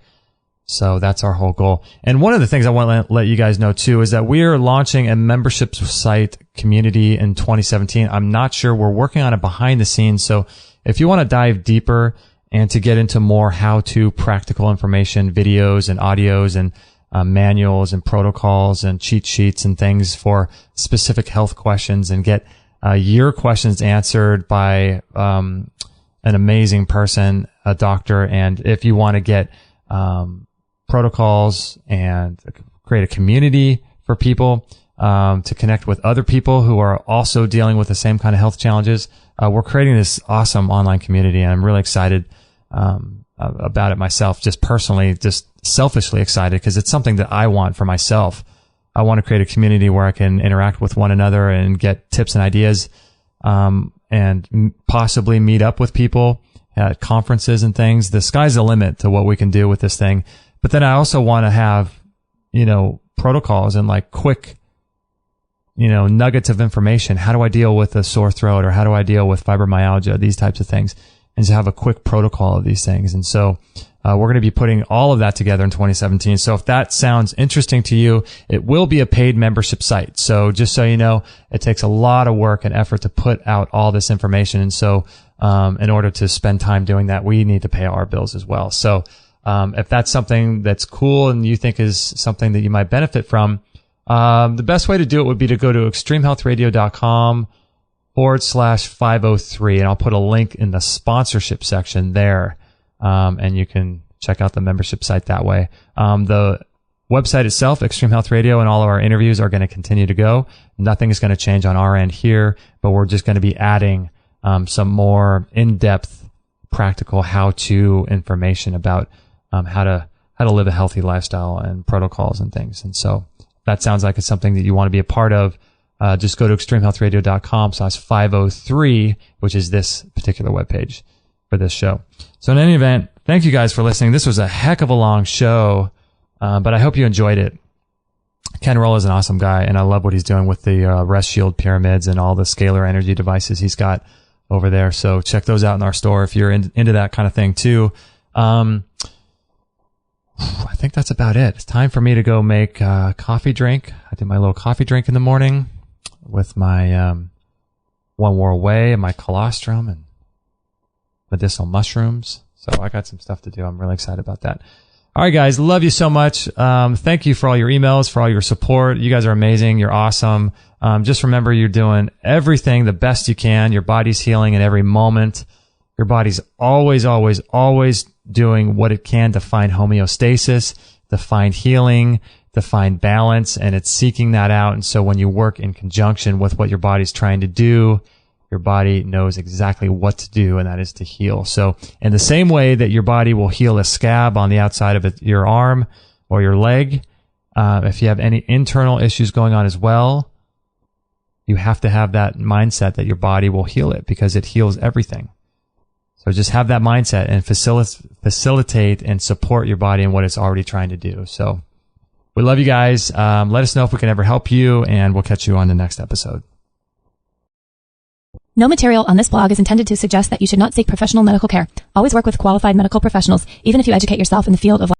So that's our whole goal. And one of the things I want to let you guys know too is that we are launching a membership site community in 2017. I'm not sure. We're working on it behind the scenes. So if you want to dive deeper and to get into more how-to practical information, videos and audios and manuals and protocols and cheat sheets and things for specific health questions, and get your questions answered by an amazing person, a doctor. And if you want to get protocols and create a community for people to connect with other people who are also dealing with the same kind of health challenges, we're creating this awesome online community, and I'm really excited about it myself, just personally, just selfishly excited, because it's something that I want for myself. I want to create a community where I can interact with one another and get tips and ideas, and possibly meet up with people at conferences and things. The sky's the limit to what we can do with this thing. But then I also want to have, protocols and like quick, nuggets of information. How do I deal with a sore throat, or how do I deal with fibromyalgia? These types of things. And to have a quick protocol of these things. And so, we're going to be putting all of that together in 2017. So if that sounds interesting to you, it will be a paid membership site. So just so you know, it takes a lot of work and effort to put out all this information. And so, in order to spend time doing that, we need to pay our bills as well. So, if that's something that's cool and you think is something that you might benefit from, the best way to do it would be to go to extremehealthradio.com/503, and I'll put a link in the sponsorship section there, and you can check out the membership site that way. The website itself, Extreme Health Radio, and all of our interviews are going to continue to go. Nothing is going to change on our end here, but we're just going to be adding some more in-depth, practical how-to information about how to live a healthy lifestyle and protocols and things. And so if that sounds like it's something that you want to be a part of, just go to extremehealthradio.com/503, which is this particular webpage for this show. So in any event, thank you guys for listening. This was a heck of a long show, but I hope you enjoyed it. Ken Rohla is an awesome guy, and I love what he's doing with the Rest Shield pyramids and all the scalar energy devices he's got over there. So check those out in our store if you're into that kind of thing too. I think that's about it. It's time for me to go make coffee drink. I did my little coffee drink in the morning with my One World Way and my colostrum and medicinal mushrooms. So I got some stuff to do. I'm really excited about that. All right, guys. Love you so much. Thank you for all your emails, for all your support. You guys are amazing. You're awesome. Just remember, you're doing everything the best you can. Your body's healing in every moment. Your body's always, always, always doing what it can to find homeostasis, to find healing, to find balance, and it's seeking that out. And so when you work in conjunction with what your body's trying to do, your body knows exactly what to do, and that is to heal. So in the same way that your body will heal a scab on the outside of your arm or your leg, if you have any internal issues going on as well, you have to have that mindset that your body will heal it, because it heals everything. So just have that mindset and facilitate and support your body in what it's already trying to do. So we love you guys. Let us know if we can ever help you, and we'll catch you on the next episode. No material on this blog is intended to suggest that you should not seek professional medical care. Always work with qualified medical professionals, even if you educate yourself in the field of